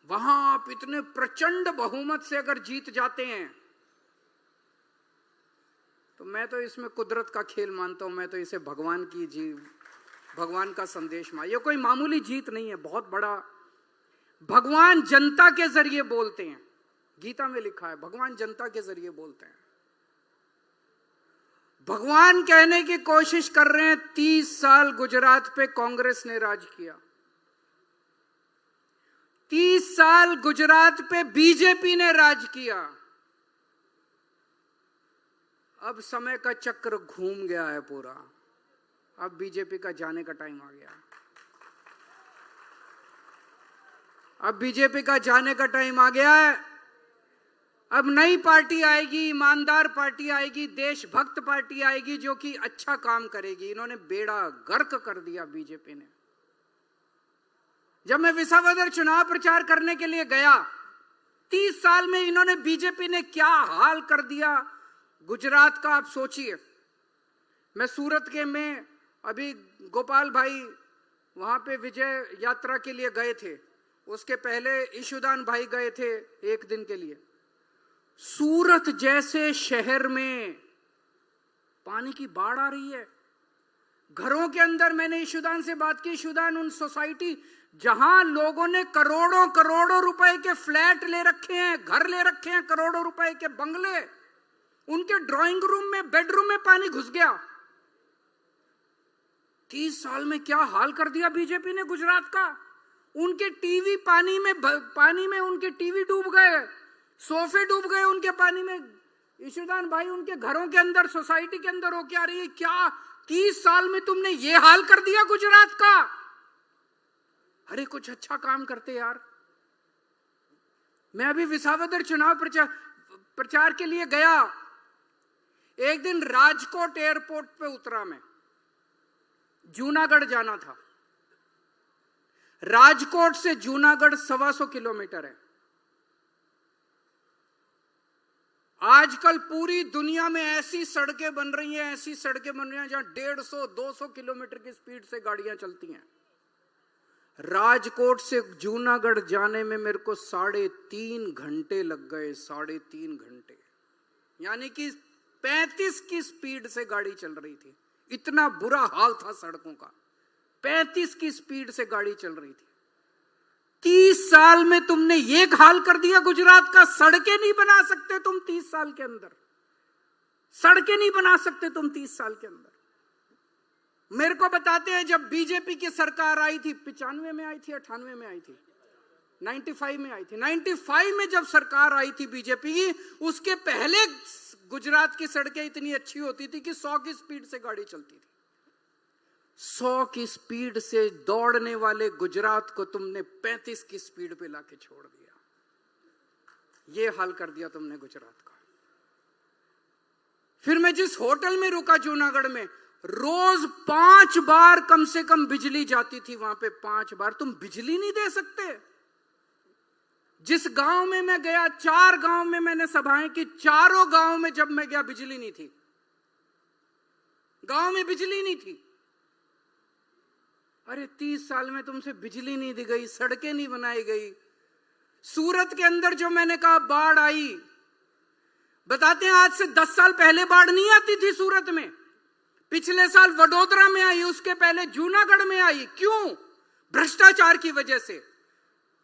H: वहां आप इतने प्रचंड बहुमत से अगर जीत जाते हैं तो मैं तो इसमें कुदरत का खेल मानता हूं. मैं तो इसे भगवान की भगवान का संदेश मान. ये कोई मामूली जीत नहीं है, बहुत बड़ा. भगवान जनता के जरिए बोलते हैं. गीता में लिखा है भगवान जनता के जरिए बोलते हैं. भगवान कहने की कोशिश कर रहे हैं 30 साल गुजरात पे कांग्रेस ने राज किया. 30 साल गुजरात पे बीजेपी ने राज किया. अब समय का चक्र घूम गया है पूरा. अब बीजेपी का जाने का टाइम आ गया. अब बीजेपी का जाने का टाइम आ गया है। अब नई पार्टी आएगी, ईमानदार पार्टी आएगी, देशभक्त पार्टी आएगी जो कि अच्छा काम करेगी। इन्होंने बेड़ा गर्क कर दिया बीजेपी ने। जब मैं विसावदर चुनाव प्रचार करने के लिए गया, 30 साल में इन्होंने, बीजेपी ने क्या हाल कर दिया गुजरात का, आप सोचिए। मैं सूरत के में अभी गोपाल भाई वहां पे विजय यात्रा के लिए गए थे, उसके पहले ईशुदान भाई गए थे 1 दिन के लिए। सूरत जैसे शहर में पानी की बाढ़ आ रही है। घरों के अंदर, मैंने ईशुदान से बात की, ईशुदान उन सोसाइटी जहां लोगों ने करोड़ों करोड़ों रुपए के फ्लैट ले रखे हैं, घर ले रखे हैं, करोड़ों रुपए के बंगले, उनके ड्राइंग रूम में, बेडरूम में पानी घुस गया। 30 साल में क्या हाल कर दिया बीजेपी ने गुजरात का। उनके टीवी पानी में उनके टीवी डूब गए, सोफे डूब गए उनके पानी में। ईशुदान भाई उनके घरों के अंदर, सोसाइटी के अंदर होके आ रही है। क्या 30 साल में तुमने ये हाल कर दिया गुजरात का। अरे कुछ अच्छा काम करते यार। मैं अभी विसावदर चुनाव प्रचार के लिए गया। एक दिन राजकोट एयरपोर्ट पे उतरा मैं, जूनागढ़ जाना था। राजकोट से जूनागढ़ 125 किलोमीटर है। आजकल पूरी दुनिया में ऐसी सड़कें बन रही हैं, ऐसी सड़कें बन रही हैं जहां 150-200 किलोमीटर की स्पीड से गाड़ियां चलती हैं। राजकोट से जूनागढ़ जाने में मेरे को 3.5 घंटे लग गए, 3.5 घंटे। यानी कि 35 की स्पीड से गाड़ी चल रही थी। इतना बुरा हाल था सड़कों का। 35 की स्पीड से गाड़ी चल रही थी। 30 साल में तुमने ये हाल कर दिया गुजरात का। सड़कें नहीं बना सकते तुम 30 साल के अंदर। सड़कें नहीं बना सकते तुम 30 साल के अंदर। मेरे को बताते हैं, जब बीजेपी की सरकार आई थी, 95 में आई थी, 98 में आई थी, 95 में आई थी। 95 में जब सरकार आई थी बीजेपी की, उसके पहले गुजरात की सड़कें इतनी अच्छी होती थी कि 100 की स्पीड से गाड़ी चलती थी। 100 की स्पीड से दौड़ने वाले गुजरात को तुमने 35 की स्पीड पे लाके छोड़ दिया। ये हाल कर दिया तुमने गुजरात का। फिर मैं जिस होटल में रुका जूनागढ़ में, रोज 5 बार कम से कम बिजली जाती थी वहां पे। 5 बार। तुम बिजली नहीं दे सकते। जिस गांव में मैं गया, 4 गांव में मैंने सभाएं की, चारों गांव में जब मैं गया बिजली नहीं थी। गांव में बिजली नहीं थी। अरे 30 साल में तुमसे बिजली नहीं दी गई, सड़कें नहीं बनाई गई। सूरत के अंदर जो मैंने कहा बाढ़ आई, बताते हैं आज से 10 साल पहले बाढ़ नहीं आती थी सूरत में। पिछले साल वडोदरा में आई, उसके पहले जूनागढ़ में आई। क्यों? भ्रष्टाचार की वजह से।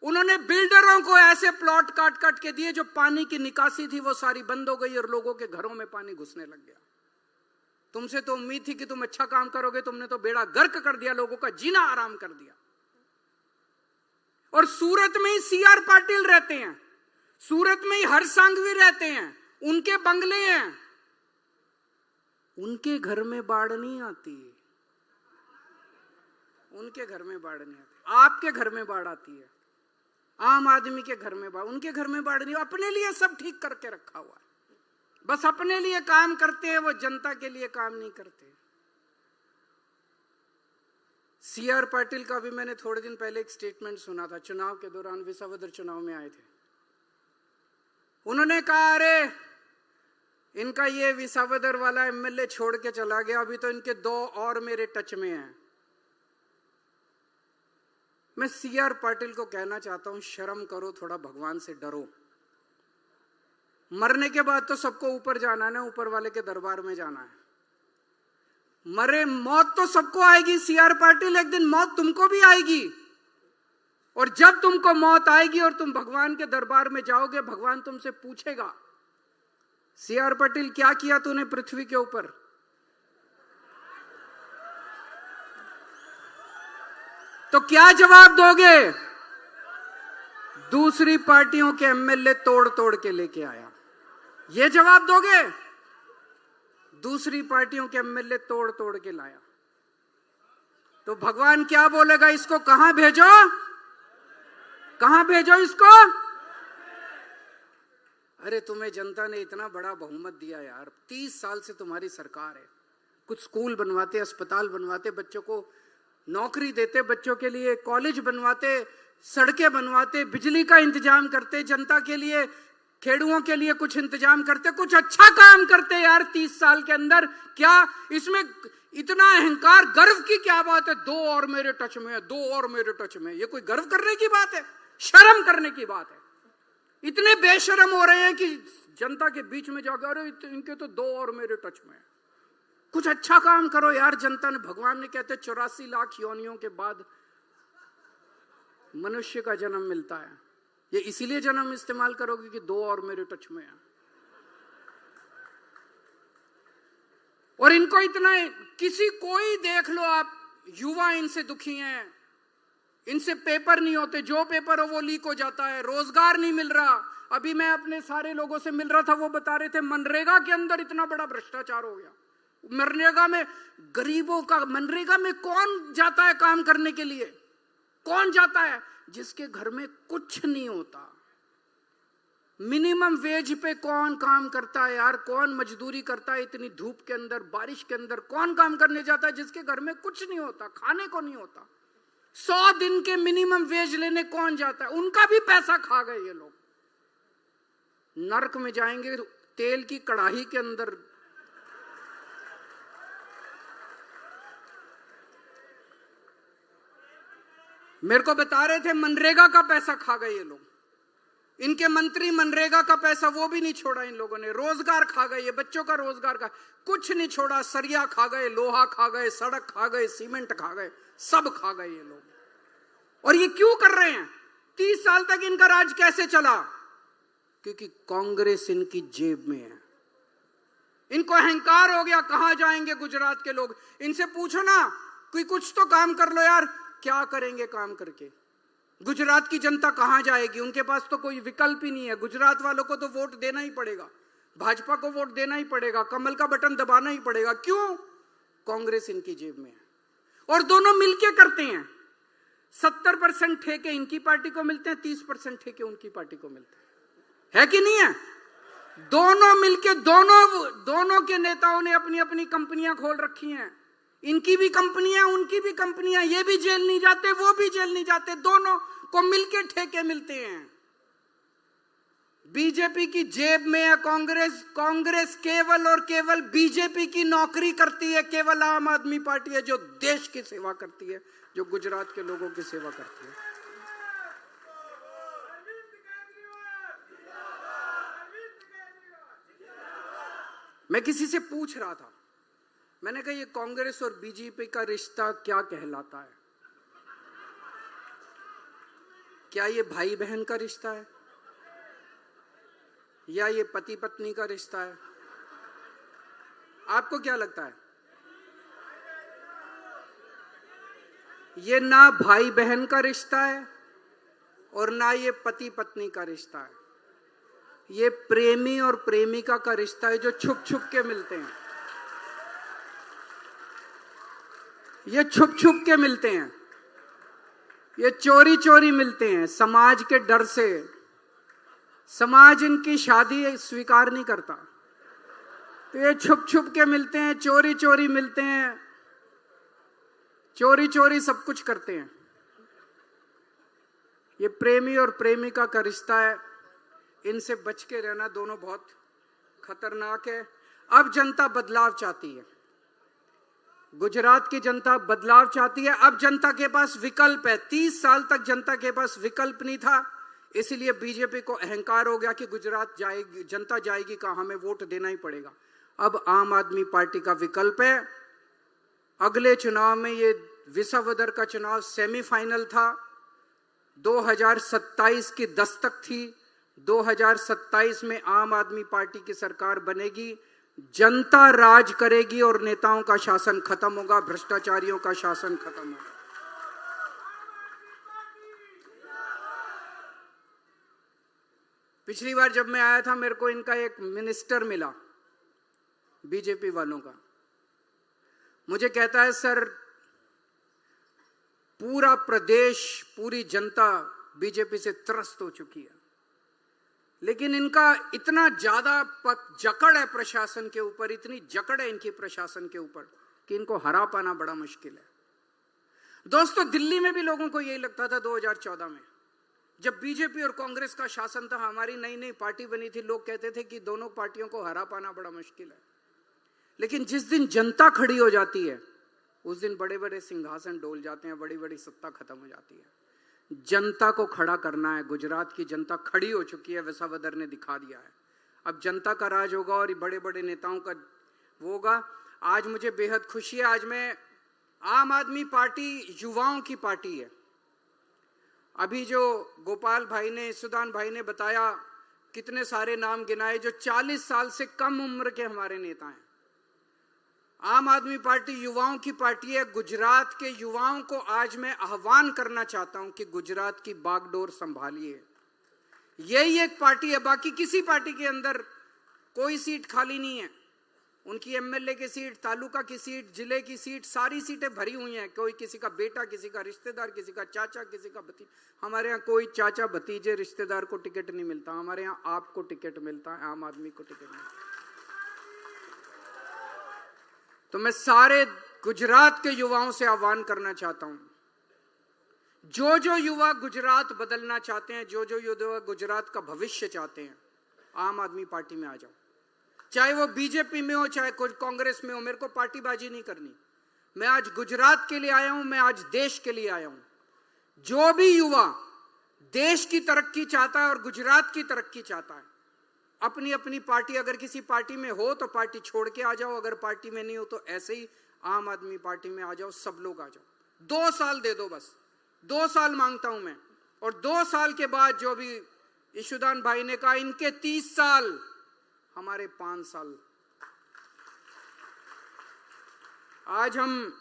H: उन्होंने बिल्डरों को ऐसे प्लॉट काट के दिए, जो पानी की निकासी थी वो सारी बंद हो गई और लोगों के घरों में पानी घुसने लग गया। तुमसे तो उम्मीद थी कि तुम अच्छा काम करोगे, तुमने तो बेड़ा गर्क कर दिया, लोगों का जीना आराम कर दिया। और सूरत में ही CR पाटिल रहते हैं, सूरत में ही हर्ष सांघवी रहते हैं, उनके बंगले हैं, उनके घर में बाढ़ नहीं आती। उनके घर में बाढ़ नहीं आती। आपके घर में बाढ़ आती है, आम आदमी के घर में बाढ़, उनके घर में बाढ़ नहीं। अपने लिए सब ठीक करके रखा हुआ है, बस अपने लिए काम करते हैं, वो जनता के लिए काम नहीं करते। CR पाटिल का भी मैंने थोड़े दिन पहले एक स्टेटमेंट सुना था, चुनाव के दौरान विसावदर चुनाव में आए थे। उन्होंने कहा, अरे इनका ये विसावदर वाला MLA छोड़ के चला गया, अभी तो इनके 2 और मेरे टच में हैं। मैं CR पाटिल को कहना चाहता हूं, शर्म करो, थोड़ा भगवान से डरो। मरने के बाद तो सबको ऊपर जाना है ना, ऊपर वाले के दरबार में जाना है। मौत तो सबको आएगी। CR पाटिल, एक दिन मौत तुमको भी आएगी। और जब तुमको मौत आएगी और तुम भगवान के दरबार में जाओगे, भगवान तुमसे पूछेगा, CR पाटिल क्या किया तूने पृथ्वी के ऊपर? तो क्या जवाब दोगे? दूसरी पार्टियों के MLA तोड़ के लेके आया, ये जवाब दोगे? दूसरी पार्टियों के MLA तोड़ के लाया, तो भगवान क्या बोलेगा? इसको कहां भेजो? कहां भेजो इसको? अरे तुम्हें जनता ने इतना बड़ा बहुमत दिया यार, 30 साल से तुम्हारी सरकार है। कुछ स्कूल बनवाते, अस्पताल बनवाते, बच्चों को नौकरी देते, बच्चों के लिए कॉलेज बनवाते, सड़कें बनवाते, बिजली का इंतजाम करते, जनता के लिए, खेड़ुओं के लिए कुछ इंतजाम करते, कुछ अच्छा काम करते यार 30 साल के अंदर। क्या इसमें इतना अहंकार, गर्व की क्या बात है? 2 और मेरे टच में है, 2 और मेरे टच में। ये कोई गर्व करने की बात है? शर्म करने की बात है। इतने बेशर्म हो रहे हैं कि जनता के बीच में जाकर, अरे इनके तो 2 और मेरे टच में है। कुछ अच्छा काम करो यार। जनता ने, भगवान ने कहते 84 लाख योनियों के बाद मनुष्य का जन्म मिलता है। ये इसीलिए जन्म इस्तेमाल करोगे कि 2 और मेरे टच में है। और इनको इतना, किसी कोई देख लो आप, युवा इनसे दुखी हैं, इनसे पेपर नहीं होते, जो पेपर हो वो लीक हो जाता है, रोजगार नहीं मिल रहा। अभी मैं अपने सारे लोगों से मिल रहा था, वो बता रहे थे मनरेगा के अंदर इतना बड़ा भ्रष्टाचार हो गया। मनरेगा में गरीबों का, मनरेगा में कौन जाता है काम करने के लिए? कौन जाता है? जिसके घर में कुछ नहीं होता। मिनिमम वेज पे कौन काम करता है यार? कौन मजदूरी करता है इतनी धूप के अंदर, बारिश के अंदर? कौन काम करने जाता है जिसके घर में कुछ नहीं होता, खाने को नहीं होता? 100 दिन के मिनिमम वेज लेने कौन जाता है? उनका भी पैसा खा गए ये लोग। नरक में जाएंगे तेल की कड़ाही के अंदर। मेरे को बता रहे थे मनरेगा का पैसा खा गए ये लोग। इनके मंत्री मनरेगा का पैसा वो भी नहीं छोड़ा इन लोगों ने। रोजगार खा गए, ये बच्चों का रोजगार का कुछ नहीं छोड़ा। सरिया खा गए, लोहा खा गए, सड़क खा गए, सीमेंट खा गए, सब खा गए ये लोग। और ये क्यों कर रहे हैं? 30 साल तक इनका राज कैसे चला? क्योंकि कांग्रेस इनकी जेब में है। इनको अहंकार हो गया। कहां जाएंगे गुजरात के लोग? इनसे पूछो ना, कोई कुछ तो काम कर लो यार। क्या करेंगे काम करके? गुजरात की जनता कहां जाएगी? उनके पास तो कोई विकल्प ही नहीं है। गुजरात वालों को तो वोट देना ही पड़ेगा, भाजपा को वोट देना ही पड़ेगा, कमल का बटन दबाना ही पड़ेगा। क्यों? कांग्रेस इनकी जेब में है और दोनों मिलके करते हैं। 70% ठेके इनकी पार्टी को मिलते हैं, 30% ठेके उनकी पार्टी को मिलते हैं। है कि नहीं है? दोनों मिलके, दोनों के नेताओं ने अपनी अपनी कंपनियां खोल रखी हैं। इनकी भी कंपनियां, उनकी भी कंपनियां। ये भी जेल नहीं जाते, वो भी जेल नहीं जाते, दोनों को मिलके ठेके मिलते हैं। बीजेपी की जेब में है कांग्रेस। कांग्रेस केवल और केवल बीजेपी की नौकरी करती है। केवल आम आदमी पार्टी है जो देश की सेवा करती है, जो गुजरात के लोगों की सेवा करती है। मैं किसी से पूछ रहा था, मैंने कहा ये कांग्रेस और बीजेपी का रिश्ता क्या कहलाता है? क्या ये भाई बहन का रिश्ता है या ये पति पत्नी का रिश्ता है? आपको क्या लगता है? ये ना भाई बहन का रिश्ता है और ना ये पति पत्नी का रिश्ता है। ये प्रेमी और प्रेमिका का रिश्ता है जो छुप छुप के मिलते हैं। ये छुप छुप के मिलते हैं, ये चोरी चोरी मिलते हैं समाज के डर से। समाज इनकी शादी स्वीकार नहीं करता, तो ये छुप छुप के मिलते हैं, चोरी चोरी मिलते हैं, चोरी चोरी सब कुछ करते हैं। ये प्रेमी और प्रेमिका का रिश्ता है, इनसे बच के रहना। दोनों बहुत खतरनाक है। अब जनता बदलाव चाहती है, गुजरात की जनता बदलाव चाहती है। अब जनता के पास विकल्प है। 30 साल तक जनता के पास विकल्प नहीं था, इसलिए बीजेपी को अहंकार हो गया कि गुजरात जाएगी, जनता जाएगी कहां, हमें वोट देना ही पड़ेगा। अब आम आदमी पार्टी का विकल्प है। अगले चुनाव में, ये विसावदर का चुनाव सेमीफाइनल था, 2027 की दस्तक थी। 2027 में आम आदमी पार्टी की सरकार बनेगी, जनता राज करेगी और नेताओं का शासन खत्म होगा, भ्रष्टाचारियों का शासन खत्म होगा। पिछली बार जब मैं आया था, मेरे को इनका एक मिनिस्टर मिला बीजेपी वालों का। मुझे कहता है, सर पूरा प्रदेश, पूरी जनता बीजेपी से त्रस्त हो चुकी है। लेकिन इनका इतना ज्यादा जकड़ है प्रशासन के ऊपर, इतनी जकड़ है इनकी प्रशासन के ऊपर कि इनको हरा पाना बड़ा मुश्किल है। दोस्तों, दिल्ली में भी लोगों को यही लगता था 2014 में, जब बीजेपी और कांग्रेस का शासन था, हमारी नई नई पार्टी बनी थी, लोग कहते थे कि दोनों पार्टियों को हरा पाना बड़ा मुश्किल है। लेकिन जिस दिन जनता खड़ी हो जाती है उस दिन बड़े बड़े सिंहासन डोल जाते हैं, बड़ी बड़ी सत्ता खत्म हो जाती है। जनता को खड़ा करना है। गुजरात की जनता खड़ी हो चुकी है, विसावदर ने दिखा दिया है। अब जनता का राज होगा और बड़े बड़े नेताओं का वो होगा। आज मुझे बेहद खुशी है, आज मैं आम आदमी पार्टी युवाओं की पार्टी है। अभी जो गोपाल भाई ने, सुदान भाई ने बताया, कितने सारे नाम गिनाए जो 40 साल से कम उम्र के हमारे नेता हैं। आम आदमी पार्टी युवाओं की पार्टी है। गुजरात के युवाओं को आज मैं आह्वान करना चाहता हूं कि गुजरात की बागडोर संभालिए। यही एक पार्टी है, बाकी किसी पार्टी के अंदर कोई सीट खाली नहीं है। उनकी एमएलए की सीट, तालुका की सीट, जिले की सीट, सारी सीटें भरी हुई हैं। कोई किसी का बेटा, किसी का रिश्तेदार, किसी का चाचा, किसी का भतीजा। हमारे यहाँ कोई चाचा भतीजे रिश्तेदार को टिकट नहीं मिलता, हमारे यहाँ आपको टिकट मिलता है, आम आदमी को टिकट मिलता है। तो मैं सारे गुजरात के युवाओं से आह्वान करना चाहता हूं, जो जो युवा गुजरात बदलना चाहते हैं, जो जो युवा गुजरात का भविष्य चाहते हैं, आम आदमी पार्टी में आ जाओ। चाहे वो बीजेपी में हो, चाहे कोई कांग्रेस में हो, मेरे को पार्टीबाजी नहीं करनी। मैं आज गुजरात के लिए आया हूं, मैं आज देश के लिए आया हूं। जो भी युवा देश की तरक्की चाहता है और गुजरात की तरक्की चाहता है, अपनी अपनी पार्टी, अगर किसी पार्टी में हो तो पार्टी छोड़ के आ जाओ, अगर पार्टी में नहीं हो तो ऐसे ही आम आदमी पार्टी में आ जाओ। सब लोग आ जाओ। 2 साल दे दो, बस 2 साल मांगता हूं मैं। और 2 साल के बाद जो भी ईशुदान भाई ने कहा, इनके 30 साल, हमारे 5 साल। आज हम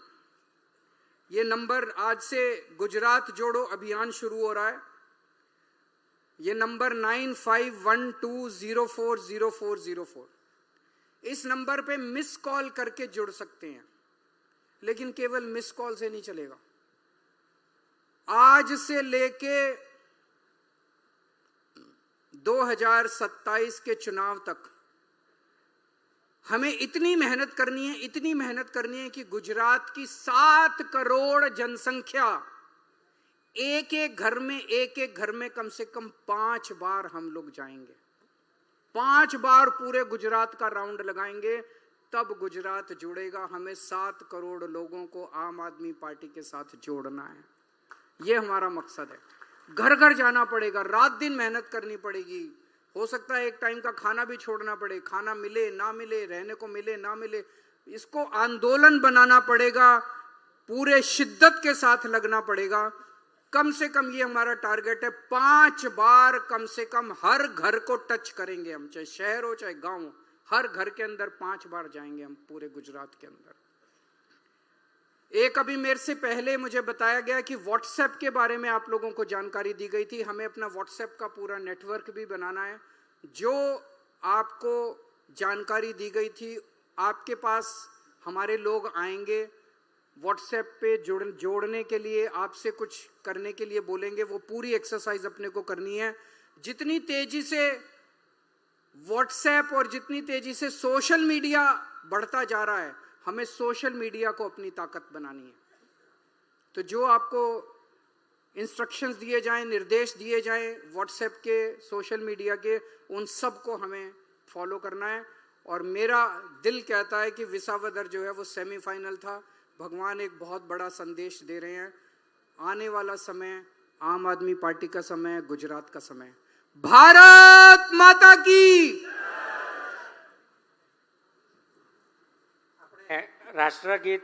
H: ये नंबर, आज से गुजरात जोड़ो अभियान शुरू हो रहा है। ये नंबर 9512040404। इस नंबर पे मिस कॉल करके जुड़ सकते हैं, लेकिन केवल मिस कॉल से नहीं चलेगा। आज से लेके 2027 के चुनाव तक हमें इतनी मेहनत करनी है, इतनी मेहनत करनी है कि गुजरात की 7 करोड़ जनसंख्या, एक एक घर में कम से कम 5 बार हम लोग जाएंगे। 5 बार पूरे गुजरात का राउंड लगाएंगे, तब गुजरात जुड़ेगा। हमें 7 करोड़ लोगों को आम आदमी पार्टी के साथ जोड़ना है, ये हमारा मकसद है। घर घर जाना पड़ेगा, रात दिन मेहनत करनी पड़ेगी। हो सकता है एक टाइम का खाना भी छोड़ना पड़े, खाना मिले ना मिले, रहने को मिले ना मिले, इसको आंदोलन बनाना पड़ेगा, पूरे शिद्दत के साथ लगना पड़ेगा। कम से कम ये हमारा टारगेट है, 5 बार कम से कम हर घर को टच करेंगे हम, चाहे शहर हो चाहे गांव हो, हर घर के अंदर 5 बार जाएंगे हम पूरे गुजरात के अंदर। एक अभी मेरे से पहले मुझे बताया गया कि व्हाट्सएप के बारे में आप लोगों को जानकारी दी गई थी। हमें अपना व्हाट्सएप का पूरा नेटवर्क भी बनाना है। जो आपको जानकारी दी गई थी, आपके पास हमारे लोग आएंगे, व्हाट्सएप पे जोड़ने के लिए, आपसे कुछ करने के लिए बोलेंगे। वो पूरी एक्सरसाइज अपने को करनी है। जितनी तेजी से व्हाट्सएप और जितनी तेजी से सोशल मीडिया बढ़ता जा रहा है, हमें सोशल मीडिया को अपनी ताकत बनानी है। तो जो आपको इंस्ट्रक्शंस दिए जाएं, निर्देश दिए जाएं व्हाट्सएप के, सोशल मीडिया के, उन सब को हमें फॉलो करना है। और मेरा दिल कहता है कि विसावदर जो है वो सेमीफाइनल था। भगवान एक बहुत बड़ा संदेश दे रहे हैं। आने वाला समय आम आदमी पार्टी का समय है, गुजरात का समय। भारत माता की।
B: રાષ્ટ્રગીત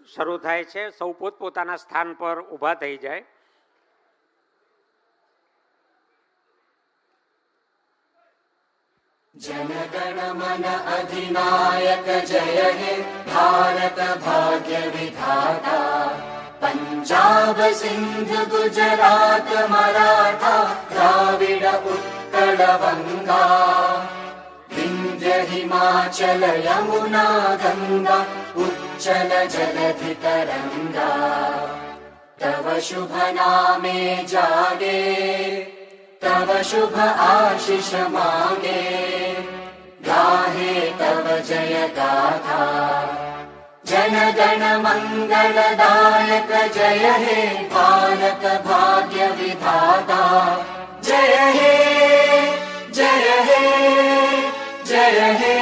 B: શરૂ થાય છે, સૌ પોતપોતાના સ્થાન પર ઊભા થઈ જાય।
I: जनगण मन अधिनायक जय हे भारत भाग्य विधाता, पंजाब सिंध गुजरात मराठा द्राविड उत्कल बंगा, विंध्य हिमाचल यमुना गंगा उच्चल जलधि तरंगा, तव शुभ नामे जागे, तव शुभ आशीष मांगे, गाहे तव जय गाथा। जन गण मंगलदायक जय हे भारत भाग्य विधाता। जय हे जय हे जय हे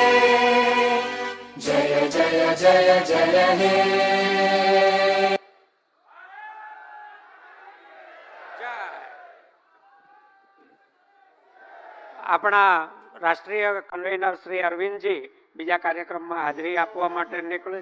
I: जय जय जय जय हे।
B: આપણા રાષ્ટ્રીય કન્વીનર શ્રી અરવિંદજી બીજા કાર્યક્રમમાં હાજરી આપવા માટે નીકળે.